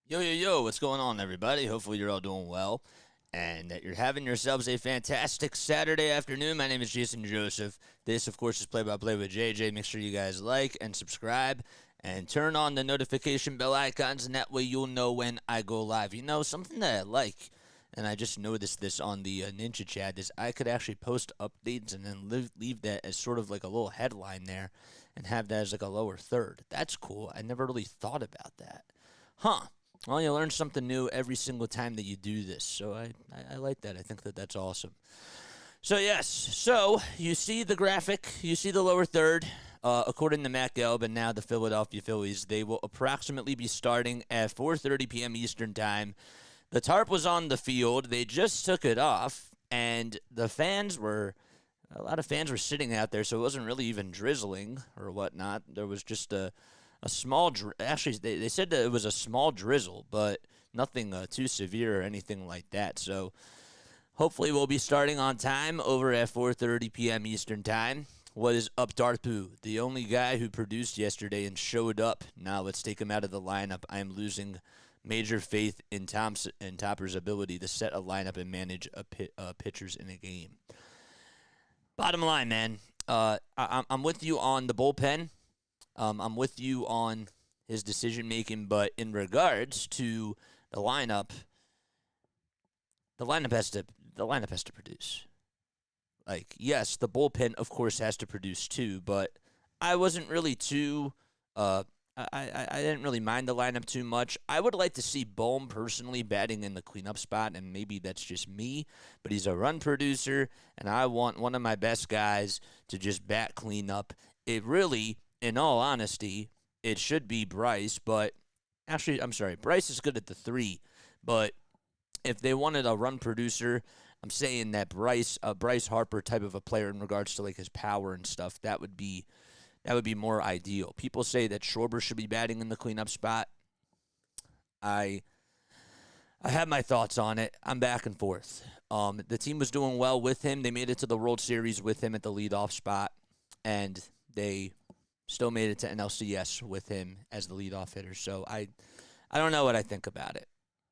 Yo, yo, yo, what's going on, everybody? Hopefully, you're all doing well and that you're having yourselves a fantastic Saturday afternoon. My name is Jason Joseph. This, of course, is Play by Play with JJ. Make sure you guys like and subscribe and turn on the notification bell icons, and that way you'll know when I go live. You know, something that I like, and I just noticed this on the Ninja Chat, is I could actually post updates and then leave that as sort of like a little headline there and have that as like a lower third. That's cool. I never really thought about that. Huh. Well, you learn something new every single time that you do this. So I like that. I think that that's awesome. So, yes. So, you see the graphic. You see the lower third. According to Matt Gelb and now the Philadelphia Phillies, they will approximately be starting at 4:30 p.m. Eastern Time. The tarp was on the field. They just took it off, and a lot of fans were sitting out there, so it wasn't really even drizzling or whatnot. There was just a small, actually, they said that it was a small drizzle, but nothing too severe or anything like that. So hopefully we'll be starting on time over at 4:30 p.m. Eastern Time. What is up, Darpu? The only guy who produced yesterday and showed up. Now let's take him out of the lineup. I am losing major faith in Thompson and Topper's ability to set a lineup and manage pitchers in a game. Bottom line, man, I'm with you on the bullpen. I'm with you on his decision making, but in regards to the lineup, the lineup has to produce. Like, yes, the bullpen of course has to produce too, but I wasn't really too I didn't really mind the lineup too much. I would like to see Bohm personally batting in the cleanup spot, and maybe that's just me, but he's a run producer, and I want one of my best guys to just bat cleanup. It really, in all honesty, it should be Bryce, but actually, I'm sorry, Bryce is good at the three, but if they wanted a run producer, I'm saying that Bryce Harper type of a player in regards to like his power and stuff, that would be more ideal. People say that Schwarber should be batting in the cleanup spot. I I have my thoughts on it. I'm back and forth. The team was doing well with him. They made it to the World Series with him at the leadoff spot, and they still made it to NLCS with him as the leadoff hitter. So I don't know what I think about it.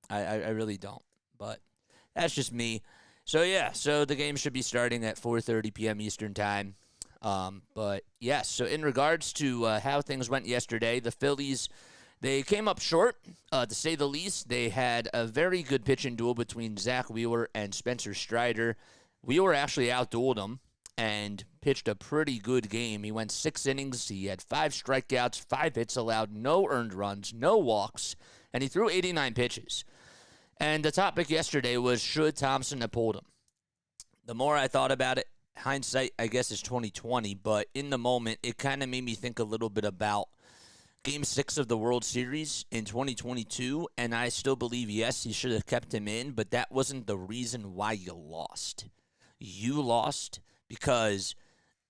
I really don't. But that's just me. So yeah, so the game should be starting at 4:30 p.m. Eastern time. But yes, so in regards to how things went yesterday, the Phillies, they came up short, to say the least. They had a very good pitching duel between Zach Wheeler and Spencer Strider. Wheeler actually outdueled him and pitched a pretty good game. He went 6 innings. He had 5 strikeouts, 5 hits allowed, no earned runs, no walks, and he threw 89 pitches. And the topic yesterday was, should Thompson have pulled him? The more I thought about it, hindsight, I guess, is 2020, but in the moment, it kind of made me think a little bit about Game 6 of the World Series in 2022, and I still believe, yes, he should have kept him in, but that wasn't the reason why you lost. You lost because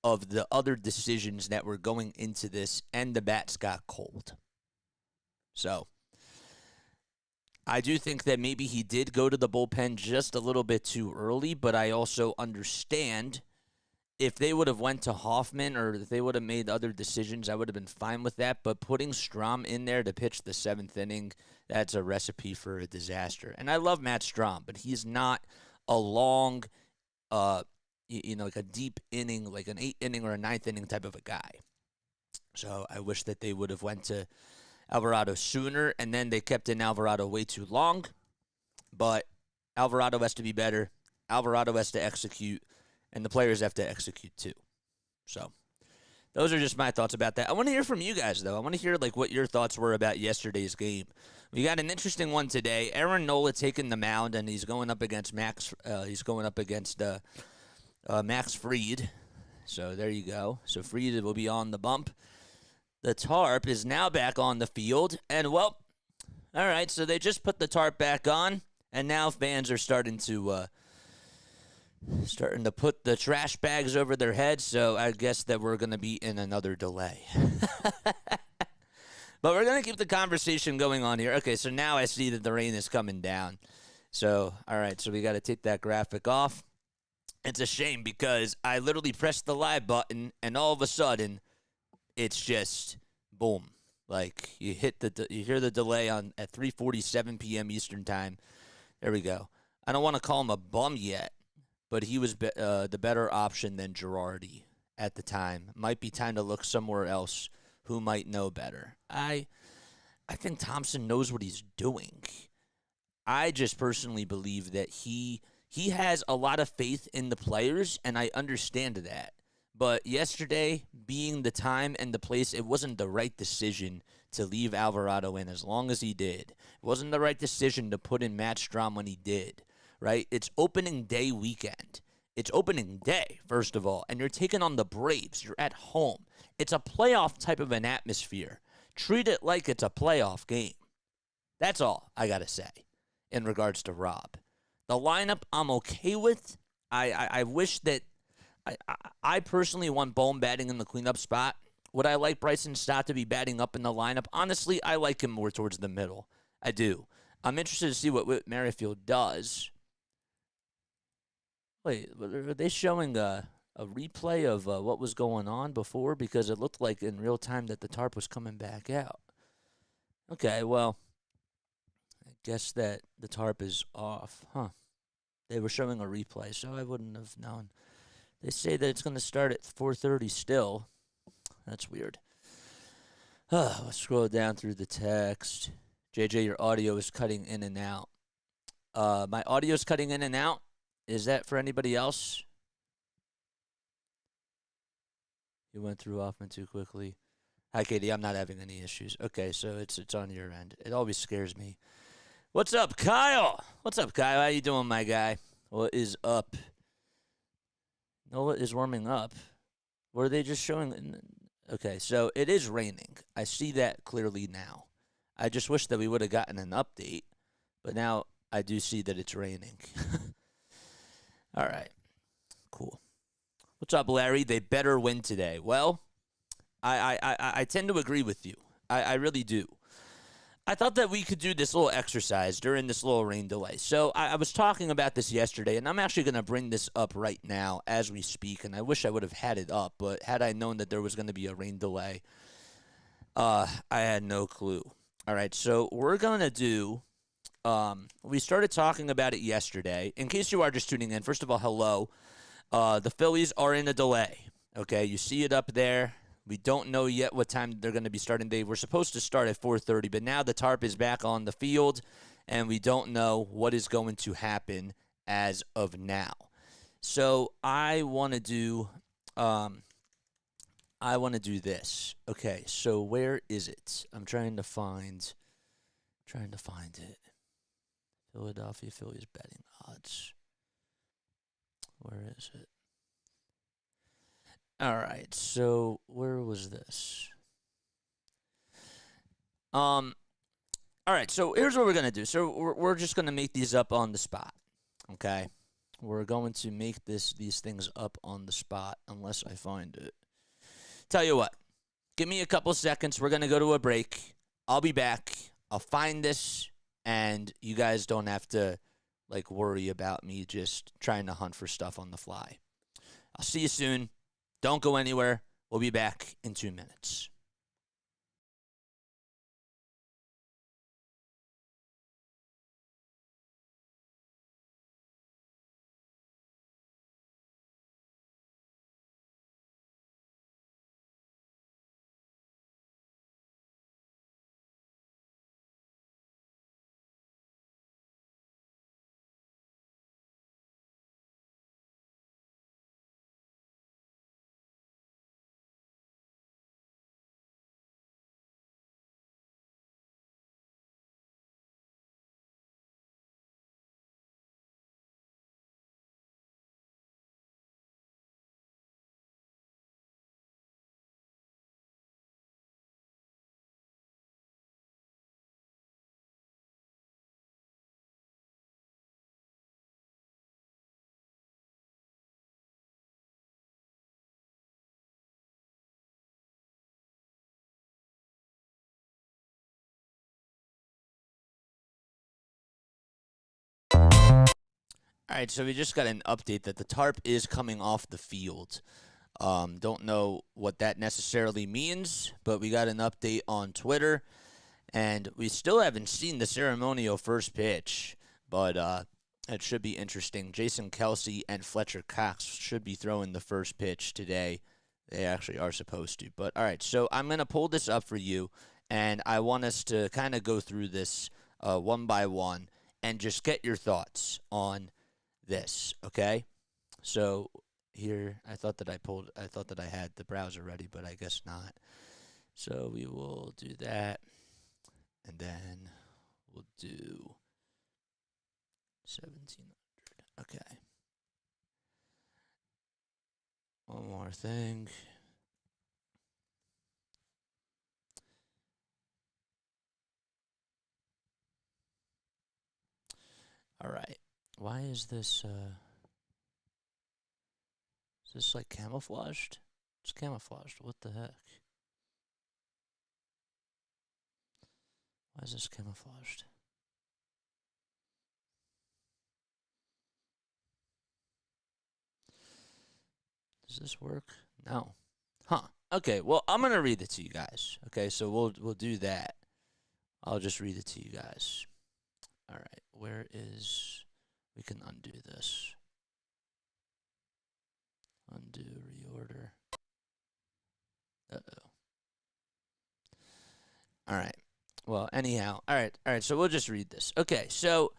of the other decisions that were going into this, and the bats got cold. So I do think that maybe he did go to the bullpen just a little bit too early, but I also understand if they would have went to Hoffman or if they would have made other decisions, I would have been fine with that. But putting Strom in there to pitch the 7th inning, that's a recipe for a disaster. And I love Matt Strom, but he's not a long, like a deep inning, like an 8th inning or a 9th inning type of a guy. So I wish that they would have went to Alvarado sooner, and then they kept in Alvarado way too long. But Alvarado has to be better. Alvarado has to execute, and the players have to execute too. So those are just my thoughts about that. I want to hear from you guys, though. I want to hear like what your thoughts were about yesterday's game. We got an interesting one today. Aaron Nola taking the mound, and he's going up against Max. He's going up against Max Fried. So there you go. So Fried will be on the bump. The tarp is now back on the field, and well, all right. So they just put the tarp back on, and now fans are starting to put the trash bags over their heads. So I guess that we're going to be in another delay. But we're going to keep the conversation going on here. Okay, so now I see that the rain is coming down. So, all right, so we got to take that graphic off. It's a shame because I literally pressed the live button, and all of a sudden, it's just boom. Like you hear the delay on at 3:47 p.m. Eastern time. There we go. I don't want to call him a bum yet, but he was the better option than Girardi at the time. Might be time to look somewhere else. Who might know better? I think Thompson knows what he's doing. I just personally believe that he has a lot of faith in the players, and I understand that. But yesterday, being the time and the place, it wasn't the right decision to leave Alvarado in as long as he did. It wasn't the right decision to put in Matt Strahm when he did, right? It's opening day weekend. It's opening day, first of all, and you're taking on the Braves. You're at home. It's a playoff type of an atmosphere. Treat it like it's a playoff game. That's all I got to say in regards to Rob. The lineup I'm okay with. I wish that I personally want Bohm batting in the cleanup spot. Would I like Bryson Stott to be batting up in the lineup? Honestly, I like him more towards the middle. I do. I'm interested to see what Whit Merrifield does. Wait, are they showing a replay of what was going on before? Because it looked like in real time that the tarp was coming back out. Okay, well, I guess that the tarp is off. Huh. They were showing a replay, so I wouldn't have known. They say that it's going to start at 4:30 still. That's weird. Let's scroll down through the text. JJ, your audio is cutting in and out. My audio is cutting in and out. Is that for anybody else? You went through Hoffman too quickly. Hi, Katie. I'm not having any issues. Okay, so it's on your end. It always scares me. What's up, Kyle? What's up, Kyle? How you doing, my guy? What is up? Nola is warming up. What are they just showing? Okay, so it is raining. I see that clearly now. I just wish that we would have gotten an update, but now I do see that it's raining. All right, cool. What's up, Larry? They better win today. Well, I tend to agree with you. I really do. I thought that we could do this little exercise during this little rain delay. So I was talking about this yesterday, and I'm actually going to bring this up right now as we speak, and I wish I would have had it up, but had I known that there was going to be a rain delay, I had no clue. All right, so we're going to do, we started talking about it yesterday. In case you are just tuning in, first of all, hello. The Phillies are in a delay, okay? You see it up there. We don't know yet what time they're going to be starting. They were supposed to start at 4:30, but now the tarp is back on the field, and we don't know what is going to happen as of now. So I want to do this. Okay, so where is it? I'm trying to find it. Philadelphia Phillies betting odds. Where is it? All right, so where was this? All right, so here's what we're going to do. So we're just going to make these up on the spot, okay? We're going to make these things up on the spot unless I find it. Tell you what, give me a couple seconds. We're going to go to a break. I'll be back. I'll find this, and you guys don't have to, worry about me just trying to hunt for stuff on the fly. I'll see you soon. Don't go anywhere. We'll be back in 2 minutes. All right, so we just got an update that the tarp is coming off the field. Don't know what that necessarily means, but we got an update on Twitter, and we still haven't seen the ceremonial first pitch, but it should be interesting. Jason Kelce and Fletcher Cox should be throwing the first pitch today. They actually are supposed to. But all right, so I'm going to pull this up for you, and I want us to kind of go through this one by one and just get your thoughts on this, okay? So here, I thought that I had the browser ready, but I guess not. So we will do that, and then we'll do 1700. Okay. One more thing. All right. Why is this like camouflaged? It's camouflaged. What the heck? Why is this camouflaged? Does this work? No. Huh. Okay, well, I'm going to read it to you guys. Okay, so we'll do that. I'll just read it to you guys. All right, where is... We can undo this. Undo, reorder. Uh-oh. All right. Well, anyhow. All right, so we'll just read this. Okay, so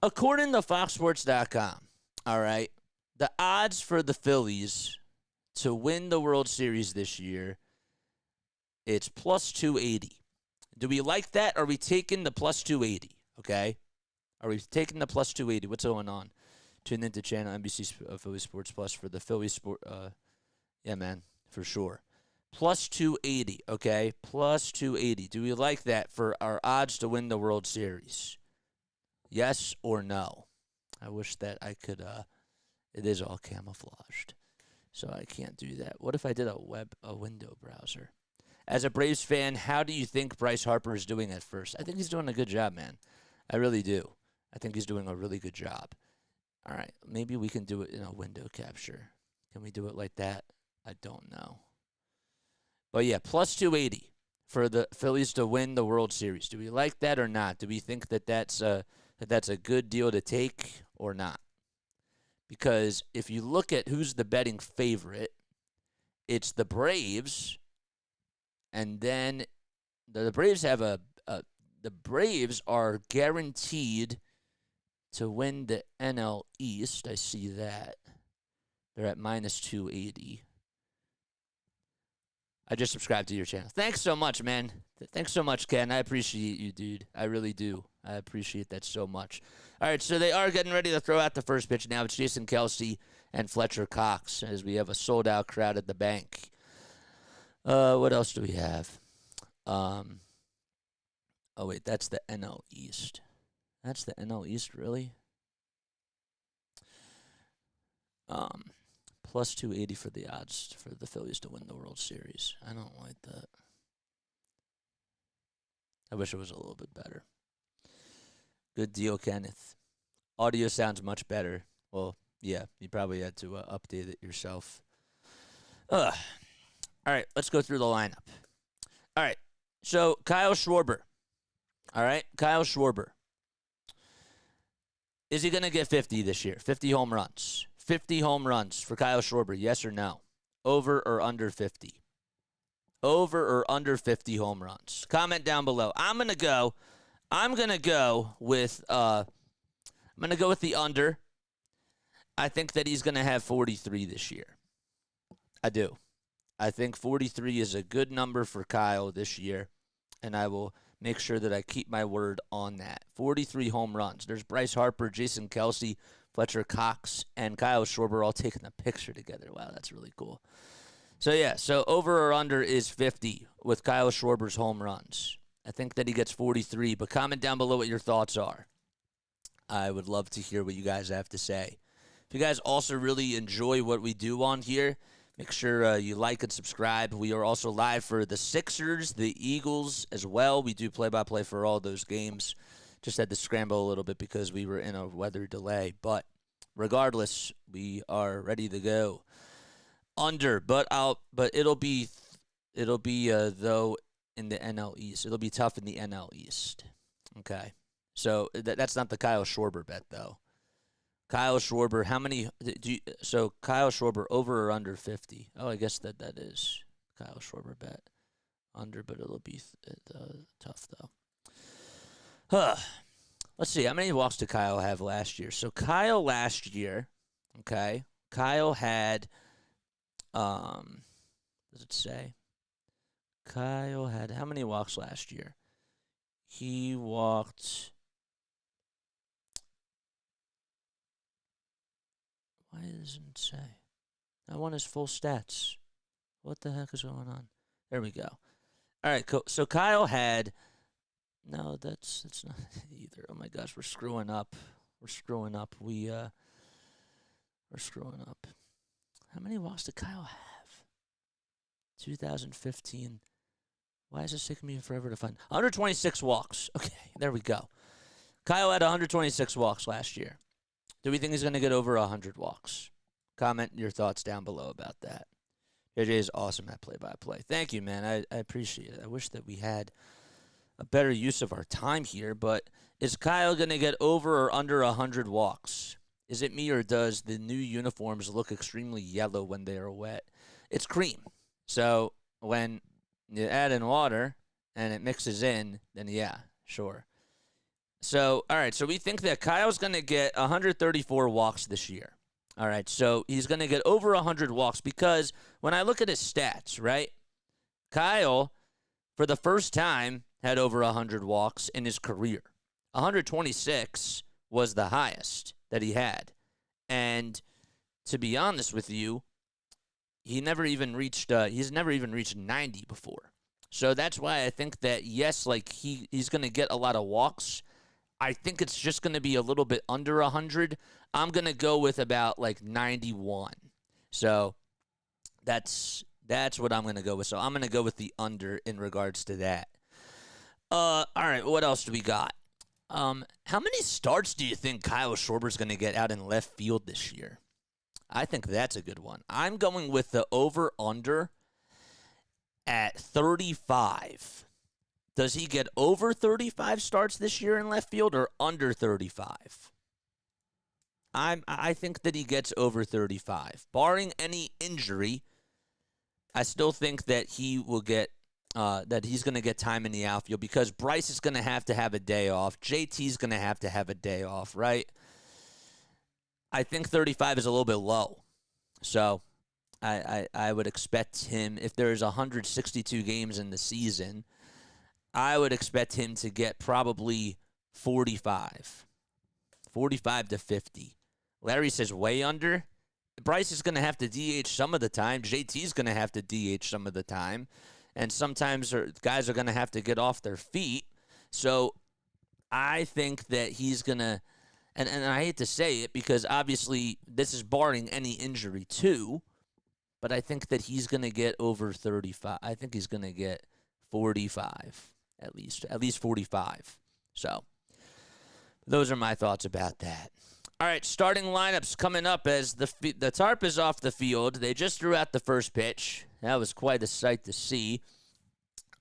according to FoxSports.com, all right, the odds for the Phillies to win the World Series this year, it's plus 280. Do we like that? Are we taking the plus 280? Okay? Are we taking the plus 280? What's going on? Tune into channel NBC Philly Sports Plus for the Phillies sport. Yeah, man, for sure. Plus 280, okay? Plus 280. Do we like that for our odds to win the World Series? Yes or no? I wish that I could. It is all camouflaged, so I can't do that. What if I did a window browser? As a Braves fan, how do you think Bryce Harper is doing at first? I think he's doing a good job, man. I really do. I think he's doing a really good job. All right, maybe we can do it in a window capture. Can we do it like that? I don't know. But yeah, plus 280 for the Phillies to win the World Series. Do we like that or not? Do we think that that's a good deal to take or not? Because if you look at who's the betting favorite, it's the Braves, and then the Braves have the Braves are guaranteed to win the NL East. I see that. They're at minus 280. I just subscribed to your channel. Thanks so much, man. Thanks so much, Ken. I appreciate you, dude. I really do. I appreciate that so much. All right, so they are getting ready to throw out the first pitch now. It's Jason Kelce and Fletcher Cox as we have a sold-out crowd at the bank. What else do we have? Oh, wait, that's the NL East. That's the NL East, really? Plus 280 for the odds for the Phillies to win the World Series. I don't like that. I wish it was a little bit better. Good deal, Kenneth. Audio sounds much better. Well, yeah, you probably had to update it yourself. All right, let's go through the lineup. All right, so Kyle Schwarber. All right, Kyle Schwarber. Is he going to get 50 this year? 50 home runs. 50 home runs for Kyle Schwarber, yes or no? Over or under 50? Over or under 50 home runs? Comment down below. I'm going to go with the under. I think that he's going to have 43 this year. I do. I think 43 is a good number for Kyle this year, and I will make sure that I keep my word on that. 43 home runs. There's Bryce Harper, Jason Kelce, Fletcher Cox, and Kyle Schwarber all taking a picture together. Wow, that's really cool. So, yeah, so over or under is 50 with Kyle Schwarber's home runs. I think that he gets 43, but comment down below what your thoughts are. I would love to hear what you guys have to say. If you guys also really enjoy what we do on here, make sure you like and subscribe. We are also live for the Sixers, the Eagles as well. We do play-by-play for all those games. Just had to scramble a little bit because we were in a weather delay. But regardless, we are ready to go. Under, but it'll be though in the NL East. It'll be tough in the NL East. Okay. So that's not the Kyle Schwarber bet though. Kyle Schwarber, how many so Kyle Schwarber over or under 50? Oh, I guess that is Kyle Schwarber bet. Under, but it'll be tough though. Huh. Let's see. How many walks did Kyle have last year? So Kyle last year, okay. Kyle had does it say? Kyle had how many walks last year? He walked. Why doesn't it say? I want his full stats. What the heck is going on? There we go. All right, so Kyle had. No, that's not either. Oh my gosh, we're screwing up. We're screwing up. We're screwing up. How many walks did Kyle have? 2015. Why is this taking me forever to find? 126 walks. Okay, there we go. Kyle had 126 walks last year. Do we think he's going to get over 100 walks? Comment your thoughts down below about that. JJ is awesome at play-by-play. Thank you, man. I appreciate it. I wish that we had a better use of our time here, but is Kyle going to get over or under 100 walks? Is it me, or does the new uniforms look extremely yellow when they are wet? It's cream. So when you add in water and it mixes in, then yeah, sure. So, all right, so we think that Kyle's going to get 134 walks this year. All right, so he's going to get over 100 walks because when I look at his stats, right, Kyle, for the first time, had over 100 walks in his career. 126 was the highest that he had. And to be honest with you, he's never even reached 90 before. So that's why I think that, yes, like he's going to get a lot of walks. I think it's just going to be a little bit under 100. I'm going to go with about like 91. So that's what I'm going to go with. So I'm going to go with the under in regards to that. All right, what else do we got? How many starts do you think Kyle Schwarber's going to get out in left field this year? I think that's a good one. I'm going with the over-under at 35. Does he get over 35 starts this year in left field or under 35? I think that he gets over 35. Barring any injury, I still think that he will get that he's going to get time in the outfield because Bryce is going to have a day off. JT's going to have a day off, right? I think 35 is a little bit low. So I would expect him, if there's 162 games in the season, I would expect him to get probably 45 to 50. Larry says way under. Bryce is going to have to DH some of the time. JT's going to have to DH some of the time. And sometimes guys are going to have to get off their feet. So I think that he's going to, and I hate to say it because obviously this is barring any injury too, but I think that he's going to get over 35. I think he's going to get 45 at least 45. So those are my thoughts about that. All right, starting lineups coming up as the tarp is off the field. They just threw out the first pitch. That was quite a sight to see.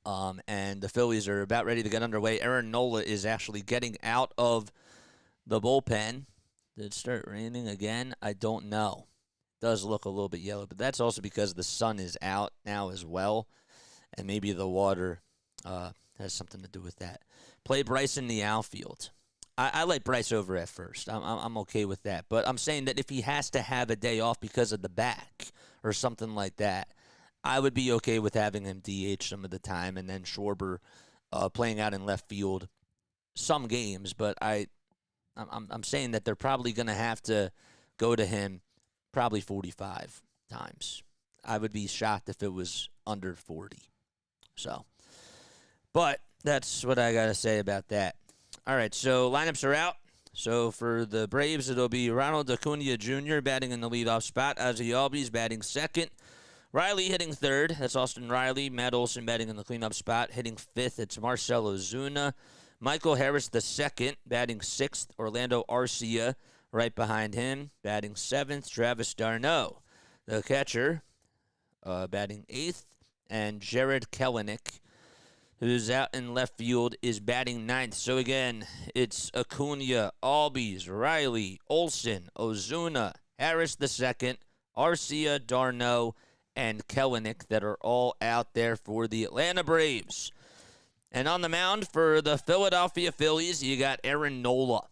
And the Phillies are about ready to get underway. Aaron Nola is actually getting out of the bullpen. Did it start raining again? I don't know. It does look a little bit yellow, but that's also because the sun is out now as well. And maybe the water has something to do with that. Play Bryce in the outfield. I like Bryce over at first. I'm okay with that. But I'm saying that if he has to have a day off because of the back or something like that, I would be okay with having him DH some of the time and then Schwarber playing out in left field some games. But I'm saying that they're probably going to have to go to him probably 45 times. I would be shocked if it was under 40. So, but that's what I got to say about that. All right, so lineups are out. So for the Braves, it'll be Ronald Acuna Jr. batting in the leadoff spot. Ozzie Albies batting second. Riley hitting third. That's Austin Riley. Matt Olson batting in the cleanup spot. Hitting fifth, it's Marcell Ozuna. Michael Harris the second, batting sixth. Orlando Arcia right behind him, batting seventh. Travis d'Arnaud, the catcher, batting 8th. And Jared Kelenic, who's out in left field, is batting 9th. So again, it's Acuna, Albies, Riley, Olsen, Ozuna, Harris II, Arcia, Darno, and Kelenic that are all out there for the Atlanta Braves. And on the mound for the Philadelphia Phillies, you got Aaron Nola.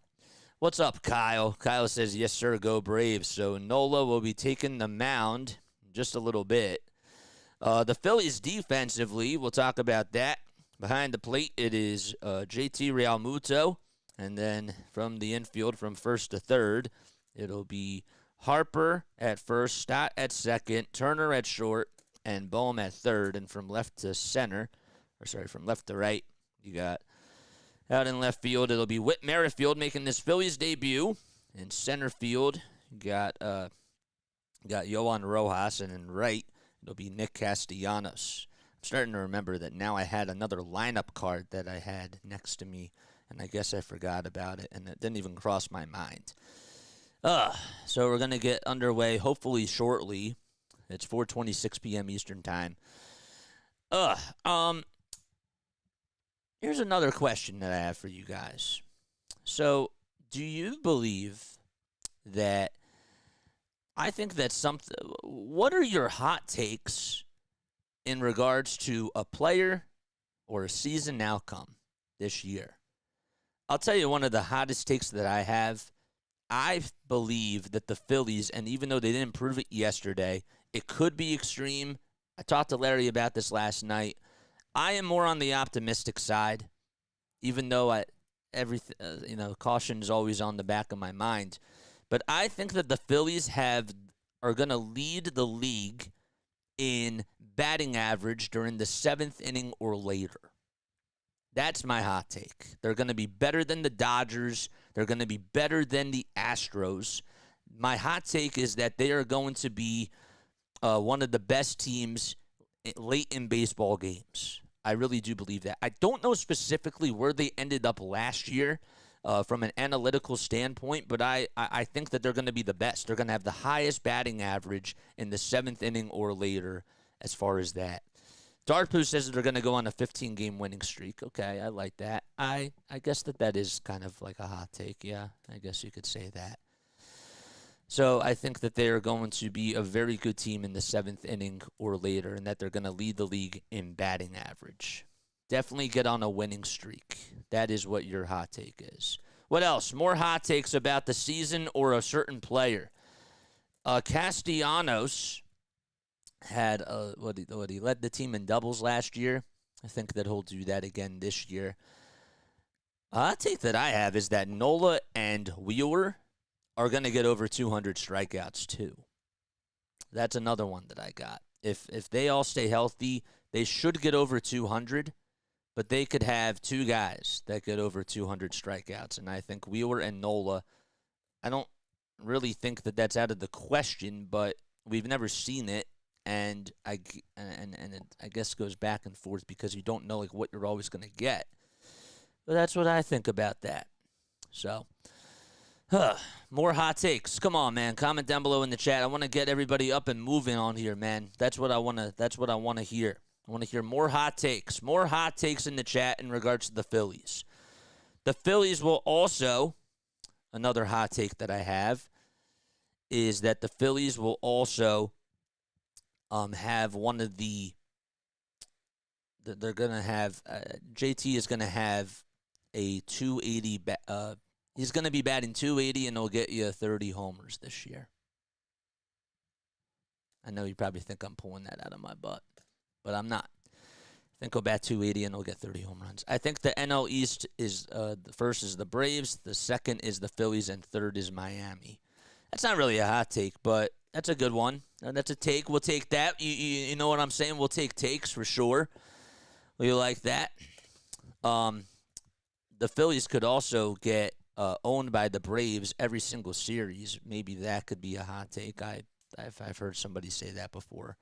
What's up, Kyle? Kyle says, yes, sir, go Braves. So Nola will be taking the mound in just a little bit. The Phillies defensively, we'll talk about that. Behind the plate, it is JT Realmuto. And then from the infield, from first to third, it'll be Harper at first, Stott at second, Turner at short, and Bohm at third. And from left to right, you got out in left field, it'll be Whit Merrifield making this Phillies debut. In center field, you got Yohan Rojas, and in right, it'll be Nick Castellanos. I'm starting to remember that now I had another lineup card that I had next to me, and I guess I forgot about it, and it didn't even cross my mind. So we're going to get underway hopefully shortly. It's 4:26 p.m. Eastern Time. Here's another question that I have for you guys. So, do you believe that what are your hot takes in regards to a player or a season outcome this year? I'll tell you one of the hottest takes that I have. I believe that the Phillies, and even though they didn't prove it yesterday, it could be extreme. I talked to Larry about this last night. I am more on the optimistic side, even though caution is always on the back of my mind. But I think that the Phillies are going to lead the league in batting average during the 7th inning or later. That's my hot take. They're going to be better than the Dodgers. They're going to be better than the Astros. My hot take is that they are going to be one of the best teams late in baseball games. I really do believe that. I don't know specifically where they ended up last year from an analytical standpoint, but I think that they're going to be the best. They're going to have the highest batting average in the 7th inning or later as far as that. Darpoo says that they're going to go on a 15-game winning streak. Okay, I like that. I guess that is kind of like a hot take. Yeah, I guess you could say that. So I think that they are going to be a very good team in the 7th inning or later, and that they're going to lead the league in batting average. Definitely get on a winning streak. That is what your hot take is. What else? More hot takes about the season or a certain player. Castellanos had he led the team in doubles last year. I think that he'll do that again this year. A hot take that I have is that Nola and Wheeler are going to get over 200 strikeouts too. That's another one that I got. If they all stay healthy, they should get over 200, but they could have two guys that get over 200 strikeouts. And I think Wheeler and Nola, I don't really think that that's out of the question, but we've never seen it. And it, I guess, goes back and forth because you don't know what you're always going to get. But that's what I think about that. So, more hot takes. Come on, man. Comment down below in the chat. I want to get everybody up and moving on here, man. That's what I want to hear. I want to hear more hot takes. More hot takes in the chat in regards to the Phillies. The Phillies will also, another hot take that I have, is that the Phillies will also have one of they're going to have, JT is going to have a 280, he's going to be batting 280, and he'll get you 30 homers this year. I know you probably think I'm pulling that out of my butt, but I'm not. I think he'll bat 280, and he'll get 30 home runs. I think the NL East is, the first is the Braves, the second is the Phillies, and third is Miami. That's not really a hot take, but that's a good one. That's a take. We'll take that. You know what I'm saying? We'll take takes for sure. We like that. The Phillies could also get owned by the Braves every single series. Maybe that could be a hot take. I've heard somebody say that before.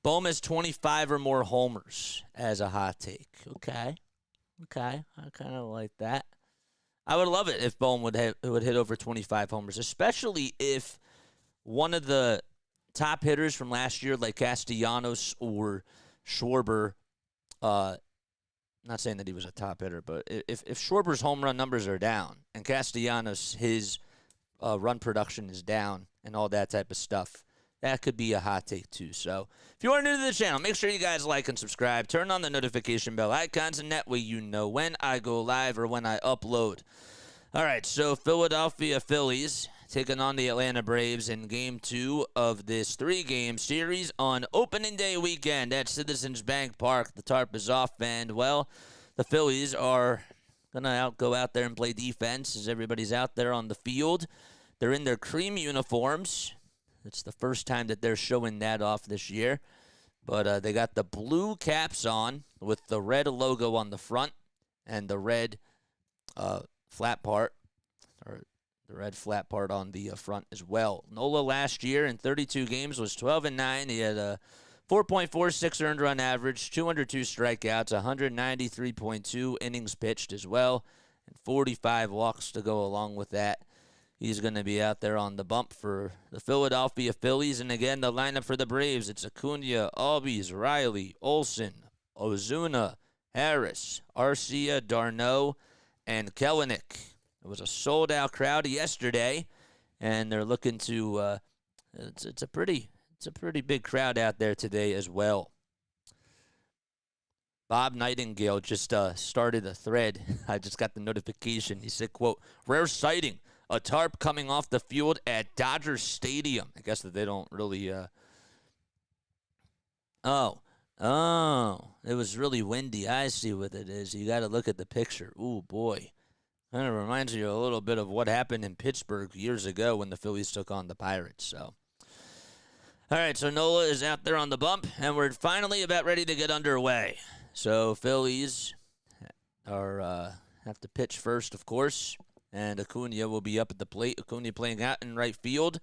Bohm has 25 or more homers as a hot take. Okay. I kind of like that. I would love it if Bohm would hit over 25 homers, especially if one of the top hitters from last year, like Castellanos or Schwarber, not saying that he was a top hitter, but if Schwarber's home run numbers are down and Castellanos, his run production is down and all that type of stuff, that could be a hot take too. So if you are new to the channel, make sure you guys like and subscribe. Turn on the notification bell icons, and that way you know when I go live or when I upload. All right, so Philadelphia Phillies taking on the Atlanta Braves in Game 2 of this 3-game series on opening day weekend at Citizens Bank Park. The tarp is off, and, well, the Phillies are going to go out there and play defense as everybody's out there on the field. They're in their cream uniforms. It's the first time that they're showing that off this year. But they got the blue caps on with the red logo on the front and the red flat part, or the red flat part on the front as well. Nola last year in 32 games was 12-9. He had a 4.46 earned run average, 202 strikeouts, 193.2 innings pitched as well, and 45 walks to go along with that. He's going to be out there on the bump for the Philadelphia Phillies. And again, the lineup for the Braves, it's Acuna, Albies, Riley, Olsen, Ozuna, Harris, Arcia, Darno, and Kelenic. It was a sold-out crowd yesterday, and they're looking to it's a pretty big crowd out there today as well. Bob Nightingale just started a thread. I just got the notification. He said, quote, "Rare sighting. A tarp coming off the field at Dodger Stadium." I guess that they don't really it was really windy. I see what it is. You got to look at the picture. Ooh, boy. Kind of reminds you a little bit of what happened in Pittsburgh years ago when the Phillies took on the Pirates. So, all right, so Nola is out there on the bump, and we're finally about ready to get underway. So Phillies are have to pitch first, of course, and Acuna will be up at the plate. Acuna playing out in right field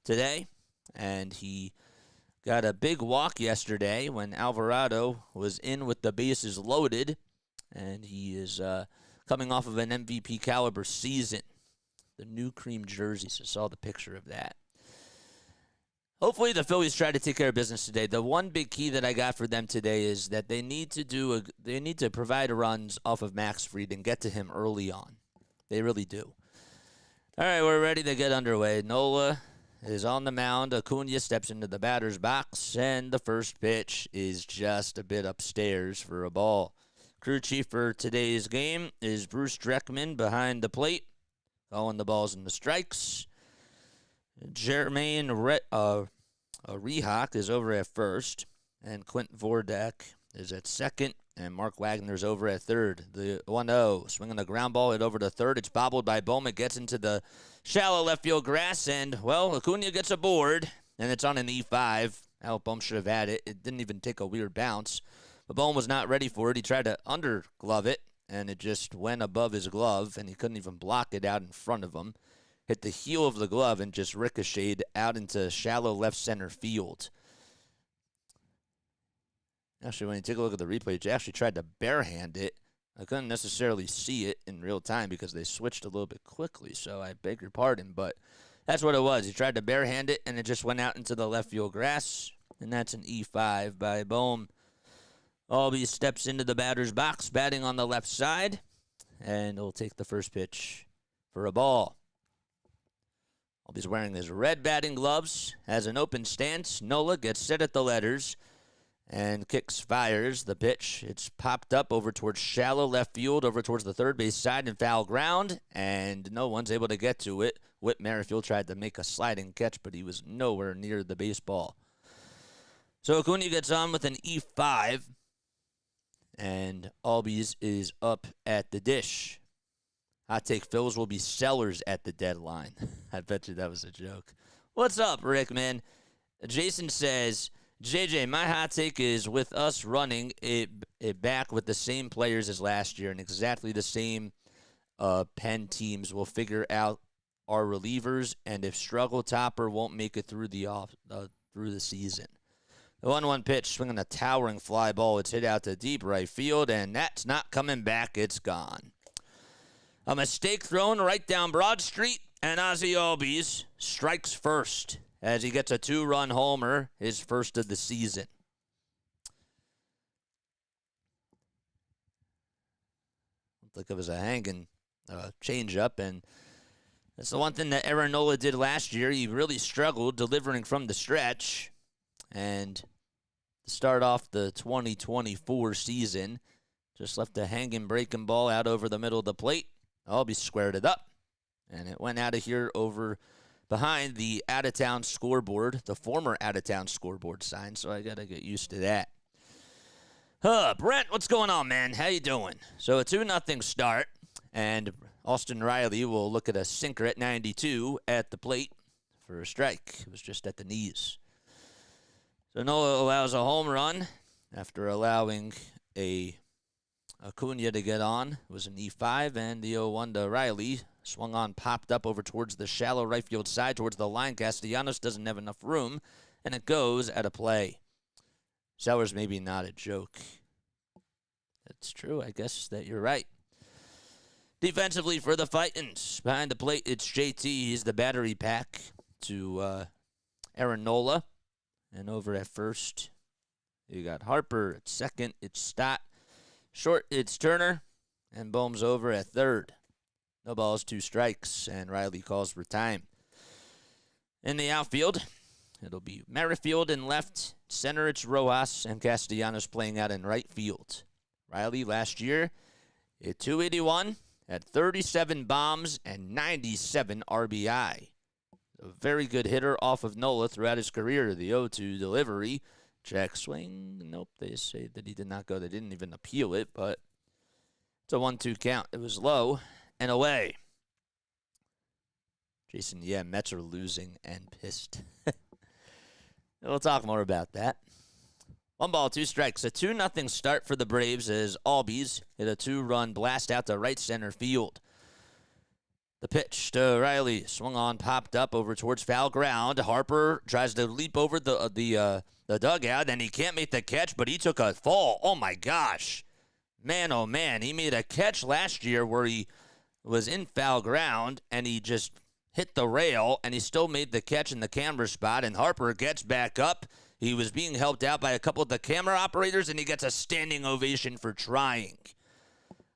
today, and he got a big walk yesterday when Alvarado was in with the bases loaded, and he is coming off of an MVP caliber season. The new cream jerseys. I saw the picture of that. Hopefully the Phillies try to take care of business today. The one big key that I got for them today is that they need to provide runs off of Max Fried and get to him early on. They really do. All right, we're ready to get underway. Nola is on the mound. Acuna steps into the batter's box, and the first pitch is just a bit upstairs for a ball. Crew chief for today's game is Bruce Dreckman behind the plate, calling the balls and the strikes. Jermaine Rehak is over at first, and Quint Vordak is at second, and Mark Wagner's over at third. The 1-0, swinging the ground ball, hit over to third. It's bobbled by Bowman, gets into the shallow left field grass, and, well, Acuna gets aboard, and it's on an E5. Al Bohm should have had it. It didn't even take a weird bounce. But Bowman was not ready for it. He tried to underglove it, and it just went above his glove, and he couldn't even block it out in front of him. Hit the heel of the glove and just ricocheted out into shallow left center field. Actually, when you take a look at the replay, he actually tried to barehand it. I couldn't necessarily see it in real time because they switched a little bit quickly, so I beg your pardon, but that's what it was. He tried to barehand it, and it just went out into the left field grass, and that's an E5 by Bohm. Albie steps into the batter's box, batting on the left side, and he'll take the first pitch for a ball. Albie's wearing his red batting gloves, has an open stance. Nola gets set at the letters and fires the pitch. It's popped up over towards shallow left field, over towards the third base side and foul ground, and no one's able to get to it. Whit Merrifield tried to make a sliding catch, but he was nowhere near the baseball. So Acuna gets on with an E5. And Albies is up at the dish. Hot take, Phils will be sellers at the deadline. I bet you that was a joke. What's up, Rick, man? Jason says, JJ, my hot take is with us running it back with the same players as last year and exactly the same pen teams, we'll figure out our relievers, and if struggle, Topper won't make it through the season. The 1-1 pitch, swinging a towering fly ball. It's hit out to deep right field, and that's not coming back. It's gone. A mistake thrown right down Broad Street, and Ozzie Albies strikes first. as he gets a 2-run homer, his first of the season. Looked like it was a hanging changeup, and that's the one thing that Aaron Nola did last year. He really struggled delivering from the stretch, and to start off the 2024 season, just left a hanging breaking ball out over the middle of the plate. Albie squared it up, and it went out of here over behind the out-of-town scoreboard, the former out-of-town scoreboard sign, so I got to get used to that. Brent, what's going on, man? How you doing? So a 2-0 start, and Austin Riley will look at a sinker at 92 at the plate for a strike. It was just at the knees. So Nola allows a home run after allowing Acuna to get on. It was an E5, and the 0-1 to Riley. Swung on, popped up over towards the shallow right field side, towards the line. Castellanos doesn't have enough room, and it goes out of play. Sellers maybe not a joke. That's true. I guess that you're right. Defensively for the Fightins, behind the plate, it's JT. He's the battery pack to Aaron Nola. And over at first, you got Harper. At second, it's Stott. Short, it's Turner. And Bohm's over at third. No balls, 2 strikes, and Riley calls for time. In the outfield, it'll be Merrifield in left. Center, it's Rojas, and Castellanos playing out in right field. Riley last year at 281, had 37 bombs and 97 RBI. A very good hitter off of Nola throughout his career. The 0-2 delivery. Check swing. Nope, they say that he did not go. They didn't even appeal it, but it's a 1-2 count. It was low and away. Jason, yeah, Mets are losing and pissed. We'll talk more about that. 1 ball, 2 strikes. A 2-0 start for the Braves as Albies hit a 2-run blast out to right center field. The pitch to Riley. Swung on, popped up over towards foul ground. Harper tries to leap over the dugout, and he can't make the catch, but he took a fall. Oh, my gosh. Man, oh, man. He made a catch last year where he was in foul ground, and he just hit the rail, and he still made the catch in the camera spot, and Harper gets back up. He was being helped out by a couple of the camera operators, and he gets a standing ovation for trying.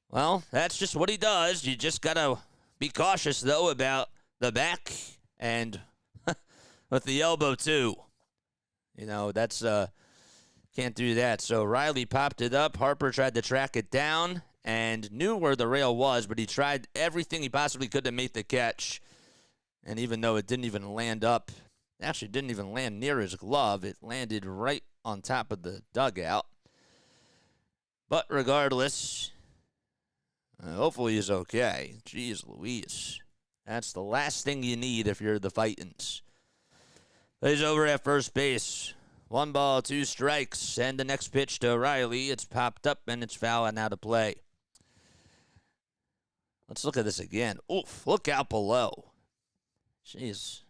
Well, that's just what he does. You just got to be cautious, though, about the back and with the elbow, too. You know, that's can't do that. So Riley popped it up. Harper tried to track it down and knew where the rail was, but he tried everything he possibly could to make the catch. And even though it didn't even land up, actually didn't even land near his glove, it landed right on top of the dugout. But regardless, hopefully he's okay. Jeez Louise. That's the last thing you need if you're the Fightins. He's over at first base. 1 ball, 2 strikes. And the next pitch to Riley. It's popped up and it's foul and out of play. Let's look at this again. Oof, look out below. Jeez.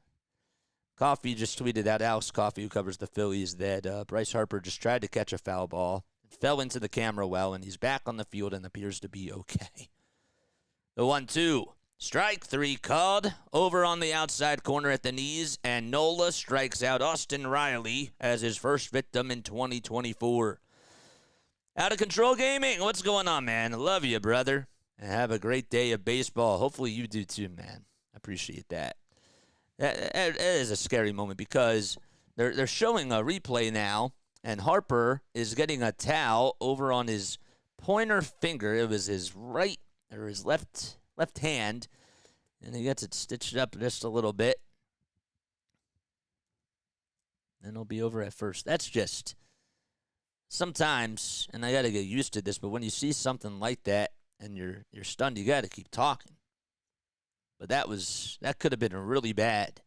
Coffee just tweeted out, Alex Coffee, who covers the Phillies, that Bryce Harper just tried to catch a foul ball. It fell into the camera well, and he's back on the field and appears to be okay. The 1-2. Strike 3 called. Over on the outside corner at the knees, and Nola strikes out Austin Riley as his first victim in 2024. Out of Control Gaming, what's going on, man? Love you, brother. And have a great day of baseball. Hopefully you do too, man. I appreciate that. It is a scary moment because they're showing a replay now, and Harper is getting a towel over on his pointer finger. It was his right or his left hand, and he gets it stitched up just a little bit. Then he'll be over at first. That's just sometimes, and I got to get used to this, but when you see something like that and you're stunned, you got to keep talking. But that could have been really bad.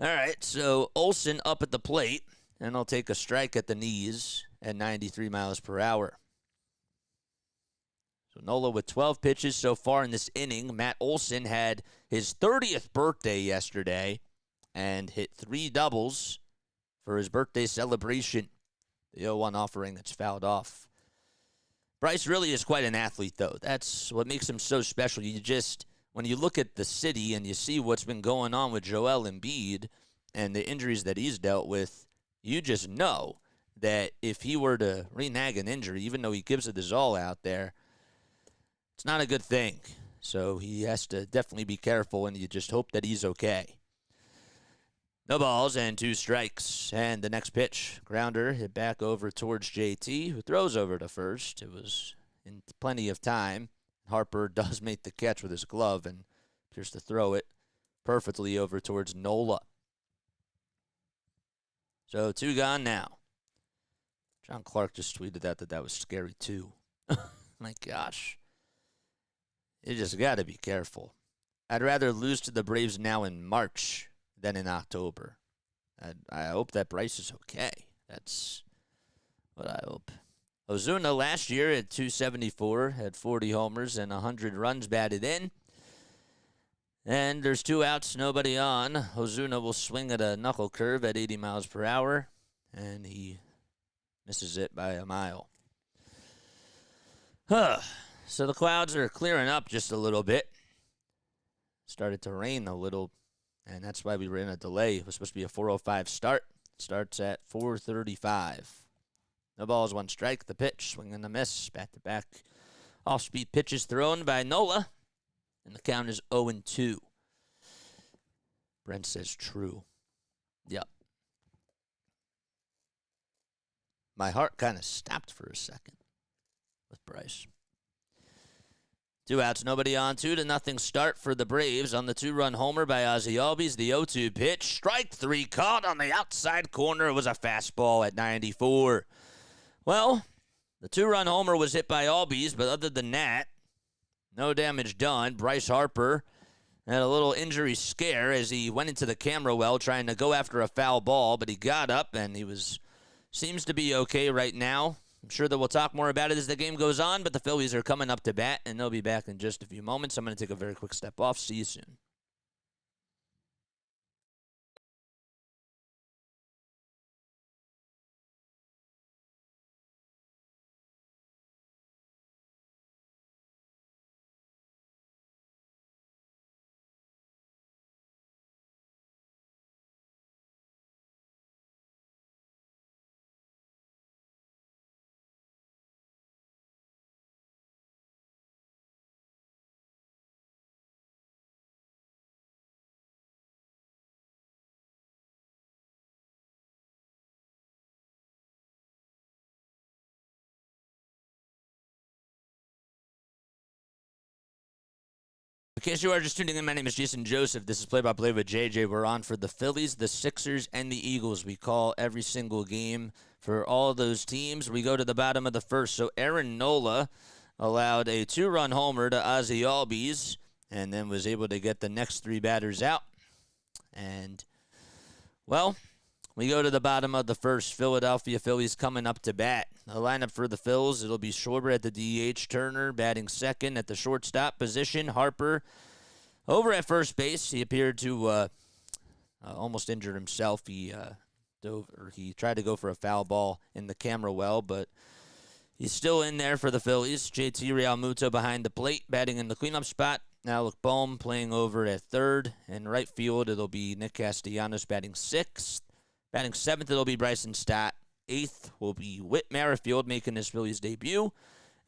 All right, so Olsen up at the plate, and he'll take a strike at the knees at 93 miles per hour. So Nola with 12 pitches so far in this inning. Matt Olsen had his 30th birthday yesterday and hit 3 doubles for his birthday celebration. The 0-1 offering that's fouled off. Bryce really is quite an athlete, though. That's what makes him so special. when you look at the city and you see what's been going on with Joel Embiid and the injuries that he's dealt with, you just know that if he were to renege an injury, even though he gives it his all out there, it's not a good thing. So he has to definitely be careful, and you just hope that he's okay. No balls and 2 strikes. And the next pitch, grounder, hit back over towards JT, who throws over to first. It was in plenty of time. Harper does make the catch with his glove and appears to throw it perfectly over towards Nola. So 2 gone now. John Clark just tweeted that was scary too. My gosh. You just got to be careful. I'd rather lose to the Braves now in March than in October. I hope that Bryce is okay. That's what I hope. Ozuna last year at 274 had 40 homers and 100 runs batted in. And there's 2 outs, nobody on. Ozuna will swing at a knuckle curve at 80 miles per hour, and he misses it by a mile. So the clouds are clearing up just a little bit. Started to rain a little, and that's why we were in a delay. It was supposed to be a 4:05 start. Starts at 4:35. No balls, 1 strike. The pitch, swing and a miss. Back-to-back off-speed pitches thrown by Nola, and the count is 0-2. Brent says true. Yep. My heart kind of stopped for a second with Bryce. 2 outs, nobody on. 2-0 start for the Braves on the 2-run homer by Ozzie Albies. The 0-2 pitch. Strike 3 caught on the outside corner. It was a fastball at 94. Well, the 2-run homer was hit by Albies, but other than that, no damage done. Bryce Harper had a little injury scare as he went into the camera well trying to go after a foul ball, but he got up and seems to be okay right now. I'm sure that we'll talk more about it as the game goes on, but the Phillies are coming up to bat, and they'll be back in just a few moments. I'm going to take a very quick step off. See you soon. In case you are just tuning in, my name is Jason Joseph. This is Play-by-Play with JJ. We're on for the Phillies, the Sixers, and the Eagles. We call every single game for all those teams. We go to the bottom of the first. So Aaron Nola allowed a 2-run homer to Ozzie Albies and then was able to get the next 3 batters out. And, well, we go to the bottom of the first. Philadelphia Phillies coming up to bat. The lineup for the Phils, it'll be Schwarber at the DH, Turner batting second at the shortstop position, Harper over at first base. He appeared to almost injure himself. He tried to go for a foul ball in the camera well, but he's still in there for the Phillies. JT Realmuto behind the plate, batting in the cleanup spot. Now look, Bohm playing over at third. And right field, it'll be Nick Castellanos batting sixth. Batting seventh, it'll be Bryson Stott. Eighth will be Whit Merrifield making his Phillies debut.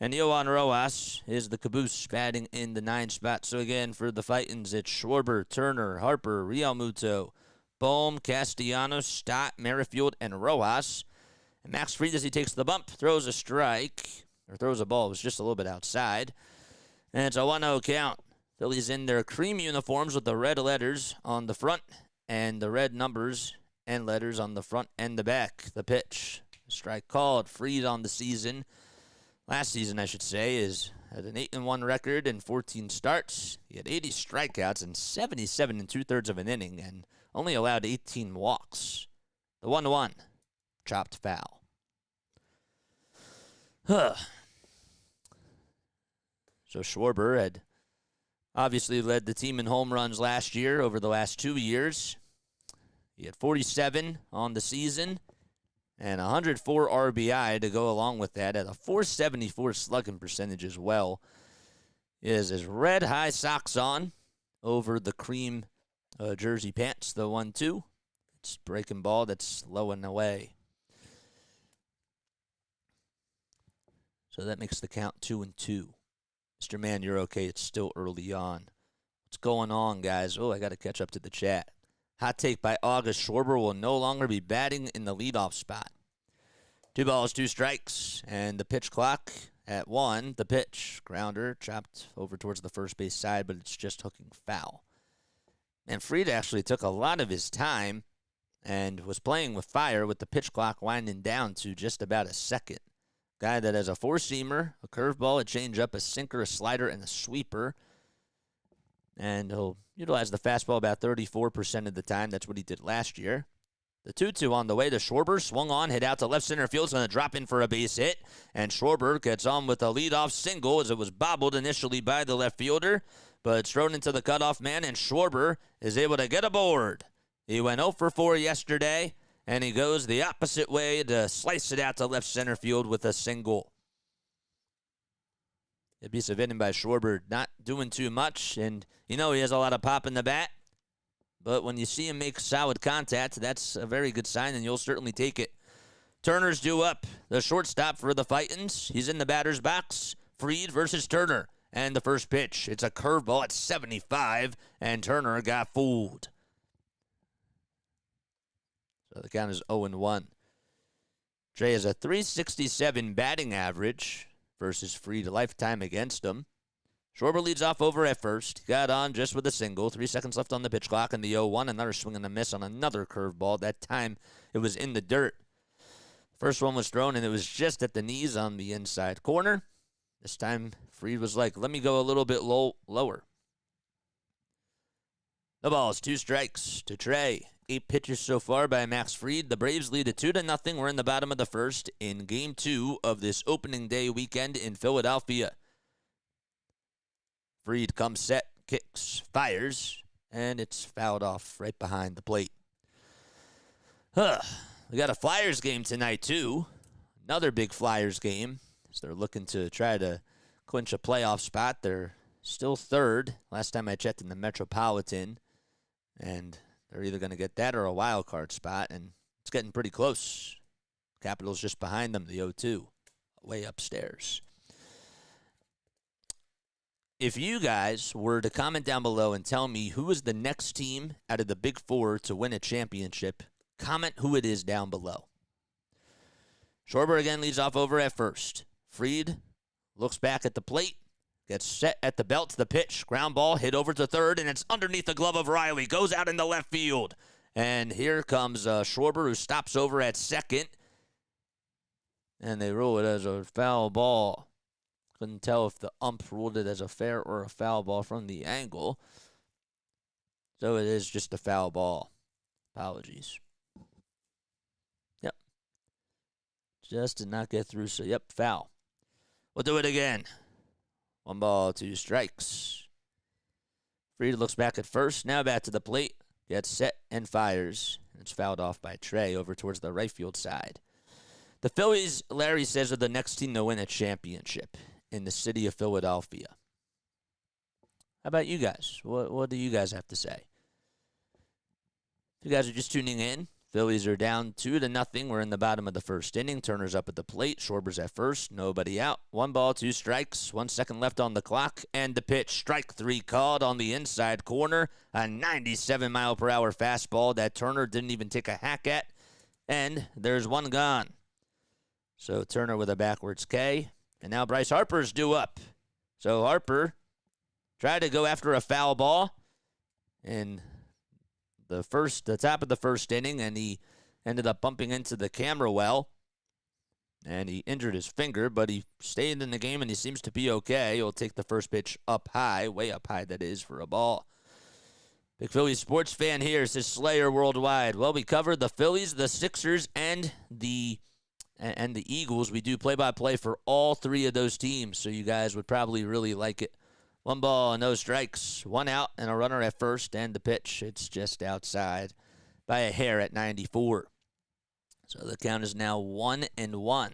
And Yohan Rojas is the caboose batting in the 9 spot. So again, for the Fightins, it's Schwarber, Turner, Harper, Realmuto, Bohm, Castellanos, Stott, Merrifield, and Rojas. And Max Fried, as he takes the bump, throws a strike, or throws a ball. It was just a little bit outside. And it's a 1-0 count. Phillies in their cream uniforms with the red letters on the front and the red numbers and letters on the front and the back. The pitch. Strike called. Fried on the season. Last season, I should say, is at an 8-1 record and 14 starts. He had 80 strikeouts and 77 2/3 of an inning and only allowed 18 walks. The 1-1. Chopped foul. So Schwarber had obviously led the team in home runs last year over the last 2 years. He had 47 on the season and 104 RBI to go along with that at a .474 slugging percentage as well. He has his red high socks on over the cream jersey pants, the 1-2. It's breaking ball that's low and away. So that makes the count 2-2. Mr. Man, you're okay. It's still early on. What's going on, guys? Oh, I got to catch up to the chat. Hot take by August. Schwarber will no longer be batting in the leadoff spot. 2 balls, 2 strikes, and the pitch clock at 1. The pitch. Grounder chopped over towards the first base side, but it's just hooking foul. And Fried actually took a lot of his time and was playing with fire with the pitch clock winding down to just about a second. Guy that has a four-seamer, a curveball, a changeup, a sinker, a slider, and a sweeper. And he'll utilize the fastball about 34% of the time. That's what he did last year. The 2-2 on the way to Schwarber. Swung on, hit out to left center field. It's going to drop in for a base hit. And Schwarber gets on with a leadoff single as it was bobbled initially by the left fielder. But it's thrown into the cutoff man, and Schwarber is able to get aboard. He went 0 for 4 yesterday. And he goes the opposite way to slice it out to left center field with a single. A piece of hitting by Schwarber, not doing too much. And, he has a lot of pop in the bat. But when you see him make solid contact, that's a very good sign, and you'll certainly take it. Turner's due up. The shortstop for the Fightins. He's in the batter's box. Fried versus Turner. And the first pitch. It's a curveball at 75, and Turner got fooled. So the count is 0-1. Trey has a .367 batting average versus Fried lifetime against him. Schwarber leads off over at first. Got on just with a single. 3 seconds left on the pitch clock in the 0-1. Another swing and a miss on another curveball. That time it was in the dirt. First one was thrown, and it was just at the knees on the inside corner. This time Fried was like, let me go a little bit lower. The ball is 2 strikes to Trey. 8 pitches so far by Max Fried. The Braves lead it 2-0. We're in the bottom of the first in Game 2 of this opening day weekend in Philadelphia. Fried comes set, kicks, fires, and it's fouled off right behind the plate. We got a Flyers game tonight, too. Another big Flyers game. As they're looking to try to clinch a playoff spot. They're still third. Last time I checked in the Metropolitan. And they're either going to get that or a wild card spot, and it's getting pretty close. Capitals just behind them, the 0-2, way upstairs. If you guys were to comment down below and tell me who is the next team out of the Big Four to win a championship, comment who it is down below. Schwarber again leads off over at first. Fried looks back at the plate. Gets set at the belt to the pitch. Ground ball hit over to third, and it's underneath the glove of Riley. Goes out into left field. And here comes Schwarber, who stops over at second. And they rule it as a foul ball. Couldn't tell if the ump ruled it as a fair or a foul ball from the angle. So it is just a foul ball. Apologies. Yep. Just did not get through, so yep, foul. We'll do it again. 1 ball, 2 strikes. Fried looks back at first. Now back to the plate. Gets set and fires. It's fouled off by Trey over towards the right field side. The Phillies, Larry says, are the next team to win a championship in the city of Philadelphia. How about you guys? What do you guys have to say? If you guys are just tuning in, Phillies are down 2-0. We're in the bottom of the first inning. Turner's up at the plate. Schwarber's at first. Nobody out. 1 ball, 2 strikes. 1 second left on the clock. And the pitch. Strike 3 called on the inside corner. A 97-mile-per-hour fastball that Turner didn't even take a hack at. And there's 1 gone. So Turner with a backwards K. And now Bryce Harper's due up. So Harper tried to go after a foul ball in the top of the first inning, and he ended up bumping into the camera well, and he injured his finger, but he stayed in the game, and he seems to be okay. He'll take the first pitch up high, way up high, that is, for a ball. Big Phillies sports fan here, says Slayer Worldwide. Well, we covered the Phillies, the Sixers, and the Eagles. We do play-by-play for all 3 of those teams, so you guys would probably really like it. 1 ball, no strikes, 1 out, and a runner at first, and the pitch. It's just outside by a hair at 94. So the count is now 1-1.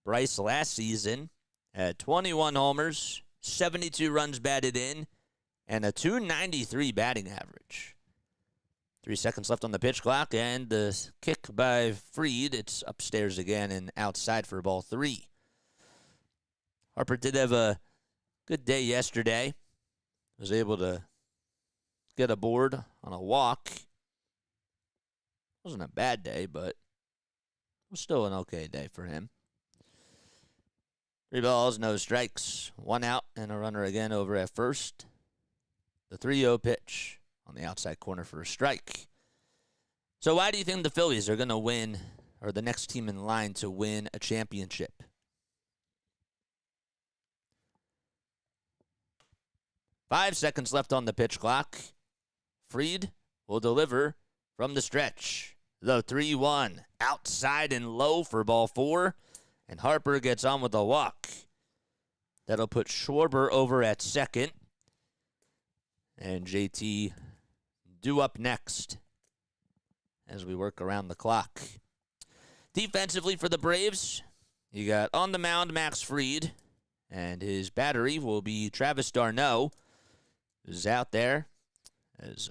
Bryce last season had 21 homers, 72 runs batted in, and a .293 batting average. 3 seconds left on the pitch clock, and the kick by Fried. It's upstairs again and outside for ball 3. Harper did have a good day yesterday. Was able to get aboard on a walk. Wasn't a bad day, but it was still an okay day for him. 3 balls, no strikes, 1 out, and a runner again over at first. The 3-0 pitch on the outside corner for a strike. So why do you think the Phillies are going to win, or the next team in line to win a championship? Five seconds left on the pitch clock. Fried will deliver from the stretch. The 3-1 outside and low for ball 4. And Harper gets on with a walk. That'll put Schwarber over at second. And JT due up next as we work around the clock. Defensively for the Braves, you got on the mound Max Fried. And his battery will be Travis d'Arnaud, who's out there as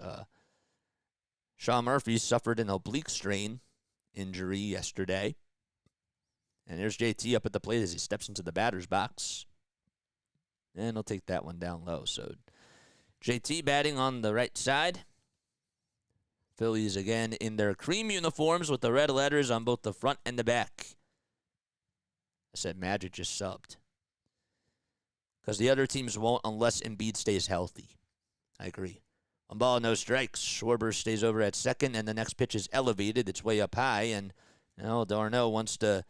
Sean Murphy suffered an oblique strain injury yesterday. And there's JT up at the plate as he steps into the batter's box. And he'll take that one down low. So JT batting on the right side. Phillies again in their cream uniforms with the red letters on both the front and the back. I said Magic just subbed. Because the other teams won't unless Embiid stays healthy. I agree. 1 ball, no strikes. Schwarber stays over at second, and the next pitch is elevated. It's way up high, and d'Arnaud wants to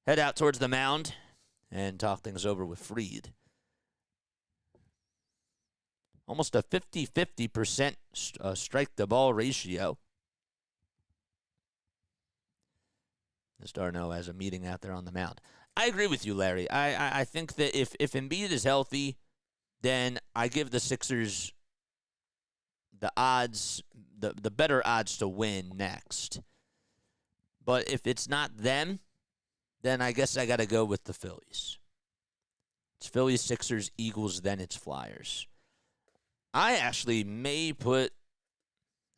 head out towards the mound and talk things over with Fried. Almost a 50-50% strike-to-ball ratio. As d'Arnaud has a meeting out there on the mound. I agree with you, Larry. I think that if Embiid is healthy, then I give the Sixers the odds, the better odds to win next. But if it's not them, then I guess I got to go with the Phillies. It's Phillies, Sixers, Eagles, then it's Flyers. I actually may put,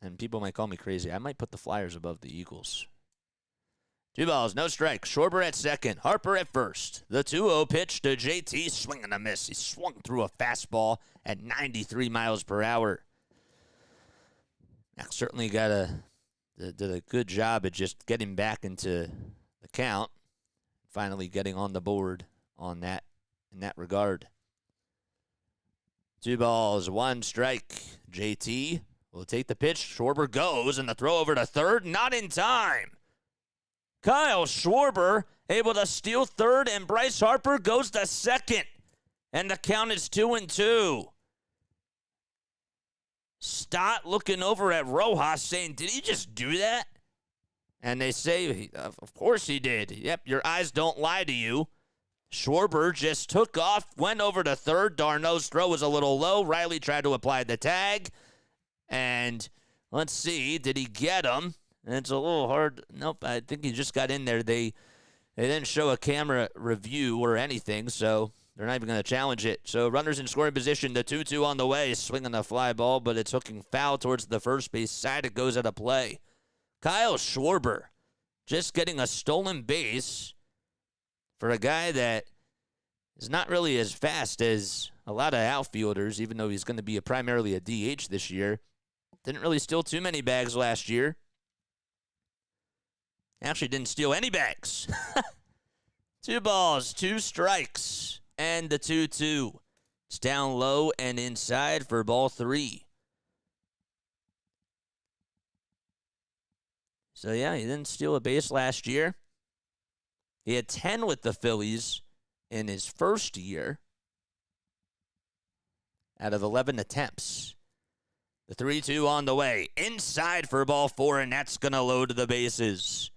and people might call me crazy, I might put the Flyers above the Eagles. 2 balls, no strike. Schwarber at second. Harper at first. The 2-0 pitch to JT. Swing and a miss. He swung through a fastball at 93 miles per hour. Max certainly did a good job at just getting back into the count. Finally getting on the board on that in that regard. 2 balls, 1 strike. JT will take the pitch. Schwarber goes, and the throw over to third. Not in time. Kyle Schwarber able to steal third, and Bryce Harper goes to second. And the count is 2-2. Stott looking over at Rojas saying, did he just do that? And they say, of course he did. Yep, your eyes don't lie to you. Schwarber just took off, went over to third. d'Arnaud's throw was a little low. Riley tried to apply the tag. And let's see, did he get him? And it's a little hard. Nope, I think he just got in there. They didn't show a camera review or anything, so they're not even going to challenge it. So runners in scoring position, the 2-2 on the way. Swinging the fly ball, but it's hooking foul towards the first base side. It goes out of play. Kyle Schwarber just getting a stolen base for a guy that is not really as fast as a lot of outfielders, even though he's going to be primarily a DH this year. Didn't really steal too many bags last year. Actually didn't steal any bags. 2 balls, 2 strikes, and the 2-2. It's down low and inside for ball 3. So, yeah, he didn't steal a base last year. He had 10 with the Phillies in his first year out of 11 attempts. The 3-2 on the way. Inside for ball 4, and that's going to load the bases.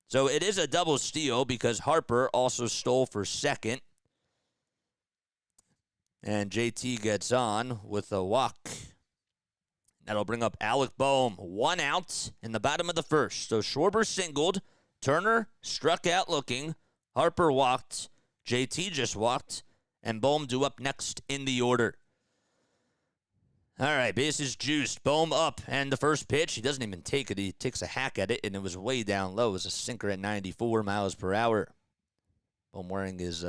So it is a double steal because Harper also stole for second. And JT gets on with a walk. That'll bring up Alec Boehm. 1 out in the bottom of the first. So Schwarber singled. Turner struck out looking. Harper walked. JT just walked. and Bohm due up next in the order. All right, bases juiced. Bohm up, and the first pitch, he doesn't even take it. He takes a hack at it, and it was way down low. It was a sinker at 94 miles per hour. Bohm wearing his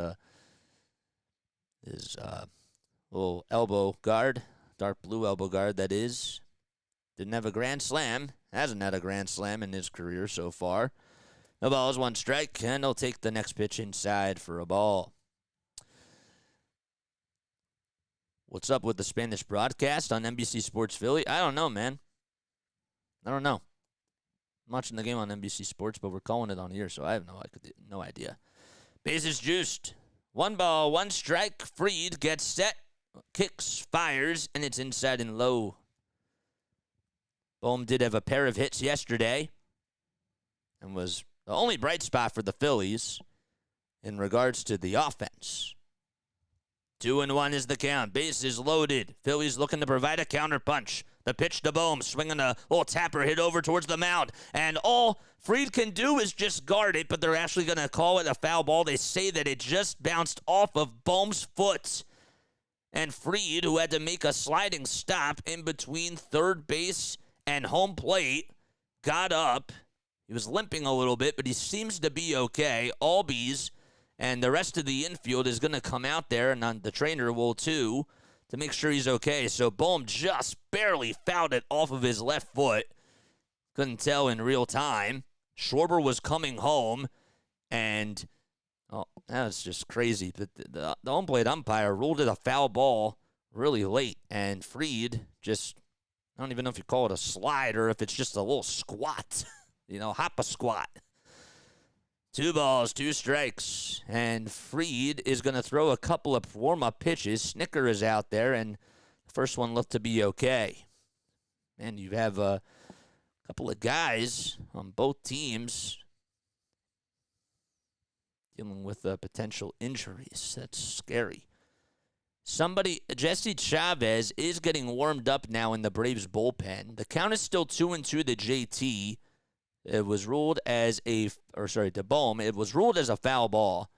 little elbow guard, dark blue elbow guard, that is. Didn't have a grand slam. Hasn't had a grand slam in his career so far. No balls, 1 strike, and he'll take the next pitch inside for a ball. What's up with the Spanish broadcast on NBC Sports Philly? I don't know, man. I don't know. I'm watching the game on NBC Sports, but we're calling it on here, so I have no idea. Bases juiced. 1 ball, 1 strike. Fried gets set, kicks, fires, and it's inside and low. Bohm did have a pair of hits yesterday and was the only bright spot for the Phillies in regards to the offense. 2-1 is the count. Bases loaded. Phillies looking to provide a counterpunch. The pitch to Bohm, swinging a little tapper hit over towards the mound. And all Fried can do is just guard it, but they're actually going to call it a foul ball. They say that it just bounced off of Bohm's foot. And Fried, who had to make a sliding stop in between third base and home plate, got up. He was limping a little bit, but he seems to be okay. Albies and the rest of the infield is going to come out there, and the trainer will too, to make sure he's okay. So Bohm just barely fouled it off of his left foot. Couldn't tell in real time. Schwarber was coming home, and that was just crazy. The home plate umpire ruled it a foul ball really late, and Fried just, I don't even know if you call it a slide or if it's just a little squat, hop a squat. 2 balls, 2 strikes, and Fried is going to throw a couple of warm-up pitches. Snicker is out there, and the first one looked to be okay. And you have a couple of guys on both teams dealing with potential injuries. That's scary. Jesse Chavez is getting warmed up now in the Braves bullpen. The count is still 2-2 to JT. It was ruled as to Bohm. It was ruled as a foul ball.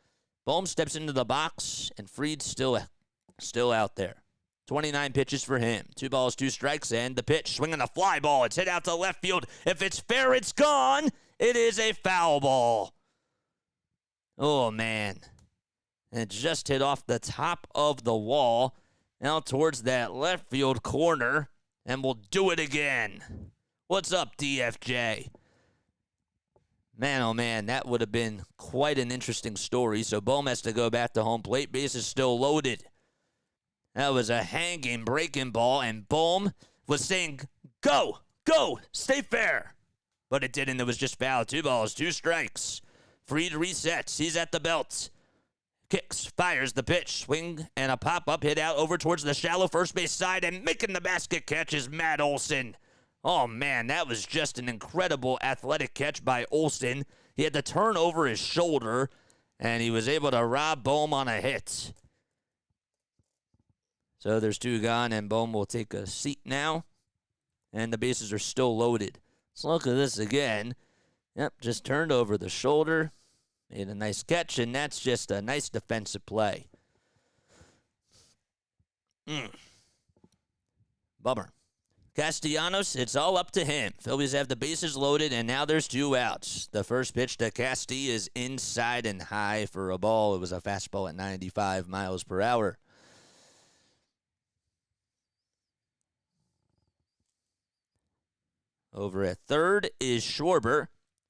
Bohm steps into the box, and Fried's still out there. 29 pitches for him. 2 balls, 2 strikes, and the pitch. Swinging a fly ball. It's hit out to left field. If it's fair, it's gone. It is a foul ball. Oh, man. And it just hit off the top of the wall, now towards that left field corner, and we'll do it again. What's up, DFJ? Man, oh man, that would have been quite an interesting story. So Bohm has to go back to home plate. Base is still loaded. That was a hanging, breaking ball, and Bohm was saying, go, stay fair. But it didn't. It was just foul. 2 balls, 2 strikes. Fried resets. He's at the belt. Kicks, fires the pitch, swing, and a pop-up hit out over towards the shallow first base side, and making the basket catch is Matt Olson. Oh, man, that was just an incredible athletic catch by Olson. He had to turn over his shoulder, and he was able to rob Bohm on a hit. So there's 2 gone, and Bohm will take a seat now, and the bases are still loaded. Let's look at this again. Yep, just turned over the shoulder, made a nice catch, and that's just a nice defensive play. Bummer. Castellanos, it's all up to him. Phillies have the bases loaded, and now there's 2 outs. The first pitch to Casti is inside and high for a ball. It was a fastball at 95 miles per hour. Over at third is Schwarber.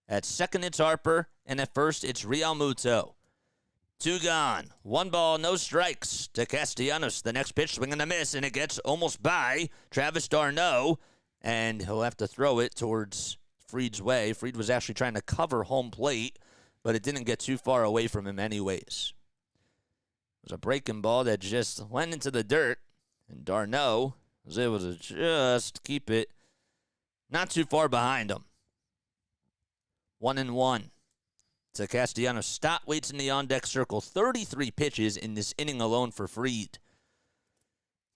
At second, it's Harper. And at first, it's Real Muto. 2 gone. 1 ball, no strikes to Castellanos. The next pitch, swing and a miss, and it gets almost by Travis d'Arnaud, and he'll have to throw it towards Fried's way. Fried was actually trying to cover home plate, but it didn't get too far away from him anyways. It was a breaking ball that just went into the dirt, and d'Arnaud was able to just keep it not too far behind him. 1-1. To Castellanos. Stott waits in the on-deck circle. 33 pitches in this inning alone for Fried.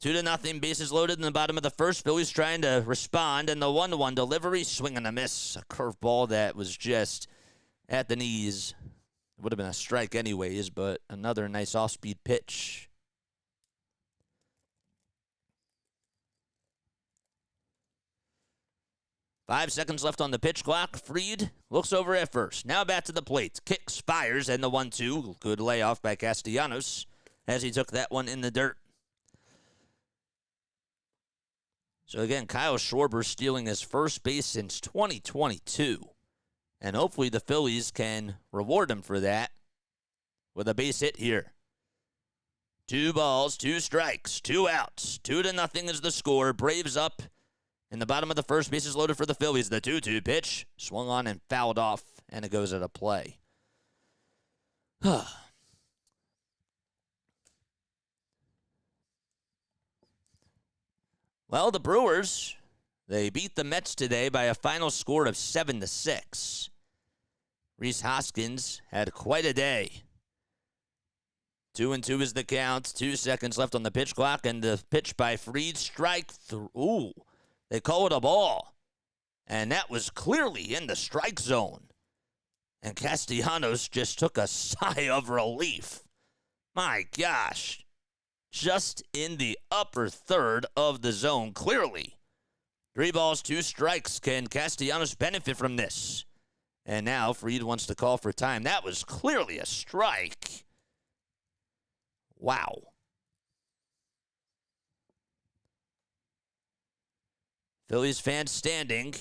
2-0. Bases loaded in the bottom of the first. Phillies trying to respond, and the 1-1 delivery. Swing and a miss. A curveball that was just at the knees. It would have been a strike anyways, but another nice off-speed pitch 5 seconds left on the pitch clock. Fried looks over at first. Now back to the plate. Kicks, fires, and the 1-2. Good layoff by Castellanos as he took that one in the dirt. So again, Kyle Schwarber stealing his first base since 2022. And hopefully the Phillies can reward him for that with a base hit here. 2 balls, 2 strikes, 2 outs. 2-0 is the score. Braves up in the bottom of the first. Bases loaded for the Phillies. The 2-2 pitch swung on and fouled off, and it goes out of play. Well, the Brewers, they beat the Mets today by a final score of 7-6. Rhys Hoskins had quite a day. 2-2 is the count. 2 seconds left on the pitch clock, and the pitch by Fried, strike through. They call it a ball, and that was clearly in the strike zone. And Castellanos just took a sigh of relief. My gosh, just in the upper third of the zone, clearly. 3 balls, 2 strikes. Can Castellanos benefit from this? And now Fried wants to call for time. That was clearly a strike. Wow. Phillies fans standing,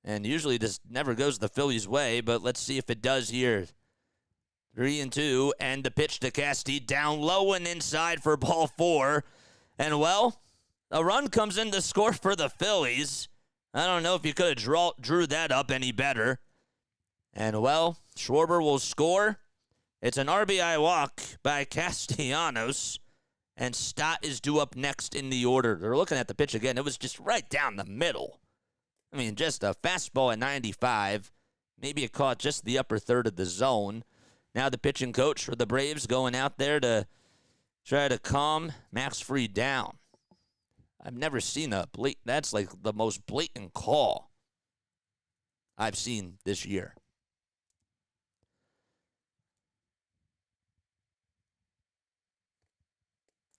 and usually this never goes the Phillies' way, but let's see if it does here. 3-2, and the pitch to Casti down low and inside for ball 4. And, well, a run comes in to score for the Phillies. I don't know if you could have drew that up any better. And, well, Schwarber will score. It's an RBI walk by Castellanos, and Stott is due up next in the order. They're looking at the pitch again. It was just right down the middle. I mean, just a fastball at 95. Maybe it caught just the upper third of the zone. Now the pitching coach for the Braves going out there to try to calm Max Fried down. I've never seen that's like the most blatant call I've seen this year.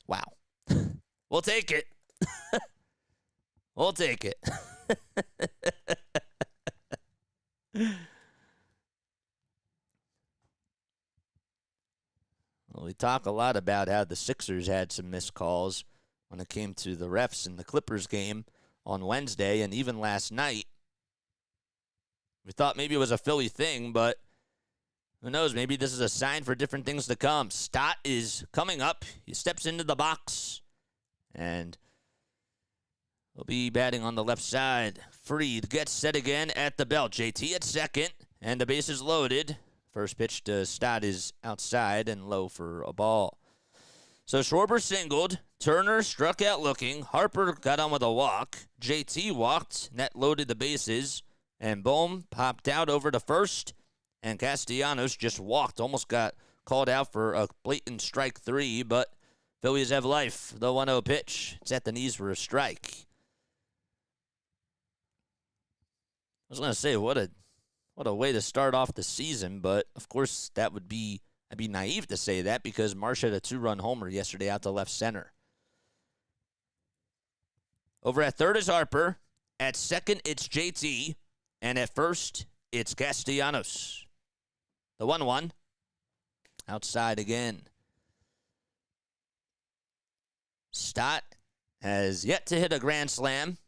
Wow. We'll take it. We'll take it. Well, we talk a lot about how the Sixers had some missed calls when it came to the refs in the Clippers game on Wednesday and even last night. We thought maybe it was a Philly thing, but who knows? Maybe this is a sign for different things to come. Stott is coming up. He steps into the box, and he'll be batting on the left side. Fried gets set again at the belt. JT at second, and the base is loaded. First pitch to Stott is outside and low for a ball. So Schwarber singled. Turner struck out looking. Harper got on with a walk. JT walked. That loaded the bases. And Bohm popped out over to first. And Castellanos just walked. Almost got called out for a blatant strike 3. But Phillies have life. The 1-0 pitch. It's at the knees for a strike. I was going to say, what a way to start off the season. But, of course, I'd be naive to say that because Marsh had a 2-run homer yesterday out to left center. Over at third is Harper. At second, it's JT. And at first, it's Castellanos. The 1-1. Outside again. Stott has yet to hit a grand slam,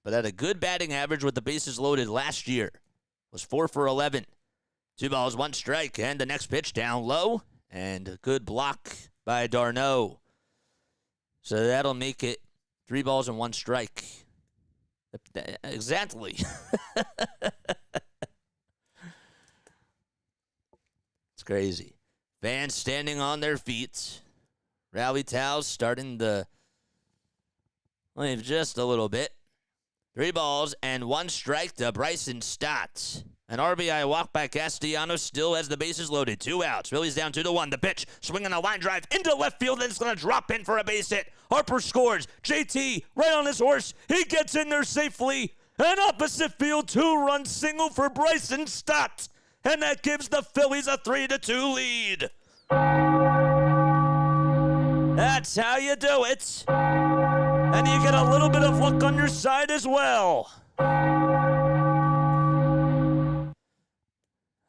but had a good batting average with the bases loaded last year. Was 4 for 11. 2 balls, 1 strike, and the next pitch down low, and a good block by d'Arnaud. So that'll make it 3 balls and 1 strike. Exactly. It's crazy. Fans standing on their feet. Rally towels starting to wave just a little bit. 3 balls and 1 strike to Bryson Stott. An RBI walk by Castellanos still has the bases loaded. 2 outs. Phillies down 2-1. The pitch, swinging a line drive into left field, and it's going to drop in for a base hit. Harper scores. JT right on his horse. He gets in there safely. An opposite field 2-run single for Bryson Stott. And that gives the Phillies a 3-2 lead. That's how you do it. And you get a little bit of luck on your side as well.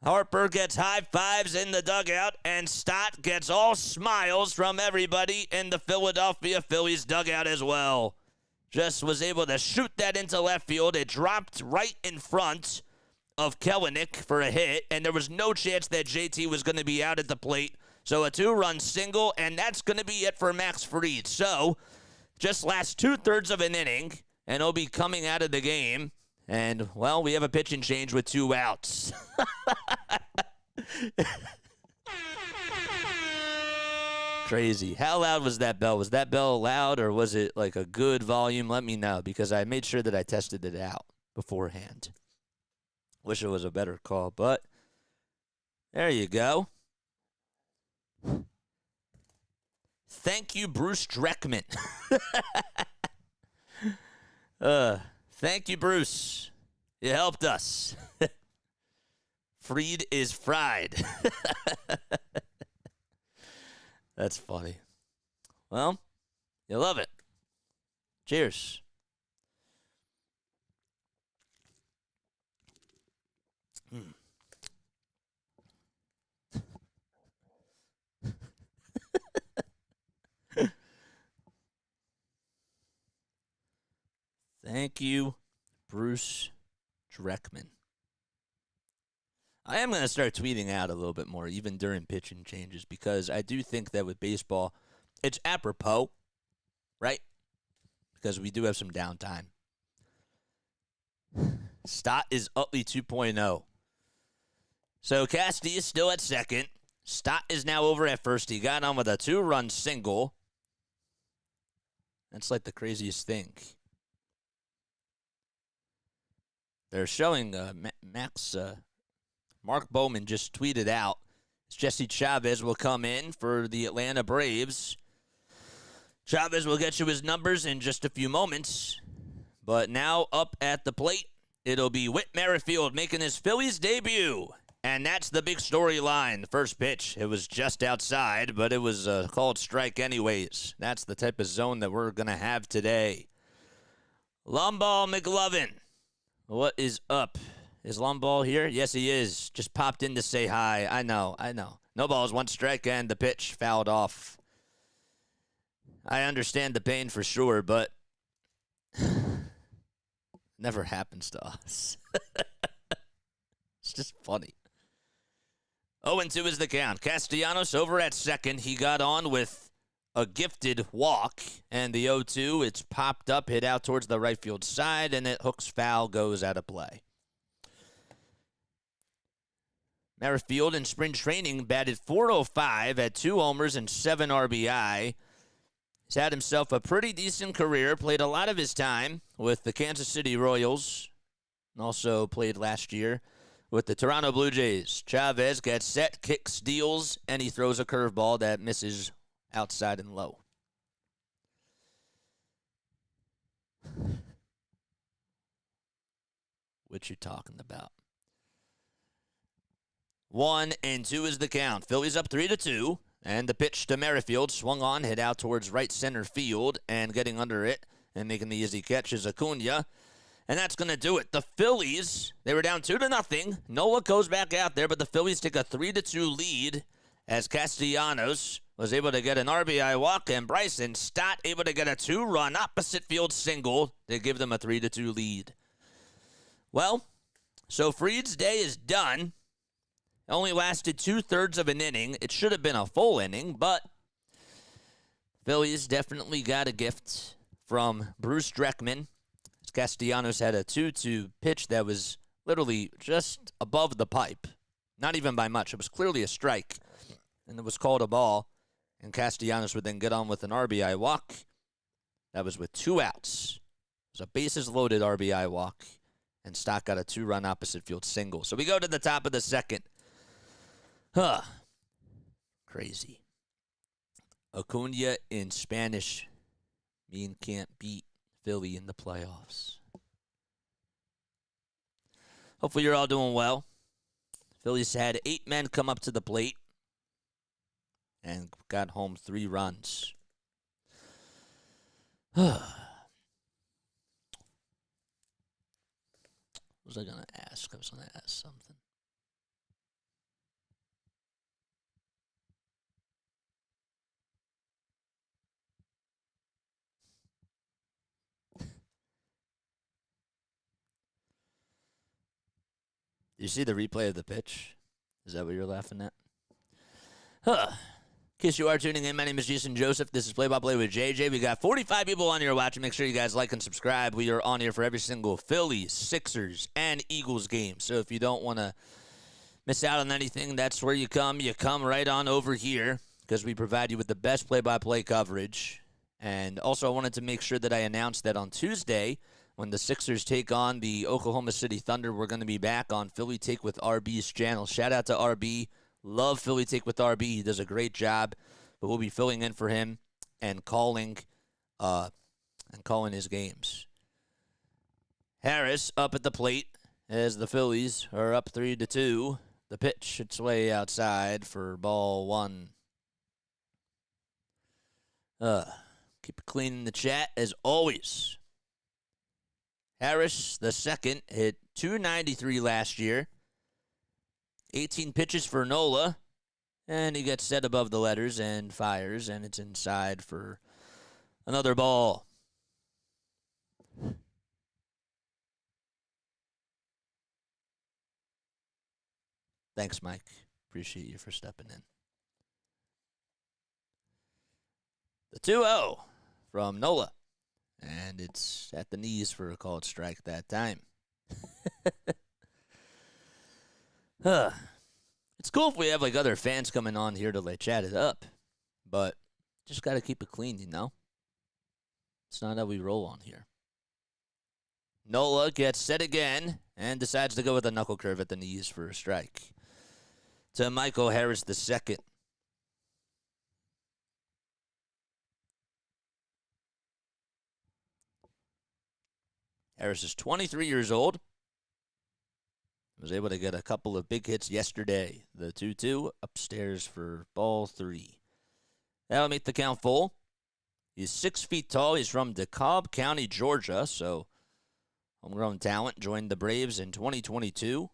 Harper gets high fives in the dugout, and Stott gets all smiles from everybody in the Philadelphia Phillies dugout as well. Just was able to shoot that into left field. It dropped right in front of Kelenic for a hit, and there was no chance that JT was going to be out at the plate. So a 2-run single, and that's going to be it for Max Fried. So just last 2/3 of an inning, and he'll be coming out of the game. And, well, we have a pitching change with 2 outs. Crazy. How loud was that bell? Was that bell loud, or was it like a good volume? Let me know, because I made sure that I tested it out beforehand. Wish it was a better call, but there you go. Thank you, Bruce Dreckman. Thank you, Bruce. You helped us. Fried is fried. That's funny. Well, you love it. Cheers. Thank you, Bruce Dreckman. I am going to start tweeting out a little bit more, even during pitching changes, because I do think that with baseball, it's apropos, right? Because we do have some downtime. Stott is Utley 2.0. So Casti is still at second. Stott is now over at first. He got on with a 2-run single. That's like the craziest thing. They're showing Mark Bowman just tweeted out Jesse Chavez will come in for the Atlanta Braves. Chavez will get you his numbers in just a few moments. But now up at the plate, it'll be Whit Merrifield making his Phillies debut. And that's the big storyline. The first pitch, it was just outside, but it was a called strike anyways. That's the type of zone that we're going to have today. Lomball McLovin. What is up? Is Lomball here? Yes, he is. Just popped in to say hi. I know. No balls, 1 strike, and the pitch fouled off. I understand the pain for sure, but never happens to us. It's just funny. 0-2 is the count. Castellanos over at second. He got on with a gifted walk, and the 0-2, it's popped up, hit out towards the right field side, and it hooks foul, goes out of play. Merrifield in spring training batted .405 at 2 homers and 7 RBI. He's had himself a pretty decent career, played a lot of his time with the Kansas City Royals, and also played last year with the Toronto Blue Jays. Chavez gets set, kicks, deals, and he throws a curveball that misses outside and low. What you talking about? 1-2 is the count. Phillies up 3-2. And the pitch to Merrifield swung on, hit out towards right center field, and getting under it and making the easy catch is Acuna. And that's going to do it. The Phillies, they were down 2-0. Nola goes back out there, but the Phillies take a 3-2 lead as Castellanos was able to get an RBI walk, and Bryson Stott able to get a 2-run opposite field single to give them a 3-2 lead. Well, so Fried's day is done. Only lasted 2/3 of an inning. It should have been a full inning, but Phillies definitely got a gift from Bruce Dreckman. Castellanos had a 2-2 pitch that was literally just above the pipe. Not even by much. It was clearly a strike, and it was called a ball. And Castellanos would then get on with an RBI walk. That was with 2 outs. It was a bases-loaded RBI walk, and Stott got a 2-run opposite field single. So we go to the top of the second. Crazy. Acuna in Spanish mean can't beat Philly in the playoffs. Hopefully you're all doing well. Phillies had 8 men come up to the plate and got home 3 runs. What was I going to ask? I was going to ask something. You see the replay of the pitch? Is that what you're laughing at? Huh. In case you are tuning in, my name is Jason Joseph. This is Play-by-Play with JJ. We got 45 people on here watching. Make sure you guys like and subscribe. We are on here for every single Phillies, Sixers, and Eagles game. So if you don't want to miss out on anything, that's where you come. You come right on over here because we provide you with the best play-by-play coverage. And also, I wanted to make sure that I announced that on Tuesday, when the Sixers take on the Oklahoma City Thunder, we're going to be back on Philly Take with RB's channel. Shout out to RB. Love Philly Take with RB. He does a great job, but we'll be filling in for him and calling his games. Harris up at the plate as the Phillies are up 3-2. The pitch, it's way outside for ball one. Keep it clean in the chat as always. Harris, the second, hit .293 last year. 18 pitches for Nola. And he gets set above the letters and fires, and it's inside for another ball. Thanks, Mike. Appreciate you for stepping in. The 2-0 from Nola. And it's at the knees for a called strike that time. It's cool if we have like other fans coming on here to like chat it up. But just got to keep it clean, you know? It's not how we roll on here. Nola gets set again and decides to go with a knuckle curve at the knees for a strike. To Michael Harris the second. Harris is 23 years old. Was able to get a couple of big hits yesterday. The 2-2 upstairs for ball three. That'll make the count full. He's 6 feet tall. He's from DeKalb County, Georgia. So, homegrown talent. Joined the Braves in 2022.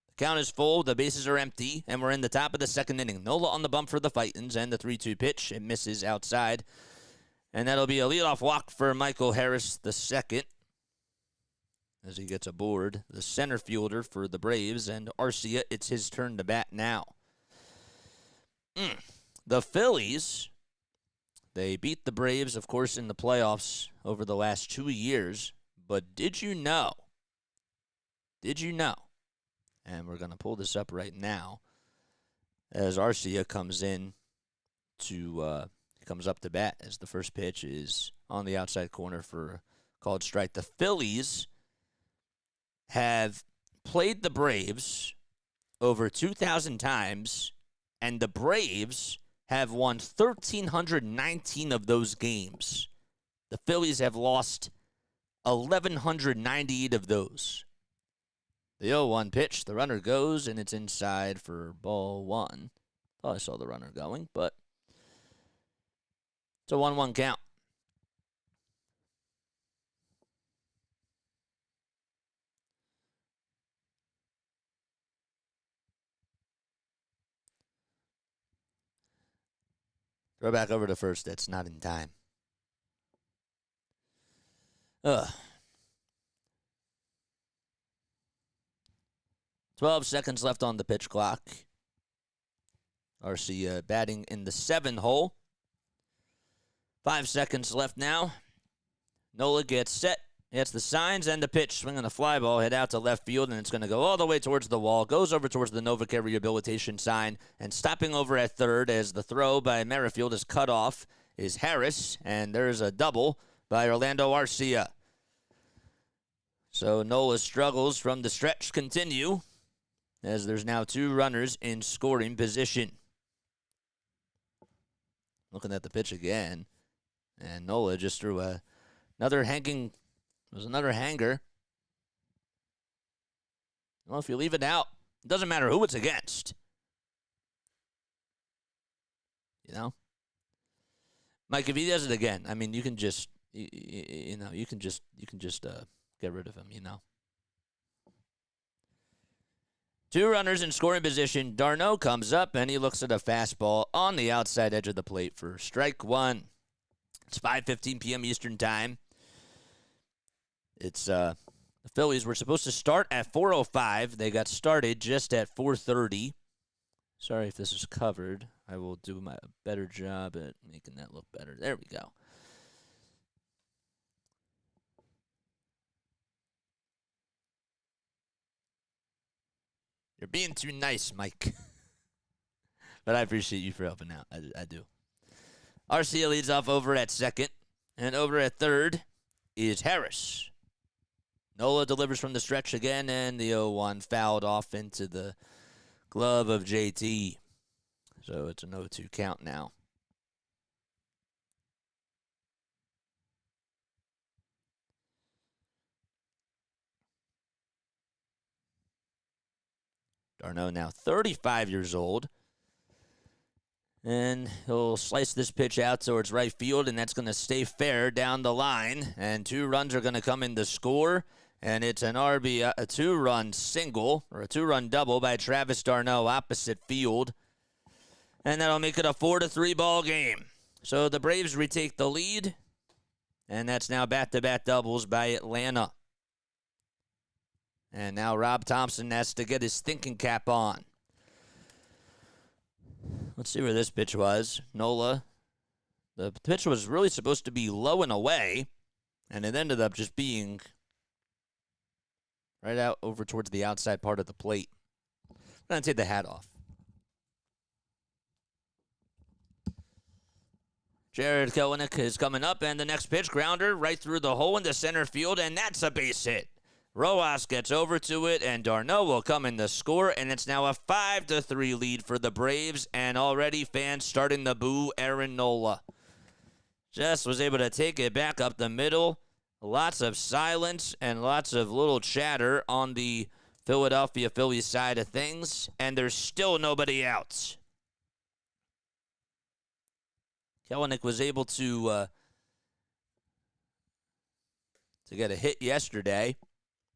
The count is full. The bases are empty. And we're in the top of the second inning. Nola on the bump for the Fightins. And the 3-2 pitch. It misses outside. And that'll be a leadoff walk for Michael Harris the second. As he gets aboard, the center fielder for the Braves. And Arcia, it's his turn to bat now. The Phillies, they beat the Braves, of course, in the playoffs over the last 2 years. But did you know? And we're going to pull this up right now as Arcia comes in to... comes up to bat as the first pitch is on the outside corner for a called strike. The Phillies have played the Braves over 2,000 times, and the Braves have won 1,319 of those games. The Phillies have lost 1,198 of those. The 0-1 pitch, the runner goes, and it's inside for ball one. Thought I saw the runner going, but it's a 1-1 count. Throw back over to first. That's not in time. 12 seconds left on the pitch clock. Arcia batting in the 7 hole. 5 seconds left now. Nola gets set. Hits the signs and the pitch. Swinging a fly ball. Head out to left field, and it's going to go all the way towards the wall. Goes over towards the Novacare rehabilitation sign. And stopping over at third as the throw by Merrifield is cut off is Harris. And there's a double by Orlando Arcia. So Nola's struggles from the stretch continue as there's now 2 runners in scoring position. Looking at the pitch again. And Nola just threw another hanging. It was another hanger. Well, if you leave it out, it doesn't matter who it's against. You know? Mike, if he does it again, I mean, you can just, you can just get rid of him, you know? 2 runners in scoring position. Darno comes up, and he looks at a fastball on the outside edge of the plate for strike 1. It's 5:15 p.m. Eastern Time. It's The Phillies were supposed to start at 4:05. They got started just at 4:30. Sorry if this is covered. I will do my better job at making that look better. There we go. You're being too nice, Mike. But I appreciate you for helping out. I do. Arcia leads off over at second. And over at third is Harris. Nola delivers from the stretch again, and the 0-1 fouled off into the glove of JT. So it's an 0-2 count now. d'Arnaud now 35 years old. And he'll slice this pitch out towards right field, and that's going to stay fair down the line. And 2 runs are going to come in to score. And it's an a 2-run single, or a 2-run double by Travis d'Arnaud opposite field. And that'll make it a 4-3 ball game. So the Braves retake the lead. And that's now back-to-back doubles by Atlanta. And now Rob Thompson has to get his thinking cap on. Let's see where this pitch was. Nola. The pitch was really supposed to be low and away, and it ended up just being right out over towards the outside part of the plate. I'm going to take the hat off. Jared Kelenic is coming up, and the next pitch, grounder right through the hole into center field, and that's a base hit. Rojas gets over to it, and d'Arnaud will come in the score, and it's now a 5-3 lead for the Braves, and already fans starting to boo Aaron Nola. Just was able to take it back up the middle. Lots of silence and lots of little chatter on the Philadelphia Phillies side of things, and there's still nobody out. Kelenic was able to get a hit yesterday.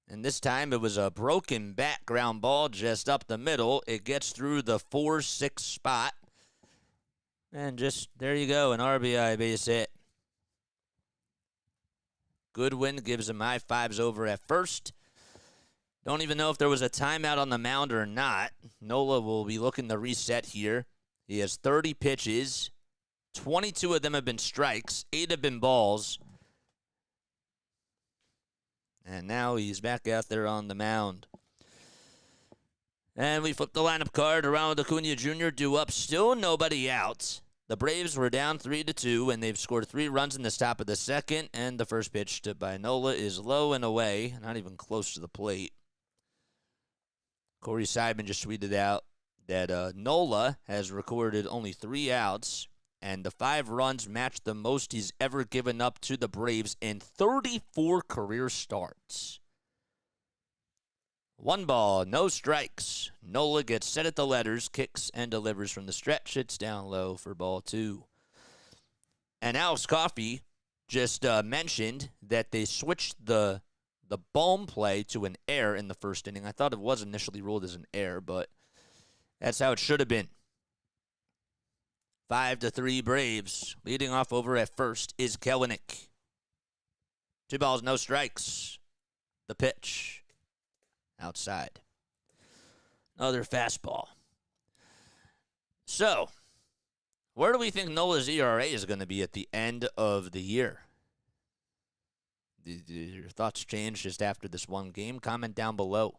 And this time it was a broken bat ground ball just up the middle. It gets through the 4-6 spot. And just, there you go, an RBI base hit. Goodwin gives him high fives over at first. Don't even know if there was a timeout on the mound or not. Nola will be looking to reset here. He has 30 pitches. 22 of them have been strikes. 8 have been balls. And now he's back out there on the mound. And we flip the lineup card. Ronald Acuna Jr. due up. Still nobody out. The Braves were down 3-2, and they've scored 3 runs in the top of the second. And the first pitch by Nola is low and away. Not even close to the plate. Corey Seidman just tweeted out that Nola has recorded only 3 outs. And the 5 runs match the most he's ever given up to the Braves in 34 career starts. 1 ball, no strikes. Nola gets set at the letters, kicks, and delivers from the stretch. It's down low for ball 2. And Alex Coffey just mentioned that they switched the ball play to an error in the first inning. I thought it was initially ruled as an error, but that's how it should have been. 5-3 Braves. Leading off over at first is Kelenic. 2 balls, no strikes. The pitch. Outside. Another fastball. So, where do we think Nola's ERA is going to be at the end of the year? Did your thoughts change just after this one game? Comment down below.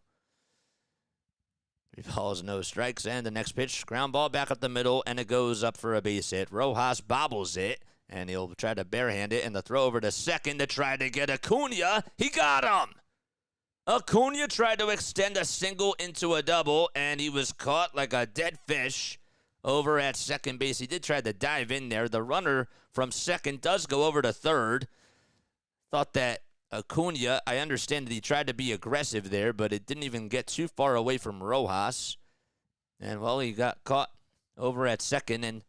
3 balls, no strikes, and the next pitch, ground ball back up the middle, and it goes up for a base hit. Rojas bobbles it, and he'll try to barehand it, and the throw over to second to try to get Acuna. He got him! Acuna tried to extend a single into a double, and he was caught like a dead fish over at second base. He did try to dive in there. The runner from second does go over to third. Thought that Acuna, I understand that he tried to be aggressive there, but it didn't even get too far away from Rojas. And, well, he got caught over at second, and,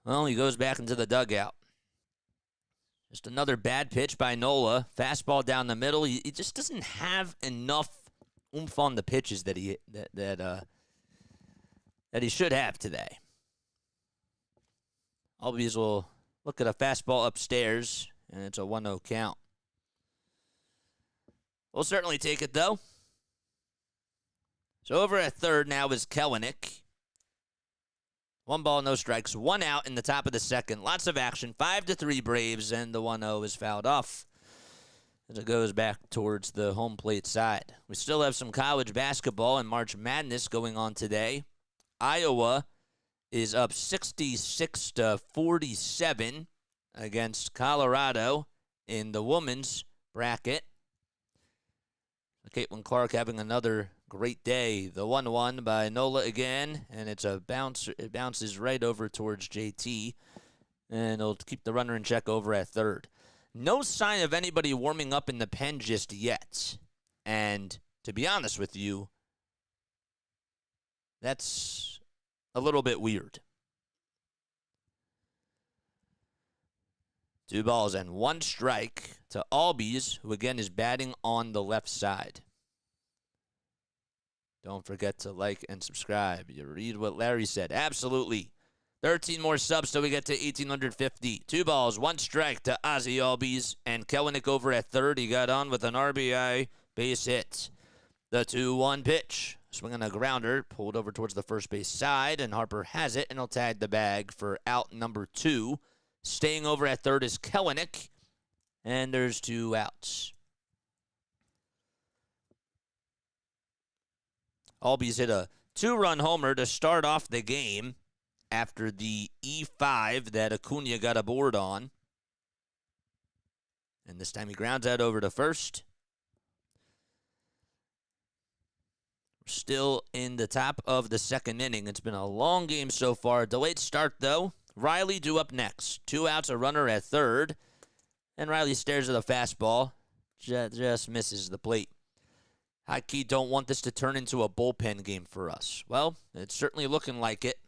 well, he goes back into the dugout. Just another bad pitch by Nola. Fastball down the middle. He just doesn't have enough oomph on the pitches that he should have today. Albies will look at a fastball upstairs, and it's a 1-0 count. We'll certainly take it, though. So over at third now is Kelenic. 1 ball, no strikes, 1 out in the top of the second. Lots of action. 5-3 Braves, and the 1-0 is fouled off as it goes back towards the home plate side. We still have some college basketball and March Madness going on today. Iowa is up 66-47 against Colorado in the women's bracket. Caitlin Clark having another great day. The 1-1 by Nola again, and it's a bounce. It bounces right over towards JT, and it'll keep the runner in check over at third. No sign of anybody warming up in the pen just yet, and to be honest with you, that's a little bit weird. 2 balls and 1 strike to Albies, who again is batting on the left side. Don't forget to like and subscribe. You read what Larry said. Absolutely. 13 more subs till we get to 1,850. 2 balls, 1 strike to Ozzy Albies, and Kelenic over at third. He got on with an RBI base hit. The 2-1 pitch. Swinging a grounder, pulled over towards the first base side, and Harper has it, and he'll tag the bag for out number 2. Staying over at third is Kelenic, and there's 2 outs. Albies hit a 2-run homer to start off the game after the E5 that Acuna got aboard on. And this time he grounds out over to first. We're still in the top of the second inning. It's been a long game so far. Delayed start, though. Riley due up next. 2 outs, a runner at third. And Riley stares at the fastball. Just misses the plate. High key don't want this to turn into a bullpen game for us. Well, it's certainly looking like it.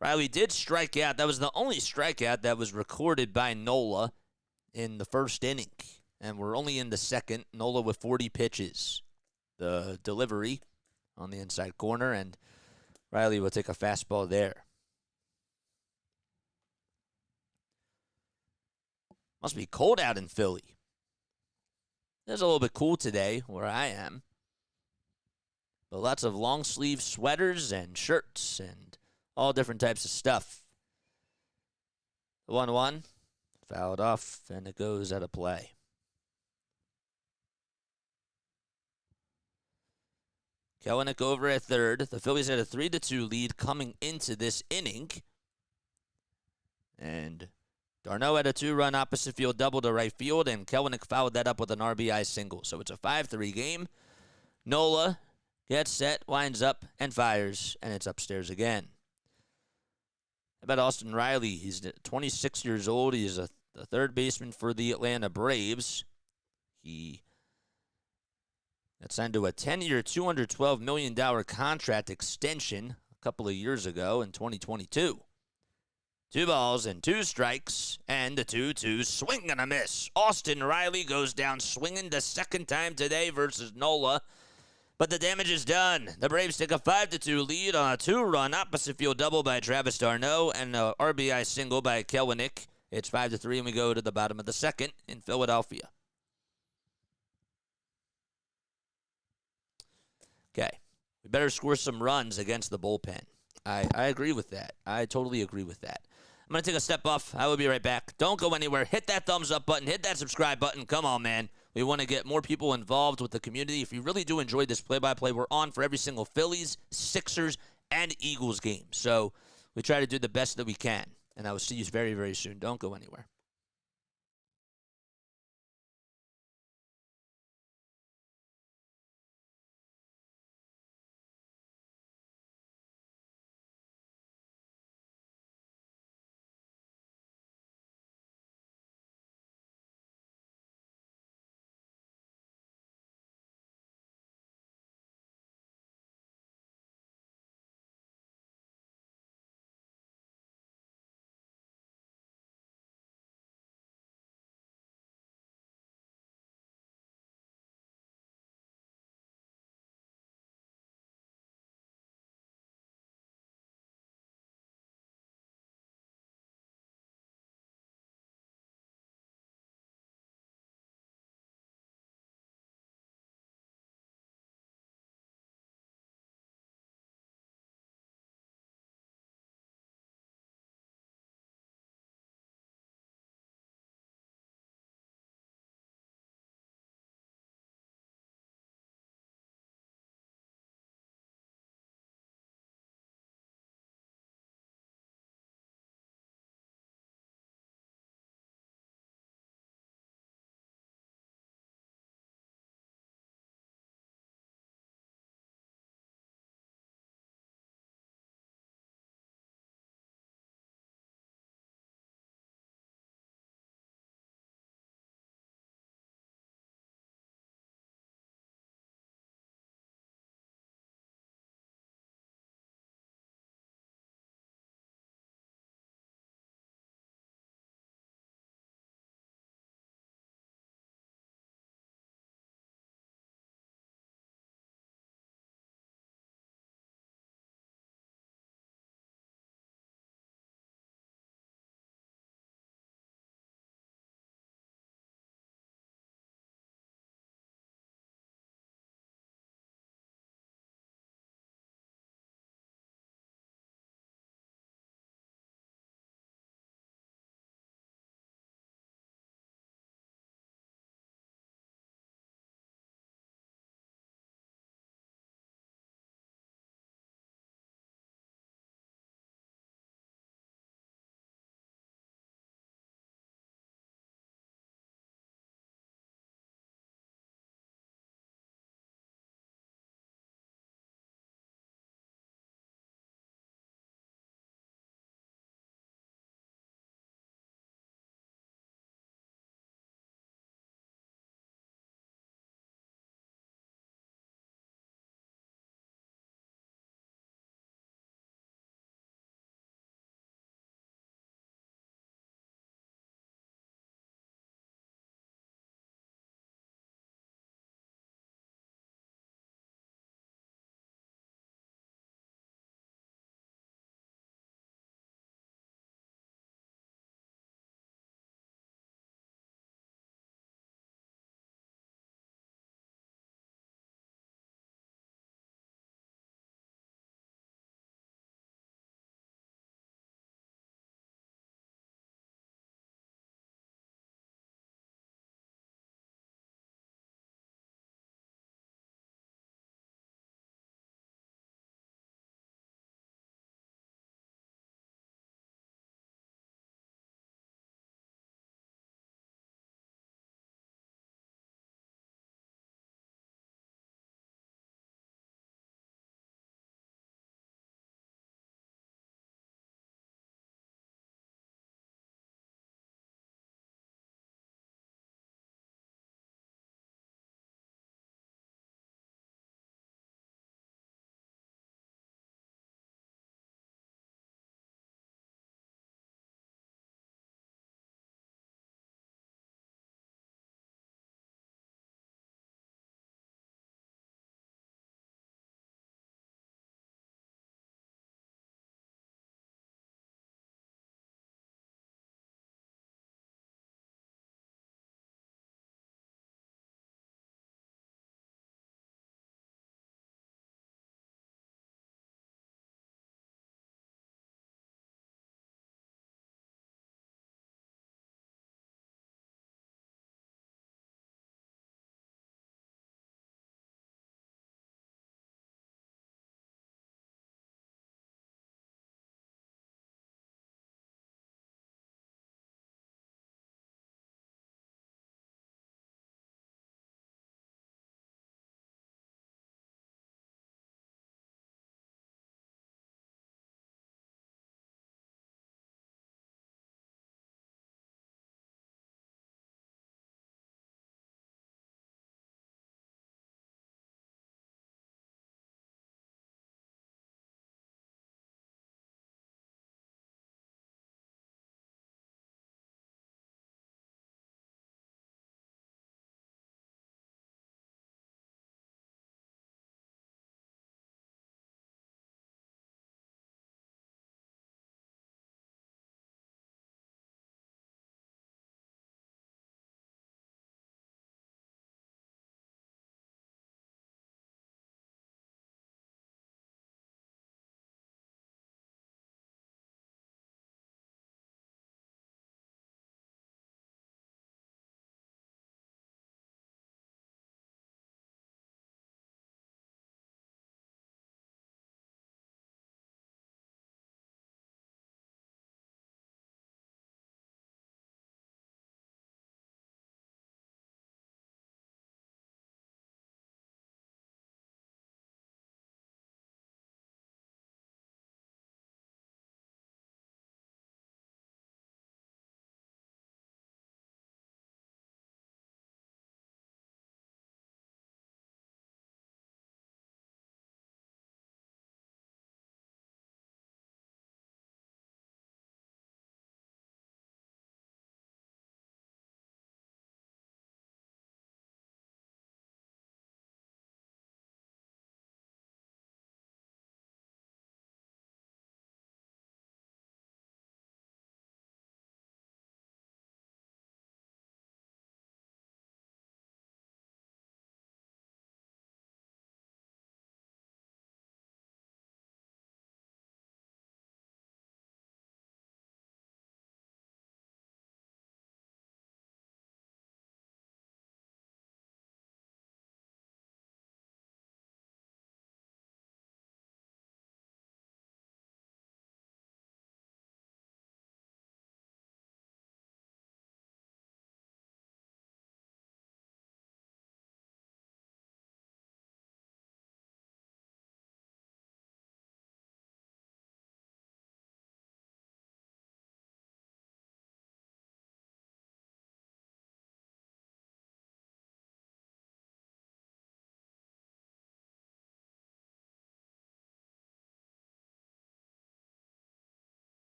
Riley did strike out. That was the only strikeout that was recorded by Nola in the first inning. And we're only in the second. Nola with 40 pitches. The delivery on the inside corner, and Riley will take a fastball there. Must be cold out in Philly. It's a little bit cool today where I am. But lots of long sleeve sweaters and shirts and all different types of stuff. The 1-1 fouled off, and it goes out of play. Kelenic over at third. The Phillies had a 3-2 lead coming into this inning. And Darno had a 2-run opposite field double to right field, and Kelenic fouled that up with an RBI single. So it's a 5-3 game. Nola gets set, winds up, and fires, and it's upstairs again. How about Austin Riley? He's 26 years old. He's the third baseman for the Atlanta Braves. He got signed to a 10-year, $212 million contract extension a couple of years ago in 2022. 2 balls and 2 strikes, and the 2-2 swing and a miss. Austin Riley goes down swinging the second time today versus Nola, but the damage is done. The Braves take a 5-2 lead on a 2-run opposite field double by Travis d'Arnaud and an RBI single by Kelenic. It's 5-3, and we go to the bottom of the second in Philadelphia. Okay, we better score some runs against the bullpen. I agree with that. I totally agree with that. I'm going to take a step off. I will be right back. Don't go anywhere. Hit that thumbs up button. Hit that subscribe button. Come on, man. We want to get more people involved with the community. If you really do enjoy this play-by-play, we're on for every single Phillies, Sixers, and Eagles game. So we try to do the best that we can. And I will see you very, very soon. Don't go anywhere.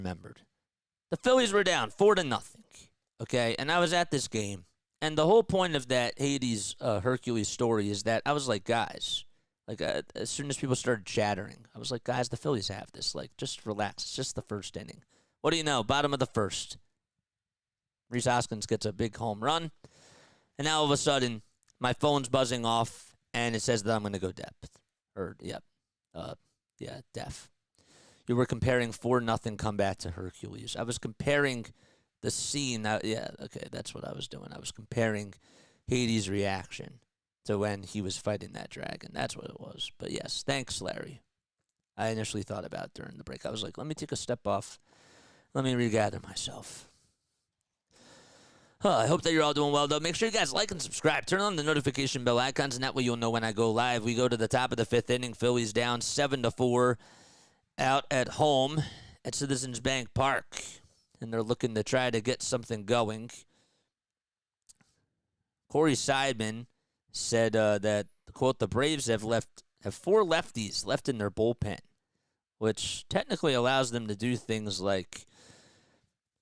remembered. The Phillies were down 4-0. Okay, and I was at this game, and the whole point of that Hades Hercules story is that I was like, guys, like as soon as people started chattering, I was like, guys, the Phillies have this. Like, just relax. It's just the first inning. What do you know? Bottom of the first. Rhys Hoskins gets a big home run, and now all of a sudden, my phone's buzzing off, and it says that I'm going to go deaf. You were comparing 4-0 comeback to Hercules. I was comparing the scene. That's what I was doing. I was comparing Hades' reaction to when he was fighting that dragon. That's what it was. But yes, thanks, Larry. I initially thought about it during the break. I was like, let me take a step off. Let me regather myself. I hope that you're all doing well, though. Make sure you guys like and subscribe. Turn on the notification bell icons, and that way you'll know when I go live. We go to the top of the fifth inning. Phillies down 7-4 out at home at Citizens Bank Park. And they're looking to try to get something going. Corey Seidman said that, quote, the Braves have 4 lefties left in their bullpen, which technically allows them to do things like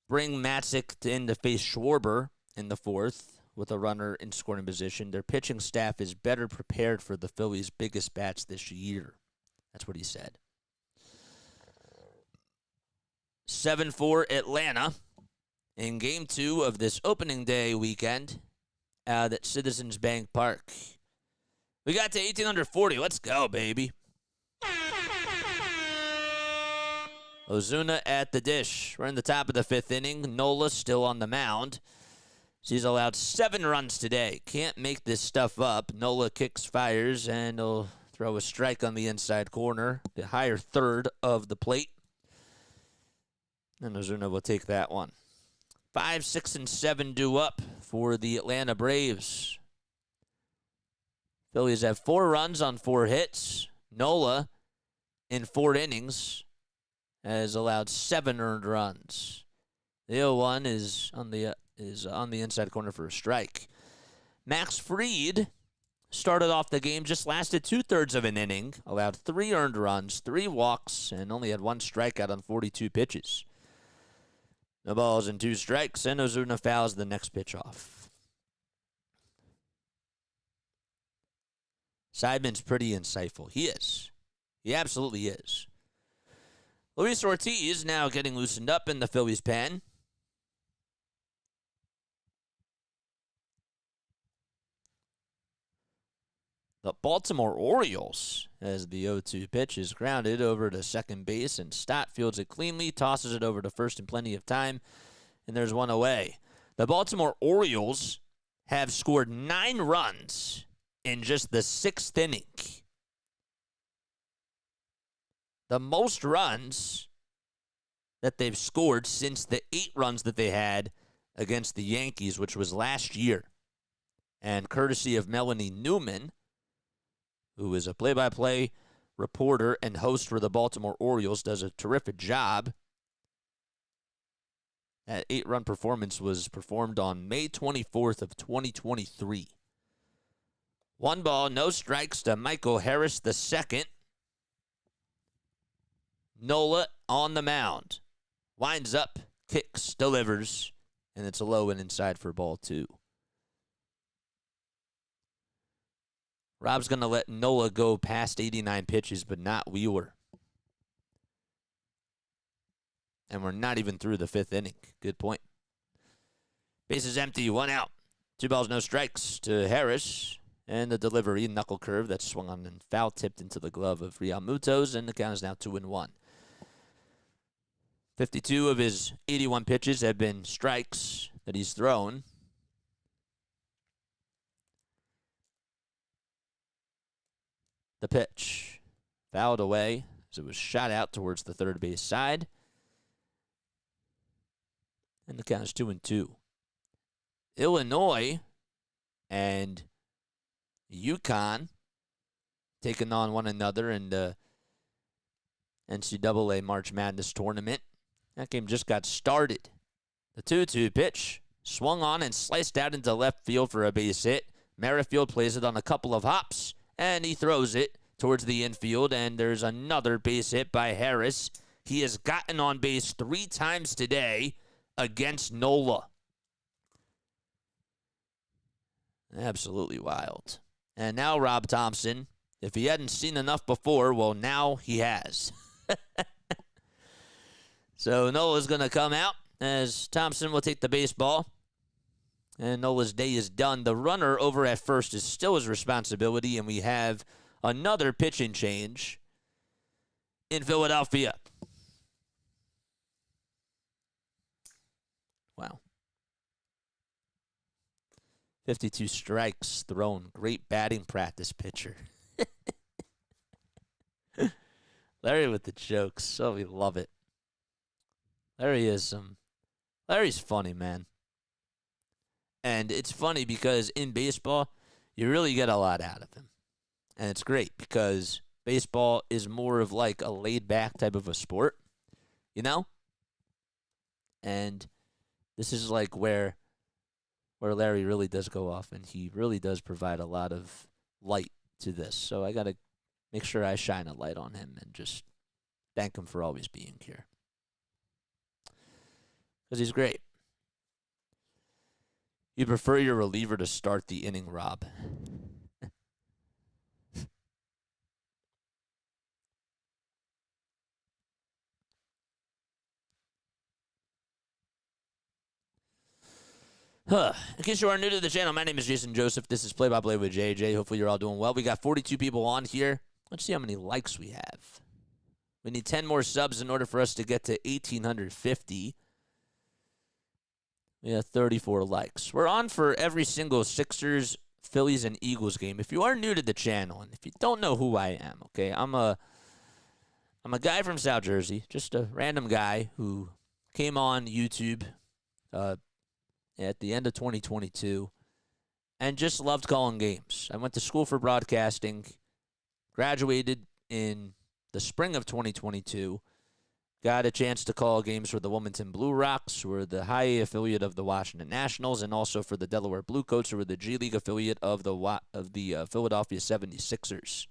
bring Matzik in to face Schwarber in the fourth with a runner in scoring position. Their pitching staff is better prepared for the Phillies' biggest bats this year. That's what he said. 7-4 Atlanta in Game 2 of this opening day weekend out at Citizens Bank Park. We got to 1840. Let's go, baby. Ozuna at the dish. We're in the top of the fifth inning. Nola still on the mound. She's allowed 7 runs today. Can't make this stuff up. Nola kicks, fires, and he'll throw a strike on the inside corner, the higher third of the plate. And Ozuna will take that one. 5, 6, and 7 due up for the Atlanta Braves. Phillies have 4 runs on 4 hits. Nola, in 4 innings, has allowed 7 earned runs. The 0-1 is on the inside corner for a strike. Max Fried started off the game, just lasted 2/3 of an inning, allowed 3 earned runs, 3 walks, and only had 1 strikeout on 42 pitches. No balls and 2 strikes, and Ozuna fouls the next pitch off. Seidman's pretty insightful. He is. He absolutely is. Luis Ortiz now getting loosened up in the Phillies' pen. The Baltimore Orioles, as the 0-2 pitch is grounded over to second base, and Stott fields it cleanly, tosses it over to first in plenty of time, and there's 1 away. The Baltimore Orioles have scored 9 runs in just the 6th inning. The most runs that they've scored since the 8 runs that they had against the Yankees, which was last year. And courtesy of Melanie Newman, who is a play-by-play reporter and host for the Baltimore Orioles, does a terrific job. That 8-run performance was performed on May 24th of 2023. 1 ball, no strikes to Michael Harris II. Nola on the mound. Winds up, kicks, delivers, and it's a low and inside for ball 2. Rob's going to let Nola go past 89 pitches, but not Wheeler. And we're not even through the 5th inning. Good point. Bases empty, 1 out. 2 balls, no strikes to Harris. And the delivery, knuckle curve that's swung on and foul tipped into the glove of Real Mutos, and the count is now 2-1. 52 of his 81 pitches have been strikes that he's thrown. The pitch fouled away as it was shot out towards the third base side. And the count is 2-2. Illinois and UConn taking on one another in the NCAA March Madness tournament. That game just got started. The 2-2 pitch swung on and sliced out into left field for a base hit. Merrifield plays it on a couple of hops, and he throws it towards the infield, and there's another base hit by Harris, He has gotten on base 3 times today against Nola. Absolutely wild. And now Rob Thompson, if he hadn't seen enough before, well, now he has. So Nola's going to come out as Thompson will take the baseball. And Nola's day is done. The runner over at first is still his responsibility, and we have another pitching change in Philadelphia. Wow. 52 strikes thrown. Great batting practice pitcher. Larry with the jokes. Oh, we love it. Larry's funny, man. And it's funny because in baseball, you really get a lot out of him. And it's great because baseball is more of like a laid-back type of a sport, you know? And this is like where Larry really does go off, and he really does provide a lot of light to this. So I got to make sure I shine a light on him and just thank him for always being here. Because he's great. You prefer your reliever to start the inning, Rob. In case you are new to the channel, my name is Jason Joseph. This is Play by Play with JJ. Hopefully you're all doing well. We got 42 people on here. Let's see how many likes we have. We need 10 more subs in order for us to get to 1,850. We have 34 likes. We're on for every single Sixers, Phillies, and Eagles game. If you are new to the channel, and if you don't know who I am, okay, I'm a guy from South Jersey, just a random guy who came on YouTube at the end of 2022 and just loved calling games. I went to school for broadcasting, graduated in the spring of 2022, got a chance to call games for the Wilmington Blue Rocks, who are the high A affiliate of the Washington Nationals, and also for the Delaware Bluecoats, who are the G League affiliate of the Philadelphia 76ers.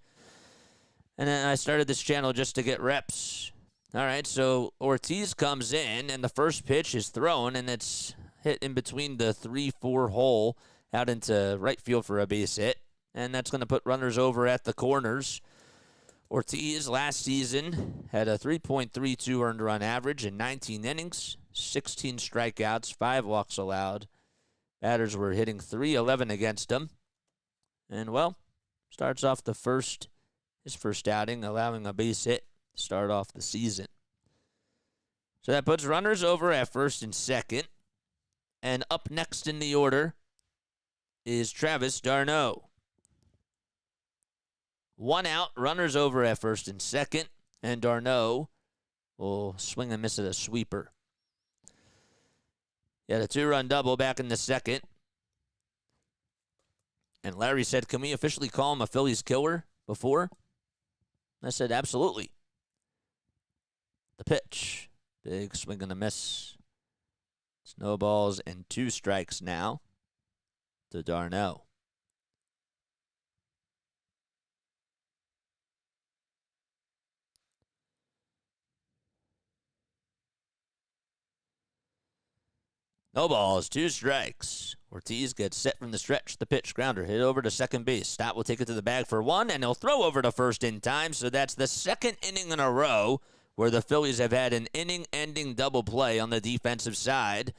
And then I started this channel just to get reps. All right, so Ortiz comes in, and the first pitch is thrown, and it's hit in between the 3-4 hole out into right field for a base hit, and that's going to put runners over at the corners. Ortiz last season had a 3.32 earned run average in 19 innings, 16 strikeouts, 5 walks allowed. Batters were hitting .311 against him. And, well, starts off his first outing, allowing a base hit to start off the season. So that puts runners over at first and second. And up next in the order is Travis d'Arnaud. 1 out, runners over at first and second, and d'Arnaud will swing and miss at a sweeper. He had a 2-run double back in the second. And Larry said, "Can we officially call him a Phillies killer before?" I said, "Absolutely." The pitch. Big swing and a miss. Snowballs and 2 strikes now to d'Arnaud. No balls, 2 strikes. Ortiz gets set from the stretch. The pitch, grounder, hit over to second base. Stott will take it to the bag for 1, and he'll throw over to first in time. So that's the second inning in a row where the Phillies have had an inning-ending double play on the defensive side.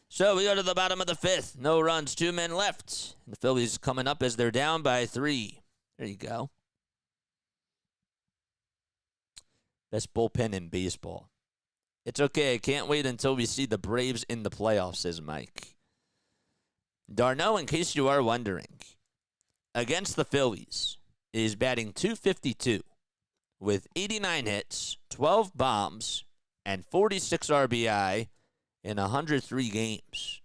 So we go to the bottom of the 5th. No runs, 2 men left. The Phillies coming up as they're down by 3. There you go. Best bullpen in baseball. It's okay. I can't wait until we see the Braves in the playoffs, says Mike. d'Arnaud, in case you are wondering, against the Phillies, is batting .252 with 89 hits, 12 bombs, and 46 RBI in 103 games.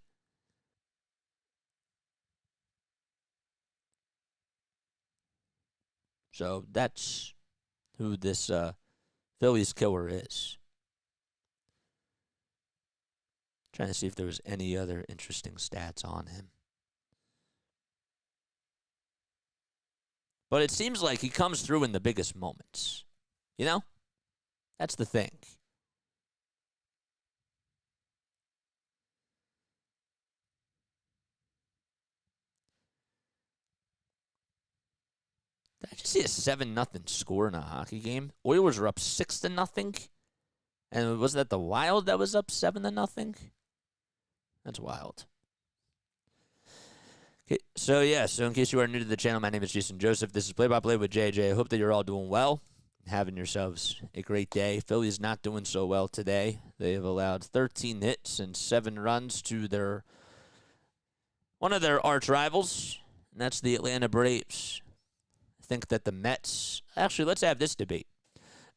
So that's who this Phillies killer is. Trying to see if there was any other interesting stats on him. But it seems like he comes through in the biggest moments. You know? That's the thing. Did I just see a 7-0 score in a hockey game? Oilers were up 6-0. And was that the Wild that was up 7-0? That's wild. Okay, so in case you are new to the channel, my name is Jason Joseph. This is Play by Play with JJ. I hope that you're all doing well, having yourselves a great day. Phillies not doing so well today. They have allowed 13 hits and 7 runs to one of their arch rivals, and that's the Atlanta Braves. I think that the Mets. Actually, let's have this debate.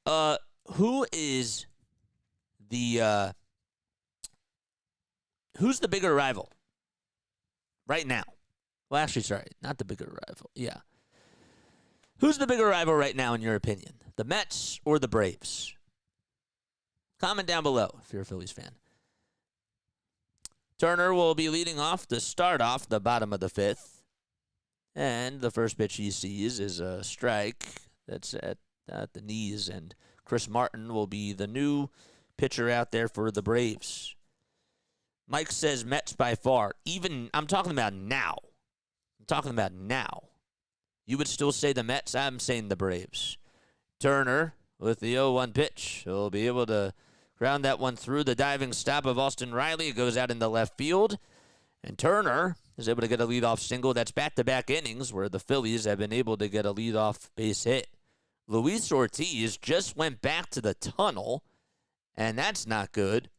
Who is the who's the bigger rival right now? Well, actually, sorry, not the bigger rival. Yeah. Who's the bigger rival right now, in your opinion? The Mets or the Braves? Comment down below if you're a Phillies fan. Turner will be leading off to start off the bottom of the 5th. And the first pitch he sees is a strike that's at the knees. And Chris Martin will be the new pitcher out there for the Braves. Mike says Mets by far. I'm talking about now. You would still say the Mets. I'm saying the Braves. Turner with the 0-1 pitch. He'll be able to ground that one through the diving stop of Austin Riley. It goes out in the left field. And Turner is able to get a leadoff single. That's back-to-back innings where the Phillies have been able to get a leadoff base hit. Luis Ortiz just went back to the tunnel, and that's not good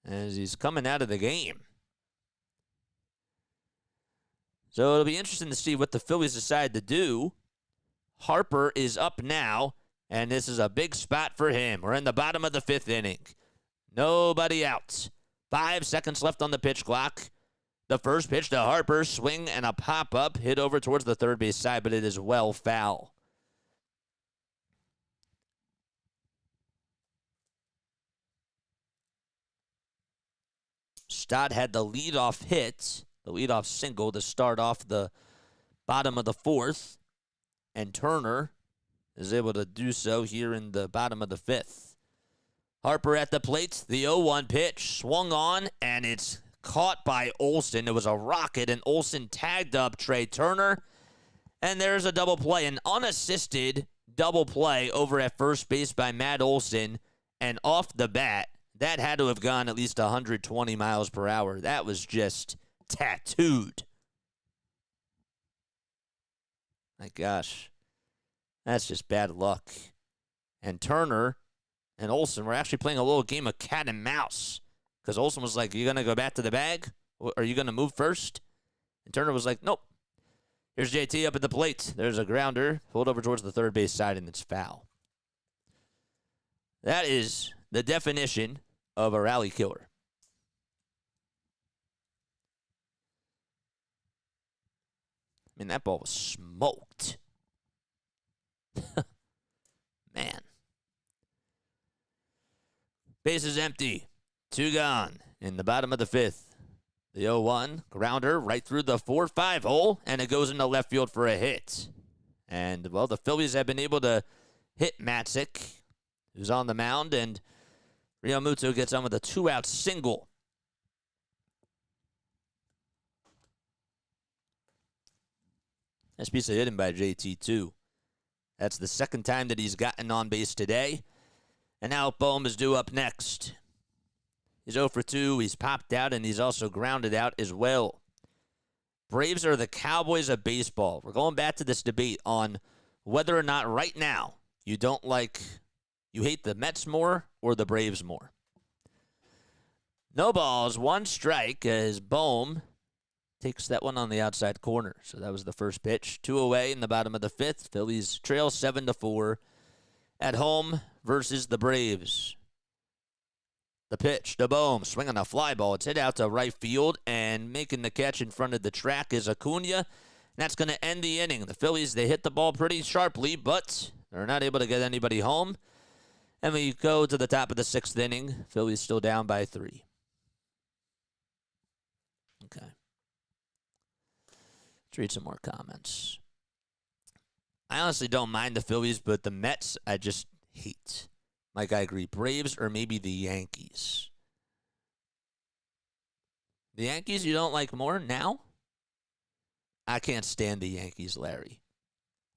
as he's coming out of the game. So it'll be interesting to see what the Phillies decide to do. Harper is up now, and this is a big spot for him. We're in the bottom of the 5th inning. Nobody out. 5 seconds left on the pitch clock. The first pitch to Harper, swing and a pop-up, hit over towards the third base side, but it is well foul. Stott had the leadoff hit, the leadoff single to start off the bottom of the 4th, and Turner is able to do so here in the bottom of the 5th. Harper at the plate, the 0-1 pitch, swung on, and it's caught by Olsen. It was a rocket, and Olsen tagged up Trey Turner, and there's a double play, an unassisted double play over at first base by Matt Olsen, and off the bat, that had to have gone at least 120 miles per hour. That was just tattooed. My gosh. That's just bad luck. And Turner and Olsen were actually playing a little game of cat and mouse. Because Olsen was like, you going to go back to the bag? Are you going to move first? And Turner was like, nope. Here's JT up at the plate. There's a grounder. Pulled over towards the third base side, and it's foul. That is the definition of a rally killer. I mean, that ball was smoked. Man. Base is empty. 2 gone in the bottom of the 5th. The 0-1 grounder right through the 4-5 hole, and it goes into left field for a hit. And, well, the Phillies have been able to hit Matzik, who's on the mound, and Real Muto gets on with a 2-out single. Nice piece of hitting by JT, too. That's the second time that he's gotten on base today. And now Bohm is due up next. He's 0 for 2. He's popped out, and he's also grounded out as well. Braves are the Cowboys of baseball. We're going back to this debate on whether or not right now you hate the Mets more or the Braves more. No balls, 1 strike as Bohm takes that one on the outside corner. So that was the first pitch. 2 away in the bottom of the 5th. Phillies trail 7-4 at home versus the Braves. The pitch to Bohm, swinging a fly ball. It's hit out to right field, and making the catch in front of the track is Acuna. That's going to end the inning. The Phillies, they hit the ball pretty sharply, but they're not able to get anybody home. And we go to the top of the 6th inning. Phillies still down by 3. Okay. Let's read some more comments. I honestly don't mind the Phillies, but the Mets I just hate. Like, I agree, Braves or maybe the Yankees. The Yankees you don't like more now? I can't stand the Yankees, Larry.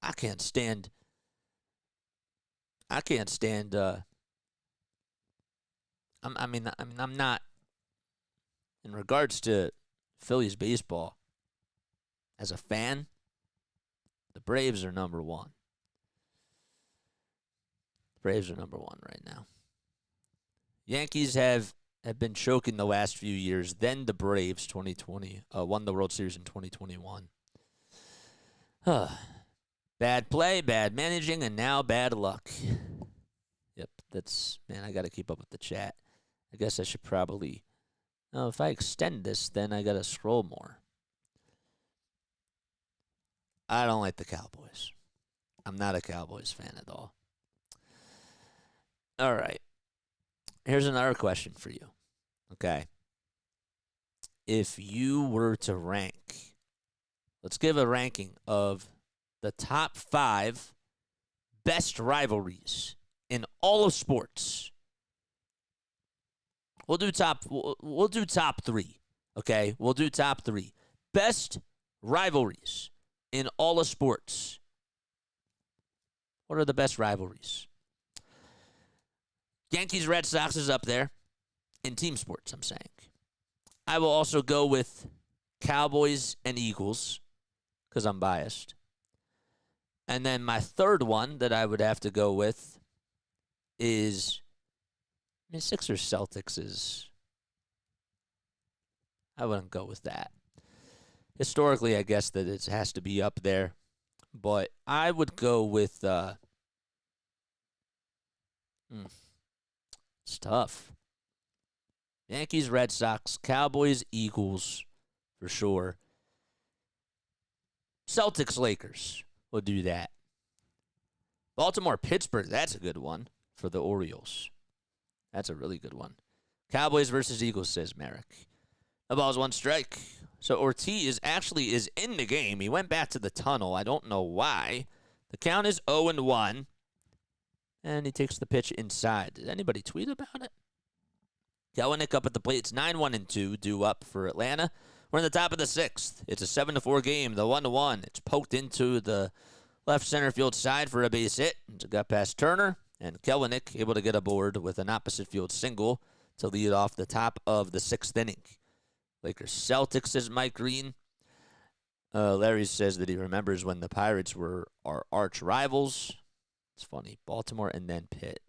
I can't stand. I'm not. In regards to Phillies baseball, as a fan, the Braves are number one. Braves are number one right now. Yankees have been choking the last few years. Then the Braves, 2020, won the World Series in 2021. Bad play, bad managing, and now bad luck. Yep, I got to keep up with the chat. I guess I should probably, if I extend this, then I got to scroll more. I don't like the Cowboys. I'm not a Cowboys fan at all. All right. Here's another question for you. Okay. If you were to rank, let's give a ranking of the top 5 best rivalries in all of sports. We'll do top 3. Okay? We'll do top 3. Best rivalries in all of sports. What are the best rivalries? Yankees Red Sox is up there in team sports, I'm saying. I will also go with Cowboys and Eagles because I'm biased. And then my third one that I would have to go with is, Sixers Celtics is, I wouldn't go with that. Historically, I guess that it has to be up there. But I would go with, it's tough. Yankees, Red Sox, Cowboys, Eagles, for sure. Celtics, Lakers. We'll do that. Baltimore, Pittsburgh. That's a good one for the Orioles. That's a really good one. Cowboys versus Eagles, says Merrick. The ball's 1 strike. So Ortiz is in the game. He went back to the tunnel. I don't know why. The count is 0-1. And he takes the pitch inside. Did anybody tweet about it? Kelenic up at the plate. It's 9-1-2 due up for Atlanta. We're in the top of the 6th. It's a 7-4 game. The 1-1. It's poked into the left center field side for a base hit. It got past Turner. And Kelenic able to get aboard with an opposite field single to lead off the top of the 6th inning. Lakers Celtics, says Mike Green. Larry says that he remembers when the Pirates were our arch rivals. It's funny. Baltimore and then Pitt.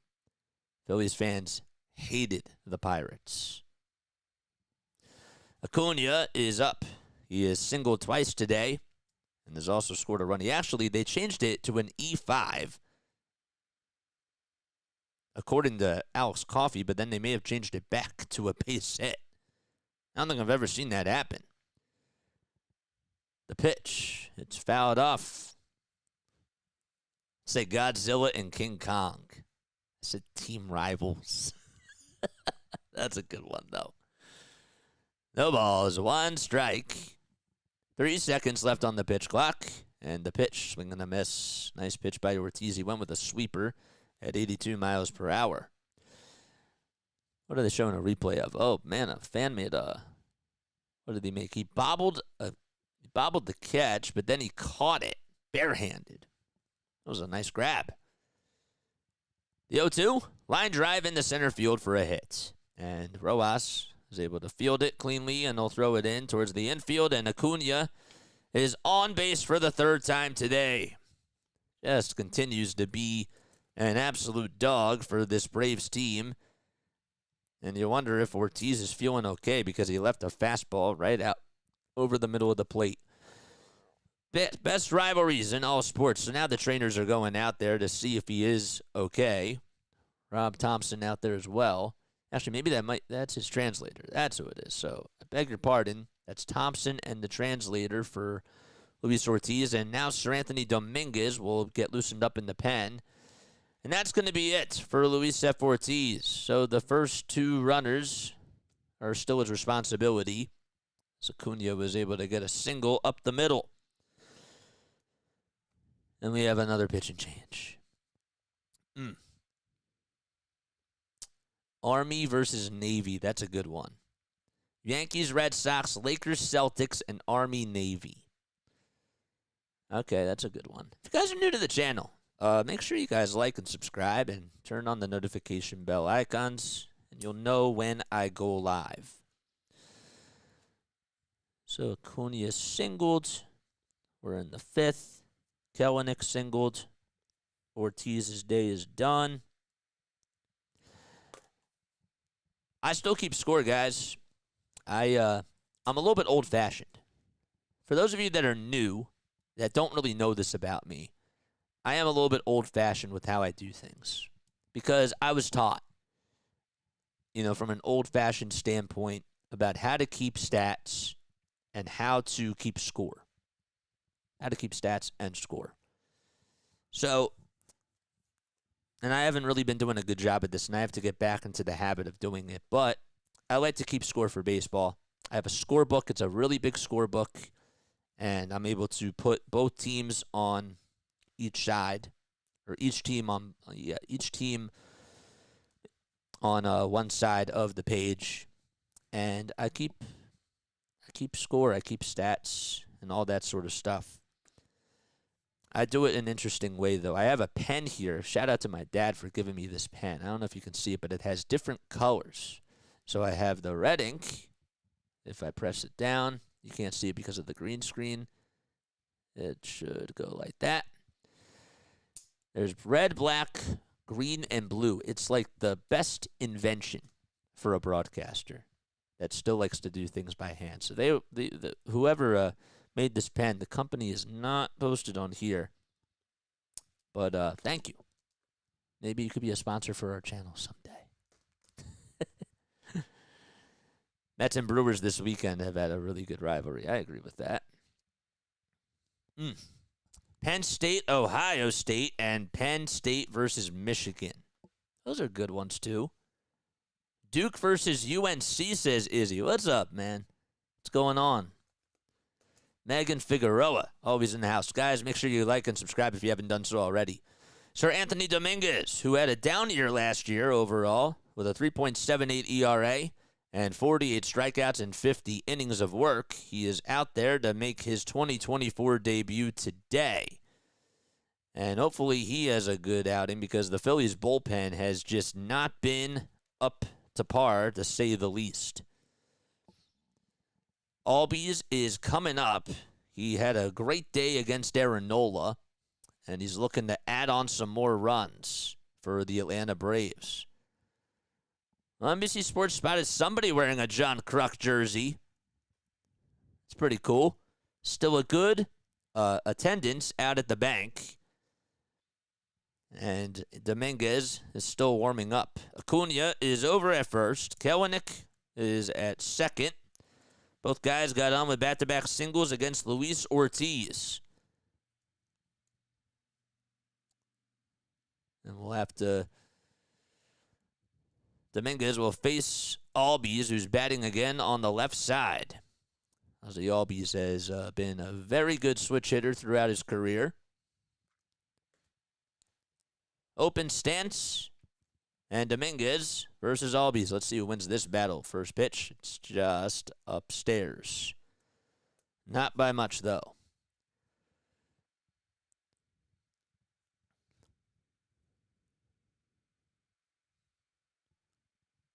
Phillies fans hated the Pirates. Acuna is up. He is singled twice today and has also scored a run. They changed it to an E5, according to Alex Coffey, but then they may have changed it back to a base hit. I don't think I've ever seen that happen. The pitch. It's fouled off. Say Godzilla and King Kong. I said team rivals. That's a good one, though. No balls, 1 strike. 3 seconds left on the pitch clock. And the pitch, swing and a miss. Nice pitch by Ortiz. He went with a sweeper at 82 miles per hour. What are they showing a replay of? Oh, man, a fan made a... What did he make? He bobbled the catch, but then he caught it barehanded. That was a nice grab. The 0-2, line drive into center field for a hit. And Rojas is able to field it cleanly, and they'll throw it in towards the infield. And Acuna is on base for the 3rd time today. Just continues to be an absolute dog for this Braves team. And you wonder if Ortiz is feeling okay because he left a fastball right out over the middle of the plate. Best rivalries in all sports. So now the trainers are going out there to see if he is okay. Rob Thompson out there as well. Actually, maybe that's his translator. That's who it is. So I beg your pardon. That's Thompson and the translator for Luis Ortiz. And now Sir Anthony Dominguez will get loosened up in the pen. And that's going to be it for Luis F. Ortiz. So the first 2 runners are still his responsibility. Acuna was able to get a single up the middle. And we have another pitch and change. Army versus Navy. That's a good one. Yankees, Red Sox, Lakers, Celtics, and Army, Navy. Okay, that's a good one. If you guys are new to the channel, make sure you guys like and subscribe and turn on the notification bell icons, and you'll know when I go live. So Acuna singled. We're in the 5th. Kelenic singled. Ortiz's day is done. I still keep score, guys. I'm a little bit old-fashioned. For those of you that are new, that don't really know this about me, I am a little bit old-fashioned with how I do things. Because I was taught, from an old-fashioned standpoint about how to keep stats and how to keep score. How to keep stats and score. So, and I haven't really been doing a good job at this, and I have to get back into the habit of doing it. But I like to keep score for baseball. I have a scorebook. It's a really big scorebook, and I'm able to put both teams on each side, or each team on one side of the page, and I keep score. I keep stats and all that sort of stuff. I do it in an interesting way, though. I have a pen here. Shout out to my dad for giving me this pen. I don't know if you can see it, but it has different colors. So I have the red ink. If I press it down, you can't see it because of the green screen. It should go like that. There's red, black, green, and blue. It's like the best invention for a broadcaster that still likes to do things by hand. So whoever made this pen, the company is not posted on here. But thank you. Maybe you could be a sponsor for our channel someday. Mets and Brewers this weekend have had a really good rivalry. I agree with that. Penn State, Ohio State, and Penn State versus Michigan. Those are good ones, too. Duke versus UNC, says Izzy. What's up, man? What's going on? Megan Figueroa, always in the house. Guys, make sure you like and subscribe if you haven't done so already. Sir Anthony Dominguez, who had a down year last year overall with a 3.78 ERA and 48 strikeouts and 50 innings of work. He is out there to make his 2024 debut today. And hopefully he has a good outing because the Phillies bullpen has just not been up to par, to say the least. Albies is coming up. He had a great day against Aaron Nola, and he's looking to add on some more runs for the Atlanta Braves. NBC Sports spotted somebody wearing a John Kruk jersey. It's pretty cool. Still a good attendance out at the bank. And Dominguez is still warming up. Acuna is over at first. Kelenic is at second. Both guys got on with back-to-back singles against Luis Ortiz. And we'll have to... Dominguez will face Albies, who's batting again on the left side. Ozzy Albies has been a very good switch hitter throughout his career. Open stance, and Dominguez versus Albies. Let's see who wins this battle. First pitch, it's just upstairs. Not by much, though.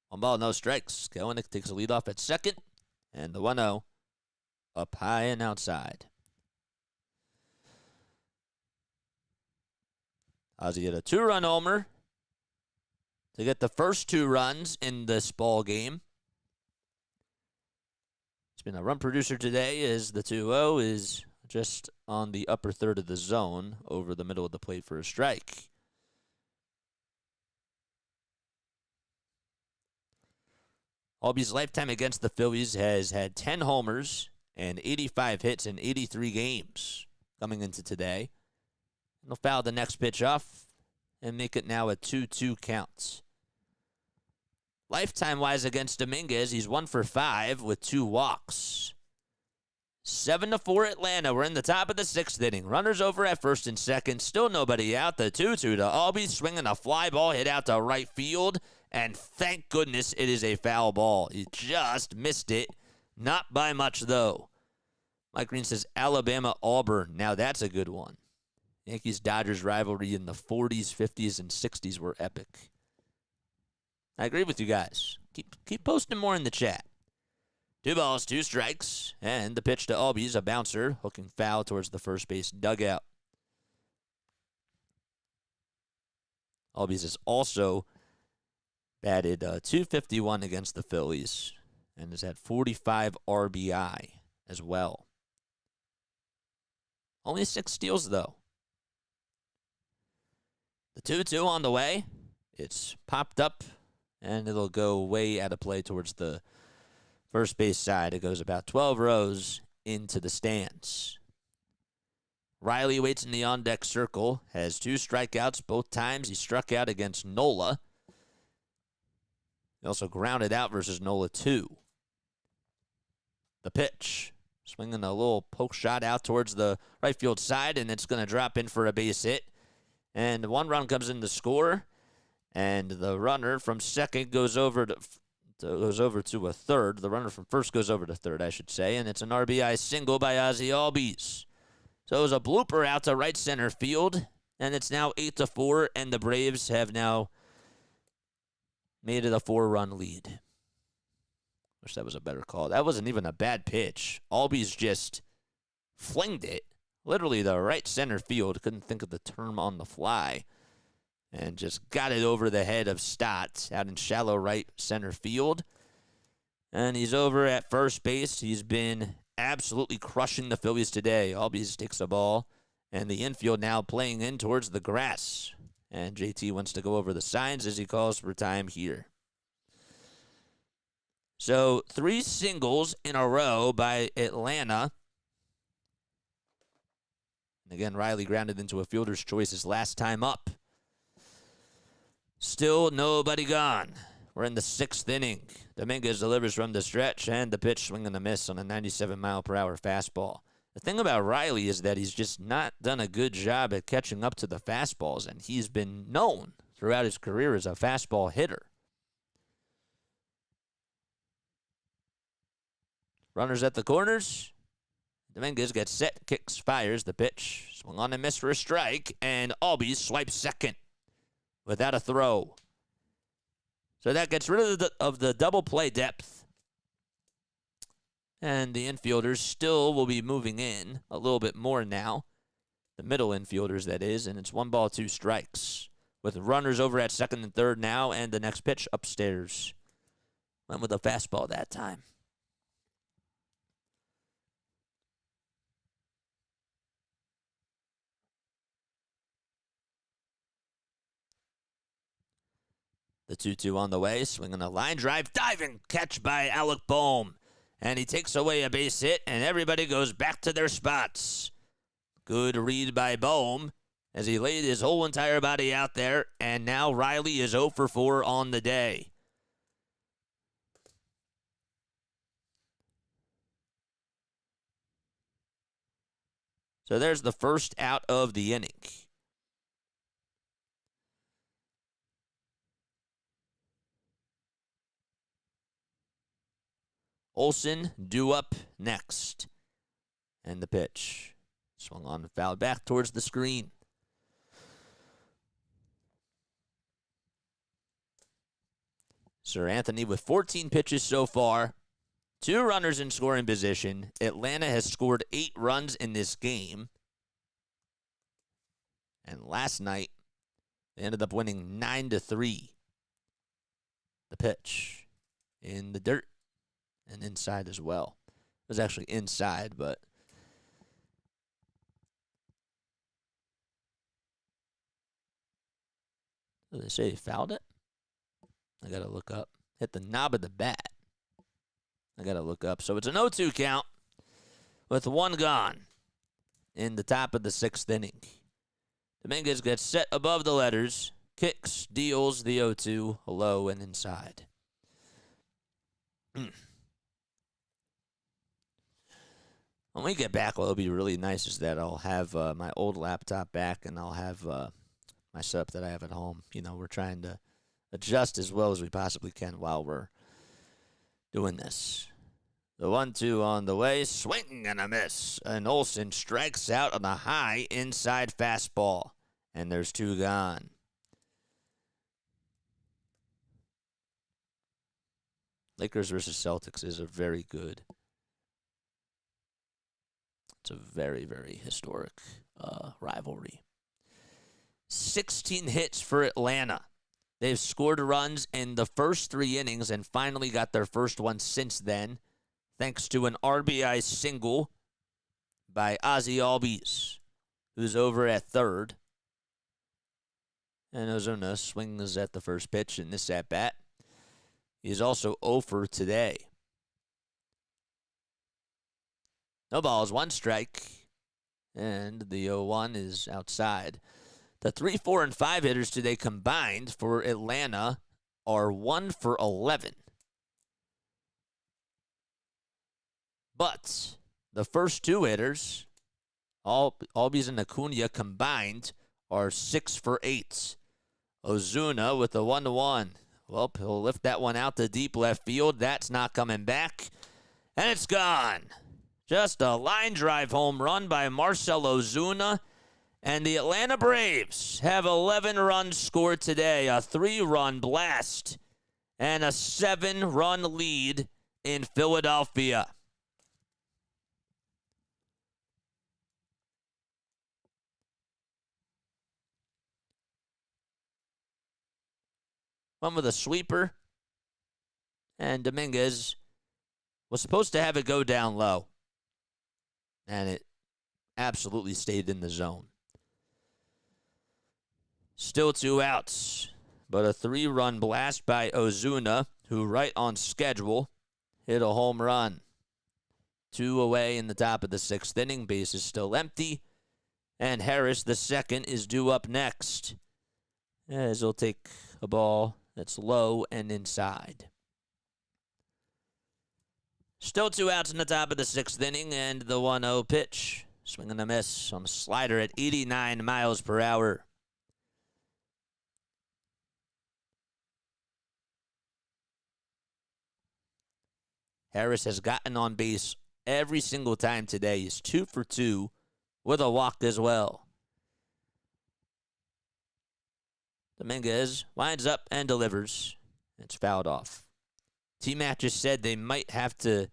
One ball, no strikes. Kelenic takes a lead off at second, and the 1-0 up high and outside. Ozzy had a 2-run homer to get the first 2 runs in this ball game. He's been a run producer today as the 2-0 is just on the upper third of the zone over the middle of the plate for a strike. Albies' lifetime against the Phillies has had 10 homers and 85 hits in 83 games coming into today. He'll foul the next pitch off and make it now a 2-2 count. Lifetime-wise against Dominguez, he's 1 for 5 with 2 walks. 7-4 Atlanta. We're in the top of the 6th inning. Runners over at first and second. Still nobody out. The 2-2 to Albies, swinging a fly ball hit out to right field. and thank goodness it is a foul ball. He just missed it. Not by much, though. Mike Green says Alabama-Auburn. Now that's a good one. Yankees-Dodgers rivalry in the 40s, 50s, and 60s were epic. I agree with you guys. Keep posting more in the chat. 2 balls, 2 strikes, and the pitch to Albies, a bouncer, hooking foul towards the first base dugout. Albies has also batted .251 against the Phillies and has had 45 RBI as well. Only 6 steals, though. The 2-2 on the way. It's popped up, and it'll go way out of play towards the first base side. It goes about 12 rows into the stands. Riley waits in the on-deck circle, has 2 strikeouts. Both times he struck out against Nola. He also grounded out versus Nola, too. The pitch. Swinging a little poke shot out towards the right field side, and it's going to drop in for a base hit. And 1 run comes in to score, and the runner from second goes over to a third. The runner from first goes over to third, I should say, and it's an RBI single by Ozzie Albies. So it was a blooper out to right center field, and it's now 8-4, and the Braves have now made it a 4-run lead. Wish that was a better call. That wasn't even a bad pitch. Albies just flinged it. Literally the right center field. Couldn't think of the term on the fly. And just got it over the head of Stott out in shallow right center field. And he's over at first base. He's been absolutely crushing the Phillies today. Albies takes the ball. And the infield now playing in towards the grass. And JT wants to go over the signs as he calls for time here. So 3 singles in a row by Atlanta. Again, Riley grounded into a fielder's choice his last time up. Still nobody gone. We're in the 6th inning. Dominguez delivers from the stretch, and the pitch swinging a miss on a 97-mile-per-hour fastball. The thing about Riley is that he's just not done a good job at catching up to the fastballs, and he's been known throughout his career as a fastball hitter. Runners at the corners. Dominguez gets set, kicks, fires the pitch. Swung on and missed for a strike, and Albies swipes second without a throw. So that gets rid of the double play depth. And the infielders still will be moving in a little bit more now. The middle infielders, that is, and it's 1 ball, 2 strikes. With runners over at second and third now, and the next pitch upstairs. Went with a fastball that time. The 2-2 on the way, swinging a line drive, diving catch by Alec Boehm. And he takes away a base hit, and everybody goes back to their spots. Good read by Boehm as he laid his whole entire body out there, and now Riley is 0 for 4 on the day. So there's the first out of the inning. Olsen due up next. And the pitch. Swung on and fouled back towards the screen. Sir Anthony with 14 pitches so far. 2 runners in scoring position. Atlanta has scored 8 runs in this game. And last night, they ended up winning 9-3. The pitch in the dirt. And inside as well. It was actually inside, but did they say he fouled it? I got to look up. Hit the knob of the bat. I got to look up. So it's an 0-2 count with 1 gone in the top of the 6th inning. Dominguez gets set above the letters, kicks, deals the 0-2 low and inside. When we get back, what'll be really nice is that I'll have my old laptop back, and I'll have my setup that I have at home. You know, we're trying to adjust as well as we possibly can while we're doing this. The 1-2 on the way, swing and a miss. And Olsen strikes out on a high inside fastball. And there's 2 gone. Lakers versus Celtics is a very good. It's a very, very historic rivalry. 16 hits for Atlanta. They've scored runs in the first 3 innings and finally got their first one since then, thanks to an RBI single by Ozzie Albies, who's over at third. And Ozuna swings at the first pitch in this at-bat. He's also 0 for today. No balls, 1 strike, and the 0-1 is outside. The 3, 4, and 5 hitters today combined for Atlanta are 1 for 11. But the first 2 hitters, Albies and Acuna combined, are 6 for 8. Ozuna with the 1-1. Well, he'll lift that one out to deep left field. That's not coming back. And it's gone. Just a line drive home run by Marcell Ozuna. And the Atlanta Braves have 11 runs scored today. A 3-run blast. And a 7-run lead in Philadelphia. One with a sweeper. And Dominguez was supposed to have it go down low. And it absolutely stayed in the zone. Still 2 outs. But a 3-run blast by Ozuna, who right on schedule hit a home run. 2 away in the top of the 6th inning. Base is still empty. And Harris, the second, is due up next, as he'll take a ball that's low and inside. Still 2 outs in the top of the 6th inning, and the 1-0 pitch. Swing and a miss on a slider at 89 miles per hour. Harris has gotten on base every single time today. He's 2 for 2 with a walk as well. Dominguez winds up and delivers. It's fouled off. T-Mac just said they might have to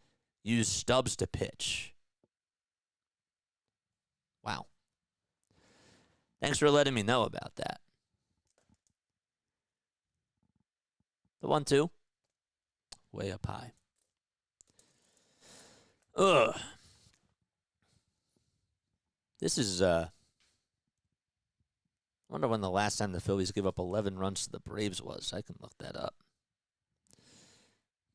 use Stubbs to pitch. Wow. Thanks for letting me know about that. The 1-2. Way up high. Ugh. This is, I wonder when the last time the Phillies gave up 11 runs to the Braves was. I can look that up.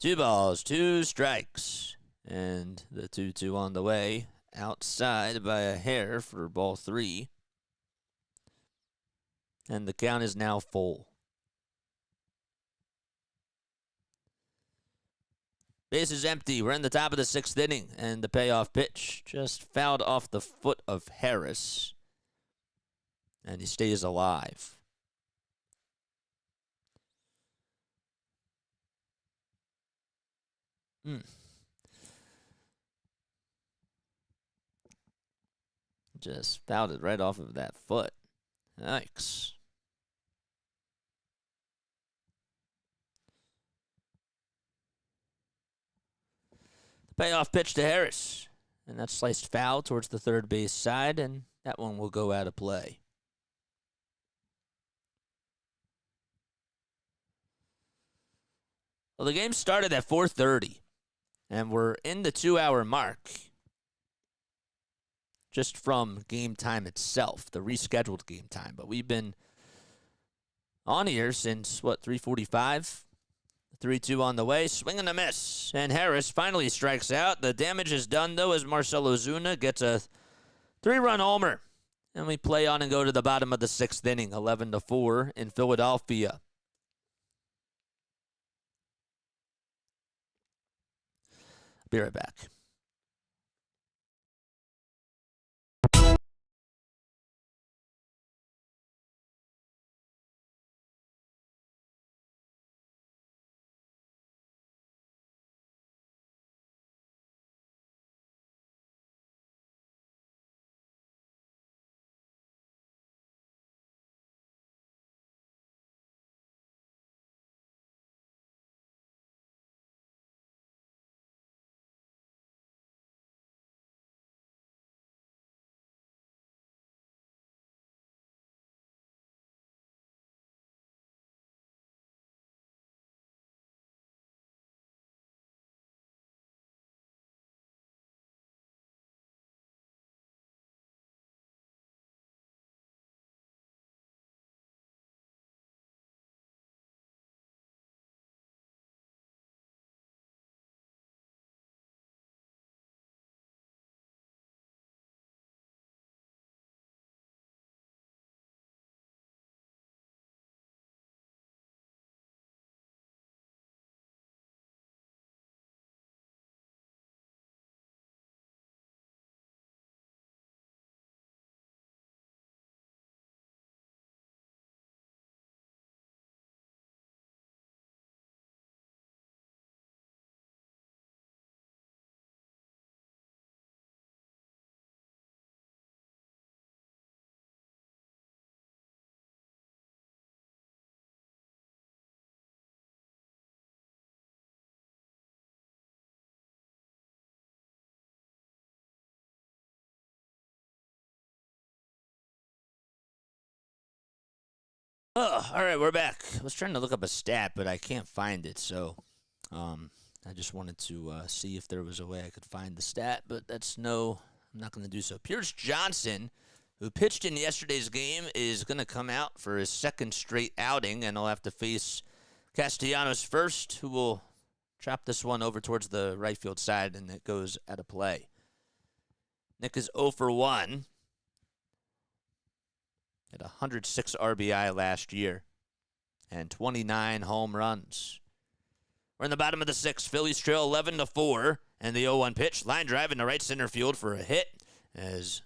2 balls, 2 strikes. And the 2-2 on the way. Outside by a hair for ball 3. And the count is now full. Base is empty. We're in the top of the 6th inning. And the payoff pitch just fouled off the foot of Harris. And he stays alive. Just fouled it right off of that foot. Yikes. The payoff pitch to Harris. And that's sliced foul towards the third base side, and that one will go out of play. Well, the game started at 4:30, and we're in the 2-hour mark just from game time itself, the rescheduled game time. But we've been on here since, 3:45? 3-2 on the way, swing and a miss. And Harris finally strikes out. The damage is done, though, as Marcell Ozuna gets a 3-run homer. And we play on and go to the bottom of the 6th inning, 11-4 in Philadelphia. Be right back. Oh, all right, we're back. I was trying to look up a stat, but I can't find it. So, I just wanted to see if there was a way I could find the stat, but I'm not going to do so. Pierce Johnson, who pitched in yesterday's game, is going to come out for his second straight outing, and he'll have to face Castellanos first, who will chop this one over towards the right field side, and it goes out of play. Nick is 0 for 1. Had 106 RBI last year and 29 home runs. We're in the bottom of the sixth. Phillies trail 11-4, and the 0-1 pitch. Line drive into right center field for a hit as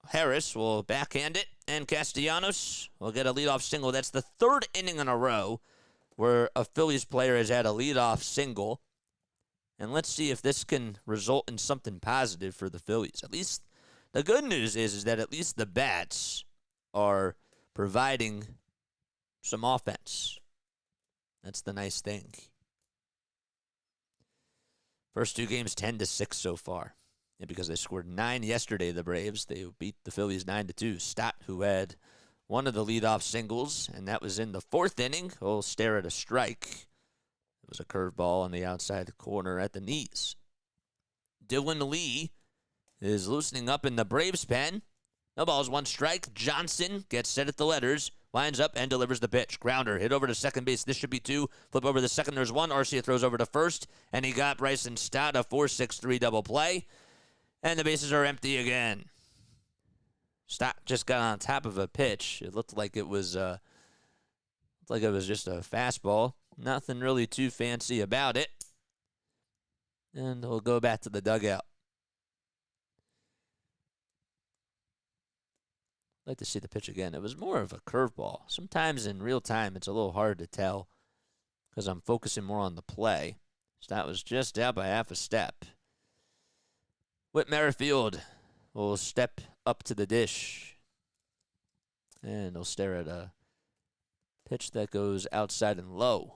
Harris will backhand it, and Castellanos will get a leadoff single. That's the third inning in a row where a Phillies player has had a leadoff single. And let's see if this can result in something positive for the Phillies. At least the good news is that at least the bats are providing some offense. That's the nice thing. First two games 10-6 so far. And because they scored 9 yesterday, the Braves, they beat the Phillies 9-2. Stott, who had one of the leadoff singles, and that was in the fourth inning, will stare at a strike. It was a curveball on the outside corner at the knees. Dylan Lee is loosening up in the Braves pen. No balls, 1 strike. Johnson gets set at the letters, lines up, and delivers the pitch. Grounder, hit over to second base. This should be 2. Flip over to second, there's 1. Arcia throws over to first, and he got Bryson Stott, a 4-6-3 double play. And the bases are empty again. Stott just got on top of a pitch. It looked like it was just a fastball. Nothing really too fancy about it. And we'll go back to the dugout. I'd like to see the pitch again. It was more of a curveball. Sometimes in real time, it's a little hard to tell because I'm focusing more on the play. Stott was just out by half a step. Whit Merrifield will step up to the dish. And he'll stare at a pitch that goes outside and low.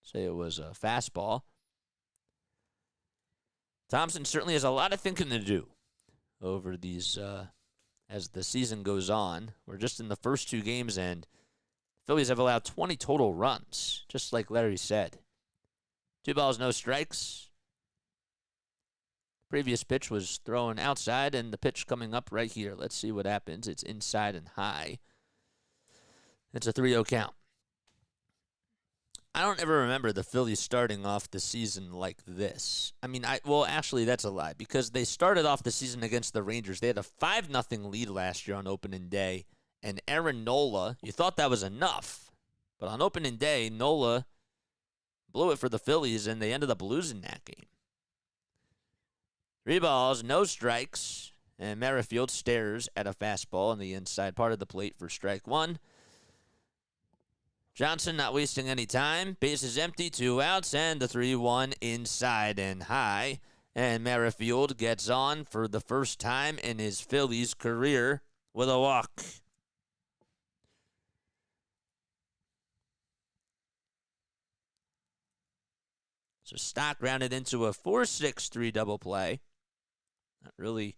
Say it was a fastball. Thompson certainly has a lot of thinking to do over these as the season goes on. We're just in the first 2 games, and Phillies have allowed 20 total runs, just like Larry said. 2 balls, no strikes. The previous pitch was thrown outside, and the pitch coming up right here. Let's see what happens. It's inside and high. It's a 3-0 count. I don't ever remember the Phillies starting off the season like this. I mean, actually, that's a lie, because they started off the season against the Rangers. They had a 5-0 lead last year on opening day, and Aaron Nola, you thought that was enough, but on opening day, Nola blew it for the Phillies, and they ended up losing that game. 3 balls, no strikes, and Merrifield stares at a fastball on the inside part of the plate for strike 1. Johnson not wasting any time. Base is empty, 2 outs, and the 3-1 inside and high. And Merrifield gets on for the first time in his Phillies career with a walk. So Stott grounded into a 4-6-3 double play. Not really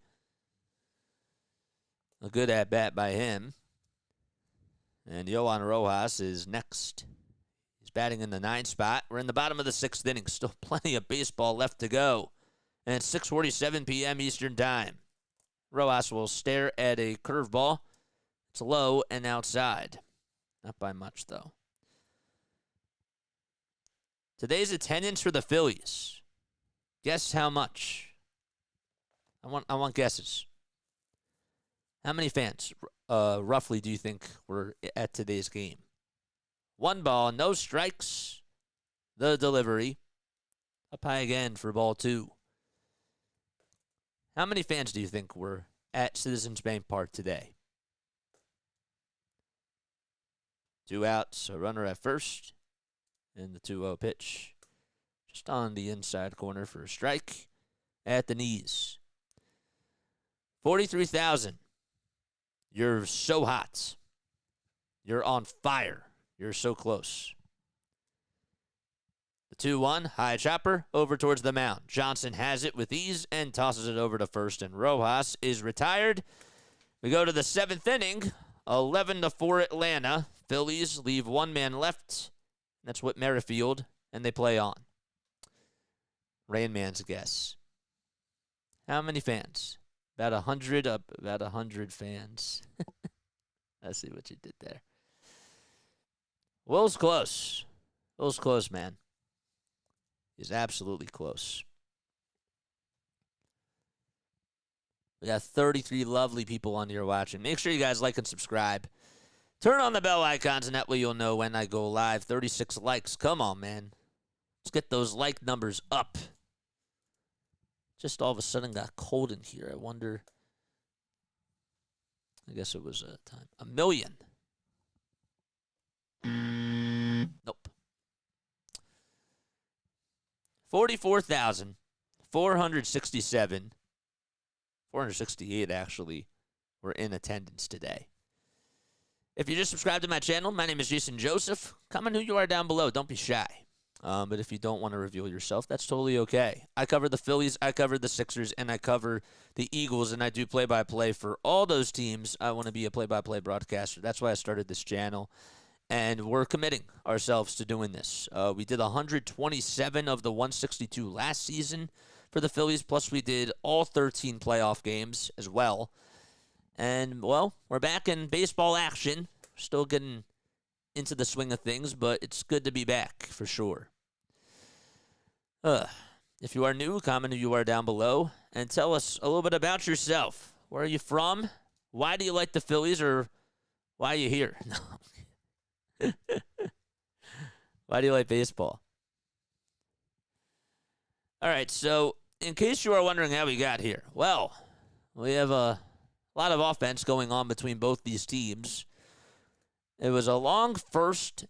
a good at-bat by him. And Yohan Rojas is next. He's batting in the 9th spot. We're in the bottom of the 6th inning. Still plenty of baseball left to go. And it's 6:47 p.m. Eastern Time. Rojas will stare at a curveball. It's low and outside. Not by much, though. Today's attendance for the Phillies. Guess how much? I want guesses. How many fans, roughly, do you think were at today's game? 1 ball, no strikes. The delivery. Up high again for ball 2. How many fans do you think were at Citizens Bank Park today? 2 outs, a runner at first, and the 2-0 pitch. Just on the inside corner for a strike at the knees. 43,000. You're so hot. You're on fire. You're so close. The 2-1, high chopper, over towards the mound. Johnson has it with ease and tosses it over to first, and Rojas is retired. We go to the 7th inning, 11-4 Atlanta. Phillies leave one man left. That's Whit Merrifield, and they play on. Rain Man's guess. How many fans? About 100 fans. I see what you did there. Will's close. Will's close, man. He's absolutely close. We got 33 lovely people on here watching. Make sure you guys like and subscribe. Turn on the bell icons, and that way you'll know when I go live. 36 likes. Come on, man. Let's get those like numbers up. Just all of a sudden got cold in here. I wonder. I guess it was time. 1 million. Nope. 44,467. 468 actually were in attendance today. If you just subscribed to my channel, my name is Jason Joseph. Comment who you are down below. Don't be shy. But if you don't want to reveal yourself, that's totally okay. I cover the Phillies, I cover the Sixers, and I cover the Eagles, and I do play-by-play for all those teams. I want to be a play-by-play broadcaster. That's why I started this channel, and we're committing ourselves to doing this. We did 127 of the 162 last season for the Phillies, plus we did all 13 playoff games as well. And, well, we're back in baseball action. Still getting into the swing of things, but it's good to be back for sure. If you are new, comment who you are down below and tell us a little bit about yourself. Where are you from? Why do you like the Phillies, or why are you here? No. Why do you like baseball? All right, so in case you are wondering how we got here, well, we have a lot of offense going on between both these teams. It was a long first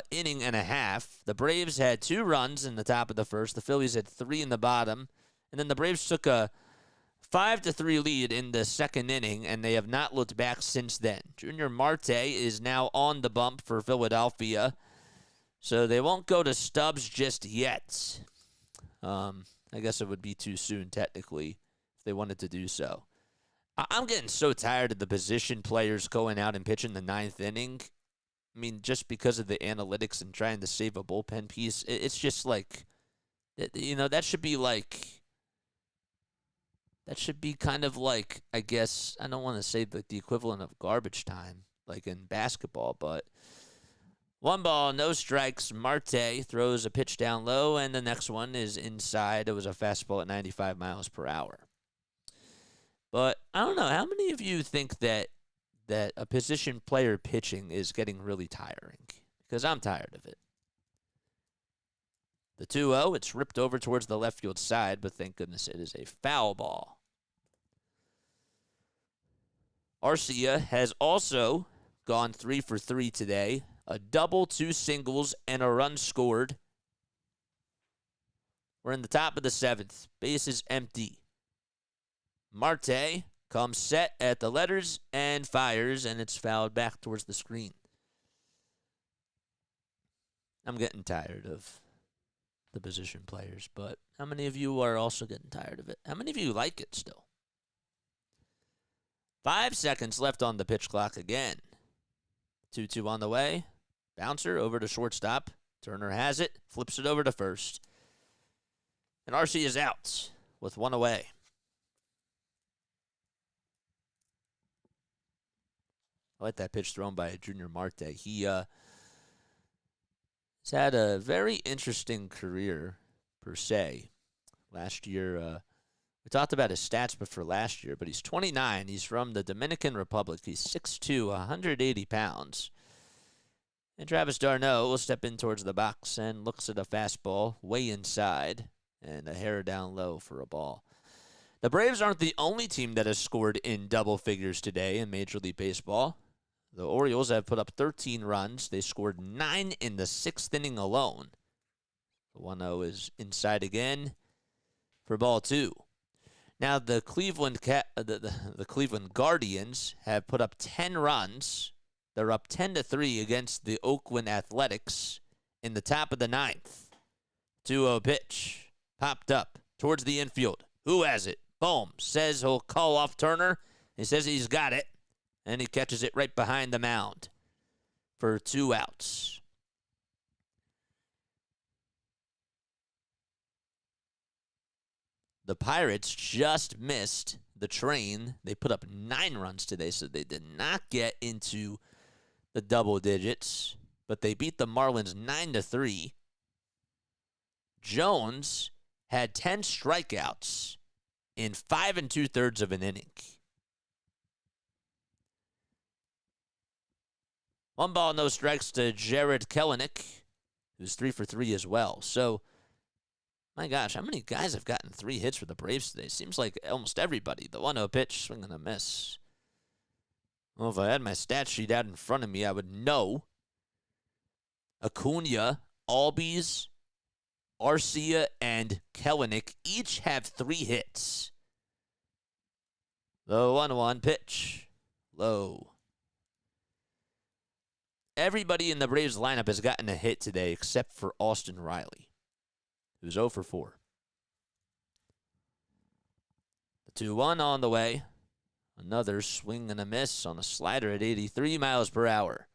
inning and a half. The Braves had 2 runs in the top of the first. The Phillies had 3 in the bottom. And then the Braves took a 5-3 lead in the second inning, and they have not looked back since then. Junior Marte is now on the bump for Philadelphia, so they won't go to Stubbs just yet. I guess it would be too soon, technically, if they wanted to do so. I'm getting so tired of the position players going out and pitching the 9th inning. I mean, just because of the analytics and trying to save a bullpen piece, it's just like, you know, that should be kind of like, I guess, I don't want to say the equivalent of garbage time, like in basketball, but 1 ball, no strikes. Marte throws a pitch down low, and the next one is inside. It was a fastball at 95 miles per hour. But I don't know, how many of you think that a position player pitching is getting really tiring? Because I'm tired of it. The 2-0, it's ripped over towards the left field side, but thank goodness it is a foul ball. Arcia has also gone 3 for 3 today. A double, 2 singles, and a run scored. We're in the top of the 7th. Base is empty. Marte comes set at the letters and fires, and it's fouled back towards the screen. I'm getting tired of the position players, but how many of you are also getting tired of it? How many of you like it still? 5 seconds left on the pitch clock again. 2-2 on the way. Bouncer over to shortstop. Turner has it, flips it over to first. And RC is out with 1 away. I like that pitch thrown by Junior Marte. He has had a very interesting career, per se. Last year, we talked about his stats before last year, but he's 29. He's from the Dominican Republic. He's 6'2", 180 pounds. And Travis d'Arnaud will step in towards the box and looks at a fastball way inside and a hair down low for a ball. The Braves aren't the only team that has scored in double figures today in Major League Baseball. The Orioles have put up 13 runs. They scored 9 in the 6th inning alone. The 1-0 is inside again for ball 2. Now the Cleveland Guardians have put up 10 runs. They're up 10-3 against the Oakland Athletics in the top of the 9th. 2-0 pitch popped up towards the infield. Who has it? Bohm says he'll call off Turner. He says he's got it. And he catches it right behind the mound. for 2 outs. The Pirates just missed the train. They put up 9 runs today, so they did not get into the double digits, but they beat the Marlins 9-3. Jones had 10 strikeouts in 5 2/3 of an inning. 1 ball, no strikes to Jared Kelenic, who's 3 for 3 as well. So, my gosh, how many guys have gotten 3 hits for the Braves today? Seems like almost everybody. The 1-0 pitch, swing and a miss. Well, if I had my stat sheet out in front of me, I would know. Acuna, Albies, Arcia, and Kelenic each have 3 hits. The 1-1 pitch, low. Everybody in the Braves lineup has gotten a hit today except for Austin Riley, who's 0 for 4. The 2-1 on the way. Another swing and a miss on a slider at 83 miles per hour.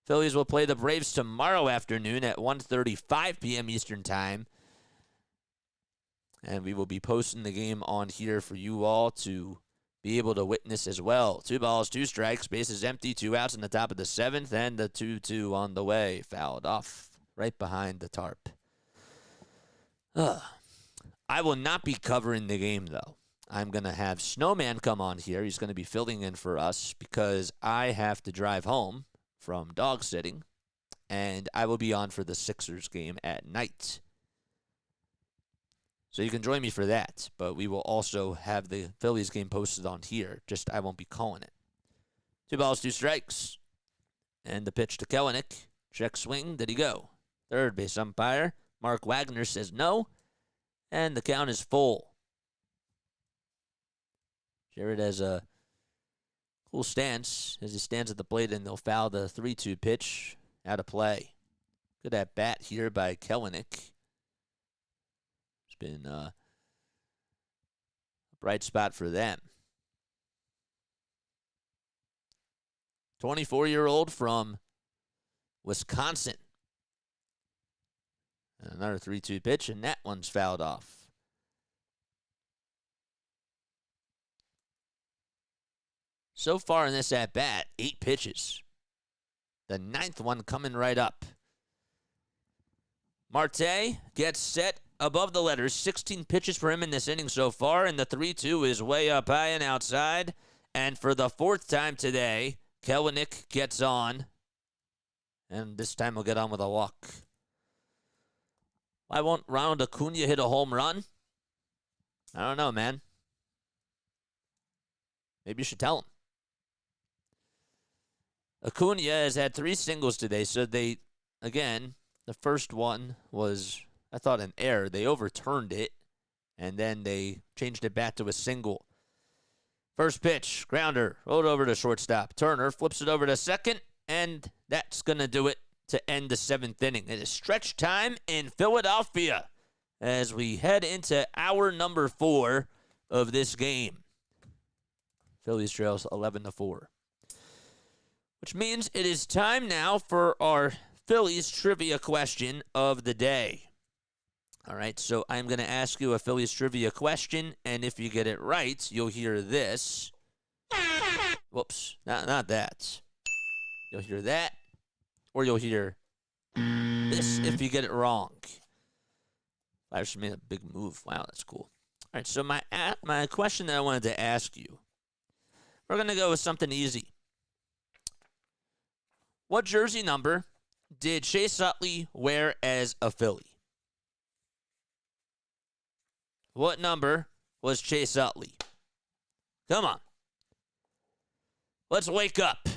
Phillies will play the Braves tomorrow afternoon at 1:35 p.m. Eastern Time. And we will be posting the game on here for you all to be able to witness as well. 2 balls, 2 strikes, bases empty, 2 outs in the top of the 7th, and the 2-2 on the way. Fouled off right behind the tarp. I will not be covering the game, though. I'm going to have Snowman come on here. He's going to be filling in for us because I have to drive home from dog sitting, and I will be on for the Sixers game at night. So you can join me for that, but we will also have the Phillies game posted on here. Just I won't be calling it. 2 balls, 2 strikes. And the pitch to Kelenic. Check swing. Did he go? Third base umpire Mark Wagner says no, and the count is full. Jared has a cool stance as he stands at the plate, and they'll foul the 3-2 pitch out of play. Good at bat here by Kelenic. It's been a bright spot for them. 24-year-old from Wisconsin. And another 3-2 pitch, and that one's fouled off. So far in this at-bat, 8 pitches. The 9th one coming right up. Marte gets set above the letters. 16 pitches for him in this inning so far, and the 3-2 is way up high and outside. And for the 4th time today, Kelenic gets on. And this time he'll get on with a walk. Why won't Ronald Acuna hit a home run? I don't know, man. Maybe you should tell him. Acuna has had 3 singles today, so they, again, the first one was, I thought, an error. They overturned it, and then they changed it back to a single. First pitch, grounder, rolled over to shortstop. Turner flips it over to second, and that's going to do it to end the 7th inning. It is stretch time in Philadelphia as we head into hour number 4 of this game. Phillies trails 11-4. Which means it is time now for our Phillies trivia question of the day. All right, so I'm going to ask you a Phillies trivia question, and if you get it right, you'll hear this. Whoops, not that. You'll hear that, or you'll hear this if you get it wrong. I just made a big move. Wow, that's cool. All right, so my question that I wanted to ask you, we're going to go with something easy. What jersey number did Chase Utley wear as a Philly? What number was Chase Utley? Come on. Let's wake up.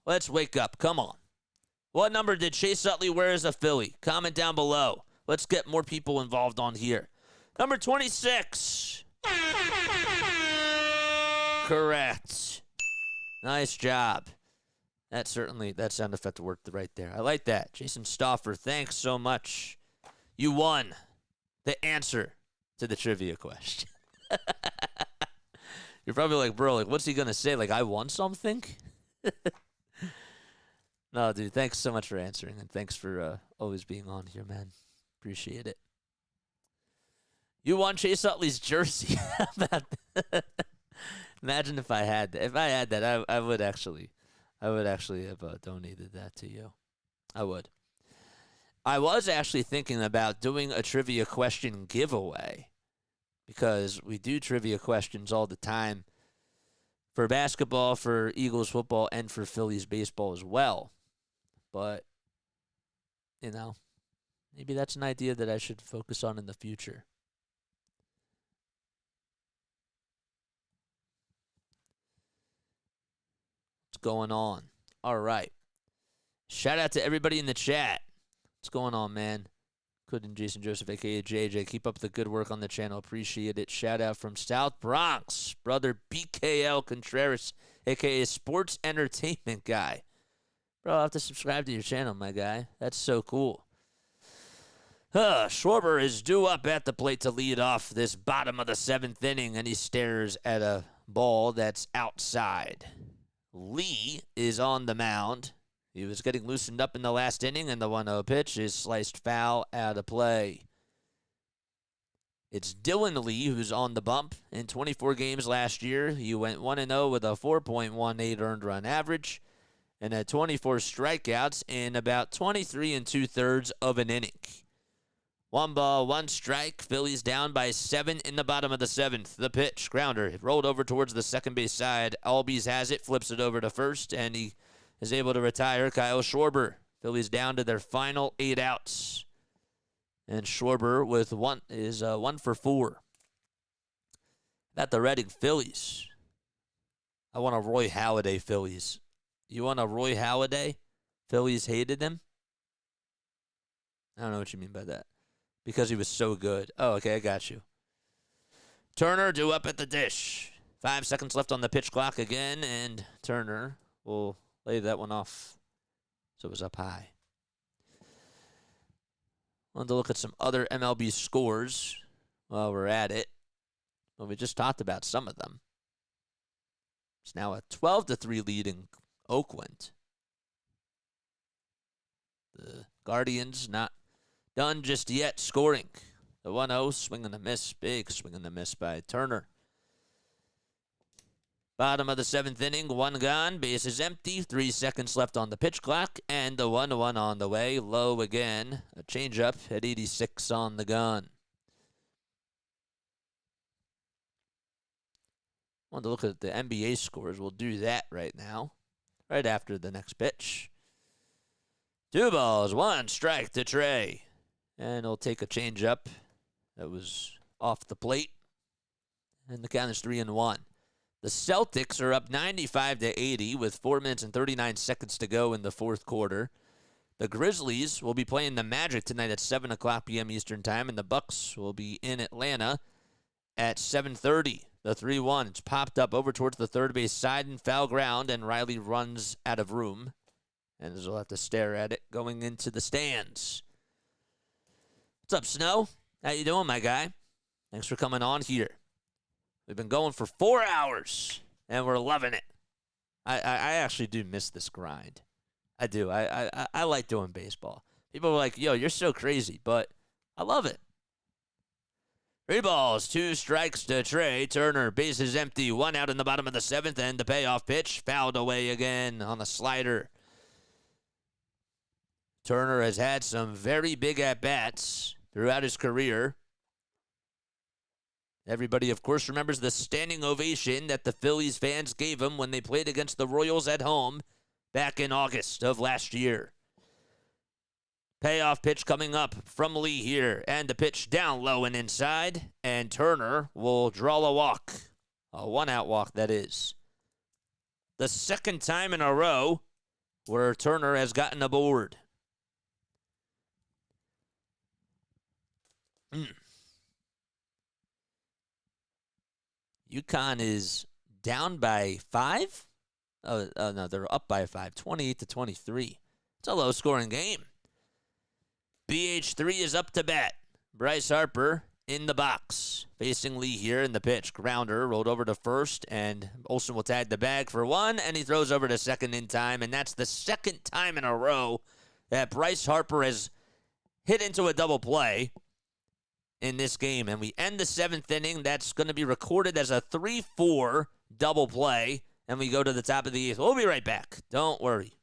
Let's wake up. Come on. What number did Chase Utley wear as a Philly? Comment down below. Let's get more people involved on here. Number 26. Correct. Nice job. That sound effect worked right there. I like that. Jason Stauffer, thanks so much. You won the answer to the trivia question. You're probably like, bro, like, what's he going to say? Like, I won something? No, dude, thanks so much for answering, and thanks for always being on here, man. Appreciate it. You won Chase Utley's jersey. How about that? Imagine if I had that. If I had that, I would actually have donated that to you. I would. I was actually thinking about doing a trivia question giveaway because we do trivia questions all the time for basketball, for Eagles football, and for Phillies baseball as well. But, you know, maybe that's an idea that I should focus on in the future. What's going on? All right. Shout out to everybody in the chat. What's going on, man? Couldn't Jason Joseph, a.k.a. JJ. Keep up the good work on the channel. Appreciate it. Shout out from South Bronx. Brother BKL Contreras, a.k.a. Sports Entertainment Guy. Bro, I'll have to subscribe to your channel, my guy. That's so cool. Schwarber is due up at the plate to lead off this bottom of the 7th inning, and he stares at a ball that's outside. Lee is on the mound. He was getting loosened up in the last inning, and the 1-0 pitch is sliced foul out of play. It's Dylan Lee who's on the bump. In 24 games last year, he went 1-0 with a 4.18 earned run average and had 24 strikeouts in about 23 2/3 of an inning. 1 ball, 1 strike. Phillies down by 7 in the bottom of the 7th. The pitch, grounder, it rolled over towards the second base side. Albies has it, flips it over to first, and he is able to retire Kyle Schwarber. Phillies down to their final 8 outs. And Schwarber with 1 for 4. At the Reading Phillies. I want a Roy Halladay Phillies. You want a Roy Halladay? Phillies hated him? I don't know what you mean by that. Because he was so good. Oh, okay, I got you. Turner due up at the dish. 5 seconds left on the pitch clock again, and Turner will lay that one off. So it was up high. Wanted to look at some other MLB scores while we're at it. Well, we just talked about some of them. It's now a 12-3 lead in Oakland. The Guardians not done just yet scoring. The 1-0, swing and a miss. Big swing and a miss by Turner. Bottom of the 7th inning, 1 gone. Base is empty. 3 seconds left on the pitch clock. And the 1-1 on the way. Low again. A changeup at 86 on the gun. Want to look at the NBA scores. We'll do that right now. Right after the next pitch. 2 balls, 1 strike to Trey. And he'll take a changeup that was off the plate. And the count is 3-1. The Celtics are up 95-80 with 4 minutes and 39 seconds to go in the 4th quarter. The Grizzlies will be playing the Magic tonight at 7 o'clock p.m. Eastern Time, and the Bucks will be in Atlanta at 7:30. The 3-1. It's popped up over towards the third base side in foul ground, and Riley runs out of room. And we'll have to stare at it going into the stands. What's up, Snow? How you doing, my guy? Thanks for coming on here. We've been going for 4 hours, and we're loving it. I actually do miss this grind. I do. I like doing baseball. People are like, yo, you're so crazy, but I love it. 3 balls, 2 strikes to Trey. Turner, bases empty, 1 out in the bottom of the 7th, and the payoff pitch fouled away again on the slider. Turner has had some very big at-bats throughout his career. Everybody, of course, remembers the standing ovation that the Phillies fans gave him when they played against the Royals at home back in August of last year. Payoff pitch coming up from Lee here, and the pitch down low and inside, and Turner will draw a walk. A 1-out walk, that is. The 2nd time in a row where Turner has gotten aboard. UConn is down by 5? Oh, no, they're up by 5, 28-23. It's a low-scoring game. BH3 is up to bat. Bryce Harper in the box. Facing Lee here in the pitch. Grounder rolled over to first, and Olsen will tag the bag for one, and he throws over to second in time, and that's the second time in a row that Bryce Harper has hit into a double play in this game. And we end the seventh inning. That's going to be recorded as a 3-4 double play, and we go to the top of the eighth. We'll be right back. Don't worry.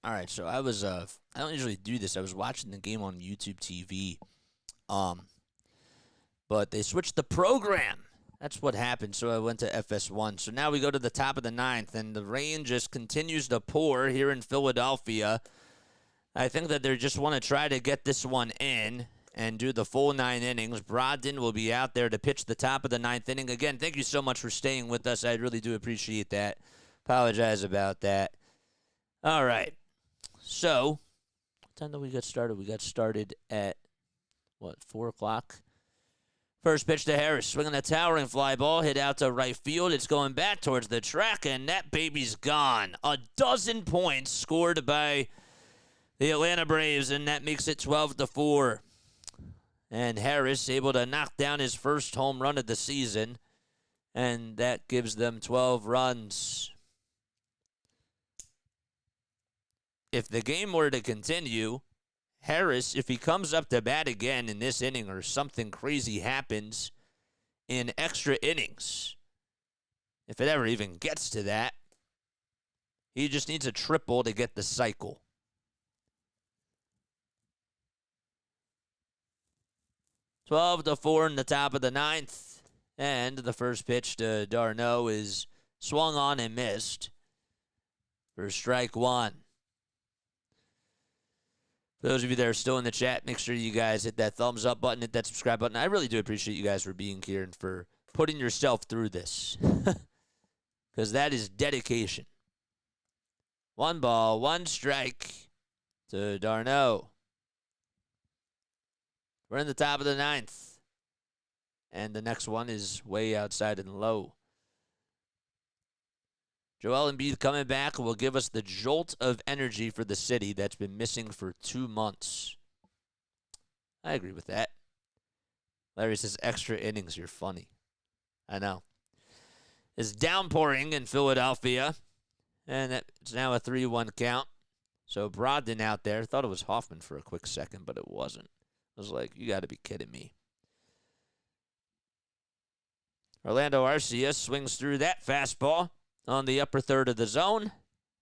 All right, so I was I don't usually do this. I was watching the game on YouTube TV. Um, but they switched the program. That's what happened. So I went to FS1. So now we go to the top of the ninth, and the rain just continues to pour here in Philadelphia. I think that they just want to try to get this one in and do the full 9 innings. Brogdon will be out there to pitch the top of the ninth inning. Again, thank you so much for staying with us. I really do appreciate that. Apologize about that. All right. So, what time did we get started? We got started at, 4 o'clock? First pitch to Harris, swinging a towering fly ball, hit out to right field. It's going back towards the track, and that baby's gone. 12 points scored by the Atlanta Braves, and that makes it 12-4. And Harris able to knock down his first home run of the season, and that gives them 12 runs. If the game were to continue, Harris, if he comes up to bat again in this inning or something crazy happens in extra innings, if it ever even gets to that, he just needs a triple to get the cycle. Twelve to 4 in the top of the ninth, and the first pitch to d'Arnaud is swung on and missed for strike one. For those of you that are still in the chat, make sure you guys hit that thumbs up button, hit that subscribe button. I really do appreciate you guys for being here and for putting yourself through this. Because that is dedication. 1 ball, 1 strike to d'Arnaud. We're in the top of the ninth. And the next one is way outside and low. Joel Embiid coming back will give us the jolt of energy for the city that's been missing for 2 months. I agree with that. Larry says, extra innings, you're funny. I know. It's downpouring in Philadelphia, and it's now a 3-1 count. So Brogdon out there. Thought it was Hoffman for a quick second, but it wasn't. I was like, you got to be kidding me. Orlando Arcia swings through that fastball on the upper third of the zone,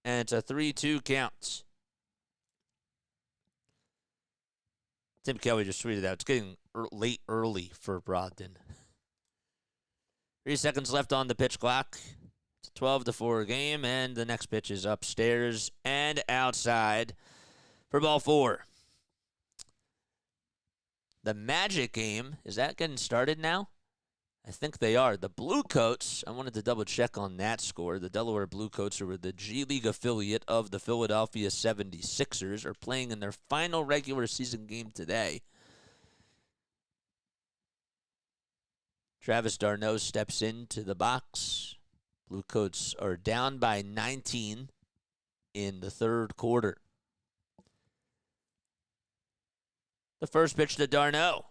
and it's a 3-2 count. Tim Kelly just tweeted out, it's getting late early for Brogdon. 3 seconds left on the pitch clock. It's a 12-4 game, and the next pitch is upstairs and outside for ball 4. The Magic game, is that getting started now? I think they are. The Bluecoats, I wanted to double check on that score. The Delaware Bluecoats, who were the G League affiliate of the Philadelphia 76ers, are playing in their final regular season game today. Travis d'Arnaud steps into the box. Bluecoats are down by 19 in the third quarter. The first pitch to d'Arnaud.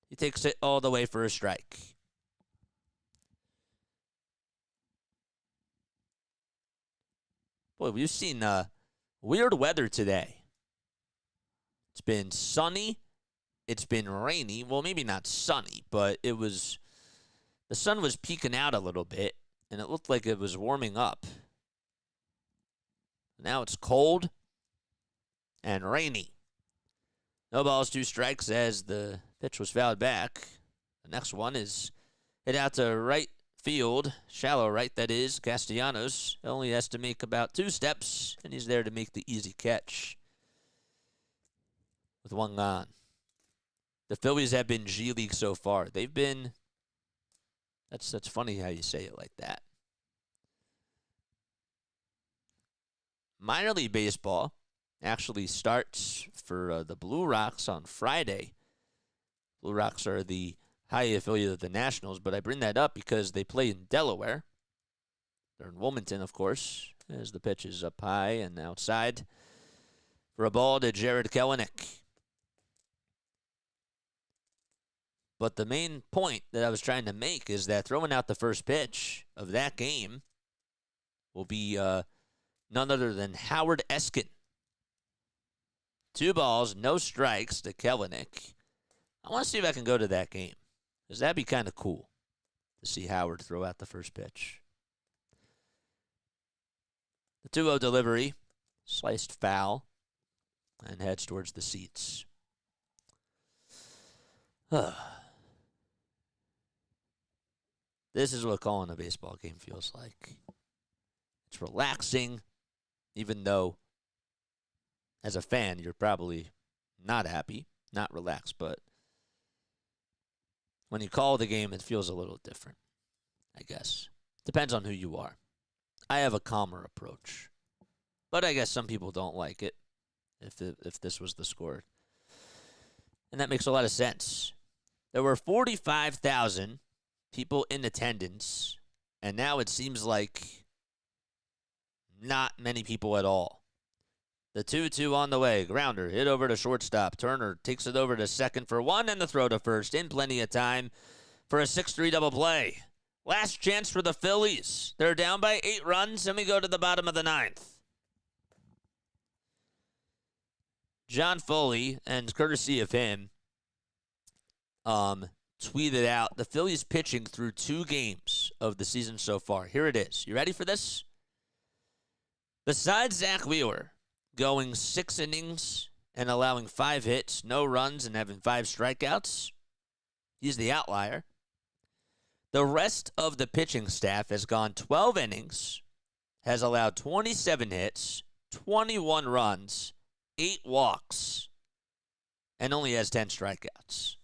He takes it all the way for a strike. Boy, we've seen weird weather today. It's been sunny. It's been rainy. Well, maybe not sunny, but the sun was peeking out a little bit, and it looked like it was warming up. Now it's cold and rainy. No balls, 2 strikes as the pitch was fouled back. The next one is hit out to right field, shallow right, that is. Castellanos only has to make about 2 steps, and he's there to make the easy catch with 1 gone. The Phillies have been G League so far. They've been, that's funny how you say it like that. Minor League Baseball actually starts for the Blue Rocks on Friday. Blue Rocks are the high affiliate of the Nationals, but I bring that up because they play in Delaware. They're in Wilmington, of course, as the pitch is up high and outside for a ball to Jared Kelenic. But the main point that I was trying to make is that throwing out the first pitch of that game will be none other than Howard Eskin. 2 balls, no strikes to Kelenic. I want to see if I can go to that game, because that'd be kind of cool to see Howard throw out the first pitch. The 2-0 delivery Sliced foul and heads towards the seats. This is what calling a baseball game feels like. It's relaxing, even though as a fan, you're probably not happy, not relaxed, but when you call the game, it feels a little different, I guess. Depends on who you are. I have a calmer approach, but I guess some people don't like it if this was the score. And that makes a lot of sense. There were 45,000 people in attendance, and now it seems like not many people at all. The 2-2 on the way. Grounder hit over to shortstop. Turner takes it over to second for one, and the throw to first in plenty of time for a 6-3 double play. Last chance for the Phillies. They're down by 8 runs, and we go to the bottom of the 9th. John Foley, and courtesy of him, tweeted out the Phillies pitching through 2 games of the season so far. Here it is. You ready for this? Besides Zach Wheeler going 6 innings and allowing 5 hits, no runs, and having 5 strikeouts, he's the outlier. The rest of the pitching staff has gone 12 innings, has allowed 27 hits, 21 runs, 8 walks, and only has 10 strikeouts.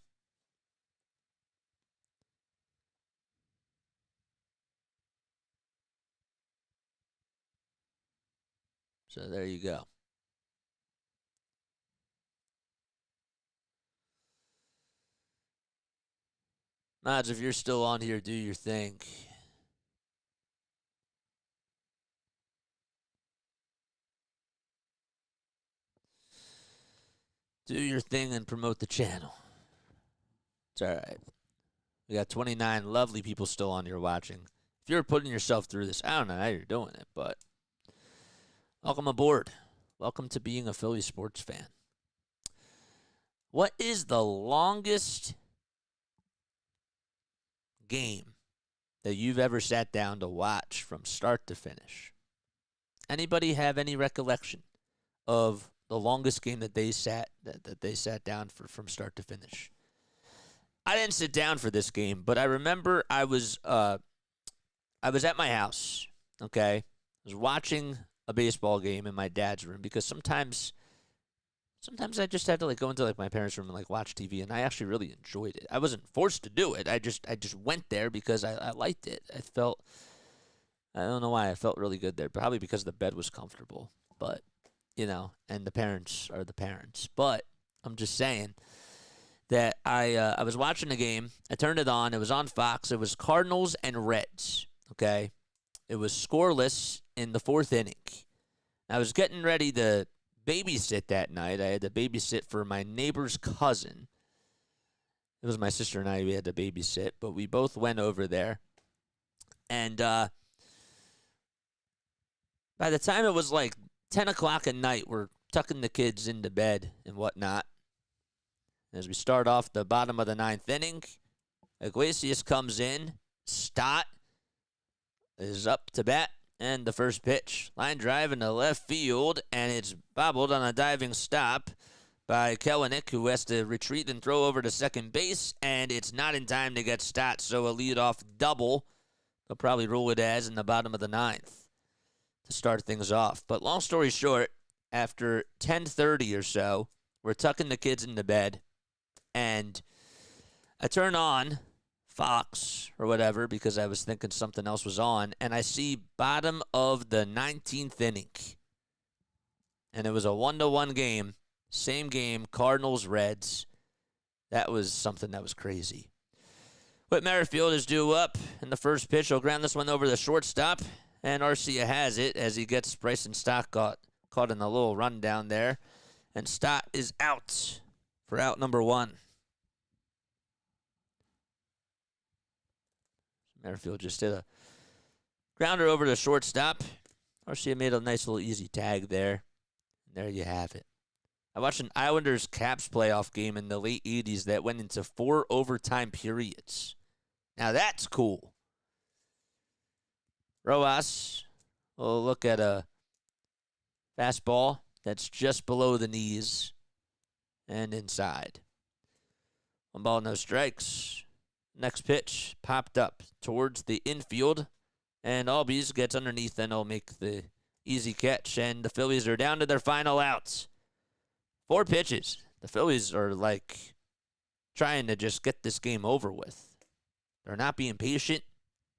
So there you go. Mods, if you're still on here, do your thing. Do your thing and promote the channel. It's all right. We got 29 lovely people still on here watching. If you're putting yourself through this, I don't know how you're doing it, but welcome aboard. Welcome to being a Phillies sports fan. What is the longest game that you've ever sat down to watch from start to finish? Anybody have any recollection of the longest game that they sat down for from start to finish? I didn't sit down for this game, but I remember I was at my house. Okay, I was watching a baseball game in my dad's room because sometimes I just had to go into my parents' room and watch TV, and I actually really enjoyed it. I wasn't forced to do it. I just went there because I liked it. I don't know why I felt really good there. Probably because the bed was comfortable, but and the parents are the parents. But I'm just saying that I was watching the game. I turned it on. It was on Fox. It was Cardinals and Reds. Okay, it was scoreless in the 4th inning. I was getting ready to babysit that night. I had to babysit for my neighbor's cousin. It was my sister and I. We had to babysit, but we both went over there. And by the time it was 10 o'clock at night, we're tucking the kids into bed and whatnot. As we start off the bottom of the 9th inning, Iglesias comes in. Stott is up to bat. And the first pitch, line drive into left field, and it's bobbled on a diving stop by Kelenic, who has to retreat and throw over to second base, and it's not in time to get Stott, so a leadoff double. They'll probably rule it as in the bottom of the 9th to start things off. But long story short, after 10:30 or so, we're tucking the kids into bed, and I turn on Fox or whatever because I was thinking something else was on, and I see bottom of the 19th inning. And it was a 1-1 game. Same game, Cardinals-Reds. That was something that was crazy. Whit Merrifield is due up, and the first pitch will ground this one over the shortstop, and Arcia has it as he gets Bryson Stott caught in a little rundown there. And Stott is out for out number 1. Merrifield just did a grounder over to shortstop. Arcia made a nice little easy tag there. And there you have it. I watched an Islanders-Caps playoff game in the late 80s that went into 4 overtime periods. Now that's cool. Rojas will look at a Fastball that's just below the knees and inside. 1 ball, no strikes. Next pitch popped up towards the infield, and Albies gets underneath and will make the easy catch, and the Phillies are down to their final outs. 4 pitches. The Phillies are like trying to just get this game over with. They're not being patient.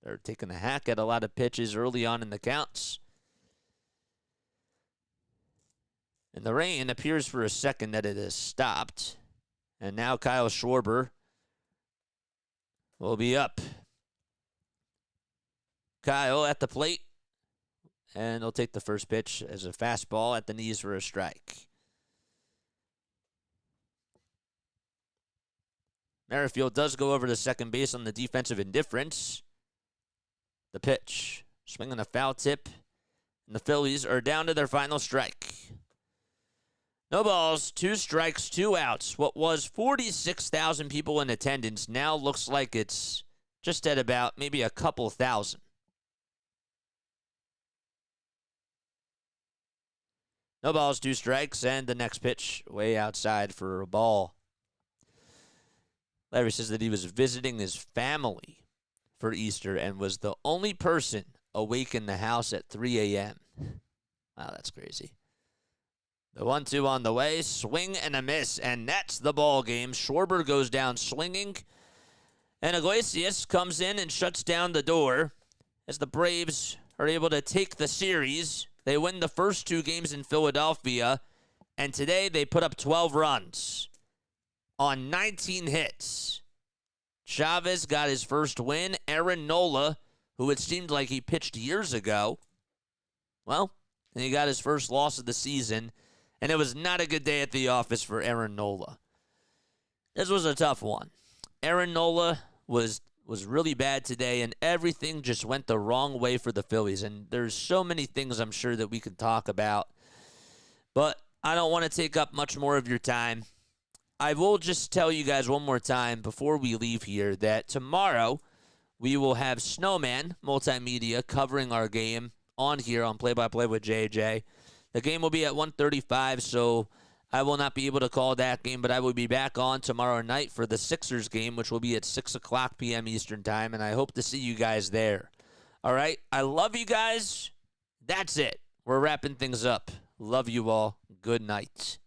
They're taking a hack at a lot of pitches early on in the counts. And the rain appears for a second that it has stopped. And now Kyle Schwarber will be up. Kyle at the plate. And he'll take the first pitch as a fastball at the knees for a strike. Merrifield does go over to second base on the defensive indifference. The pitch. Swinging a foul tip. And the Phillies are down to their final strike. No balls, 2 strikes, 2 outs. What was 46,000 people in attendance now looks like it's just at about maybe a couple thousand. No balls, 2 strikes, and the next pitch way outside for a ball. Larry says that he was visiting his family for Easter and was the only person awake in the house at 3 a.m. Wow, that's crazy. The 1-2 on the way, swing and a miss, and that's the ball game. Schwarber goes down swinging, and Iglesias comes in and shuts down the door as the Braves are able to take the series. They win the first 2 games in Philadelphia, and today they put up 12 runs on 19 hits. Chavez got his first win. Aaron Nola, who it seemed like he pitched years ago, well, he got his first loss of the season. And it was not a good day at the office for Aaron Nola. This was a tough one. Aaron Nola was really bad today, and everything just went the wrong way for the Phillies. And there's so many things I'm sure that we could talk about. But I don't want to take up much more of your time. I will just tell you guys one more time before we leave here that tomorrow we will have Snowman Multimedia covering our game on here on Play by Play with JJ. The game will be at 1:35, so I will not be able to call that game, but I will be back on tomorrow night for the Sixers game, which will be at 6 o'clock p.m. Eastern Time, and I hope to see you guys there. All right? I love you guys. That's it. We're wrapping things up. Love you all. Good night.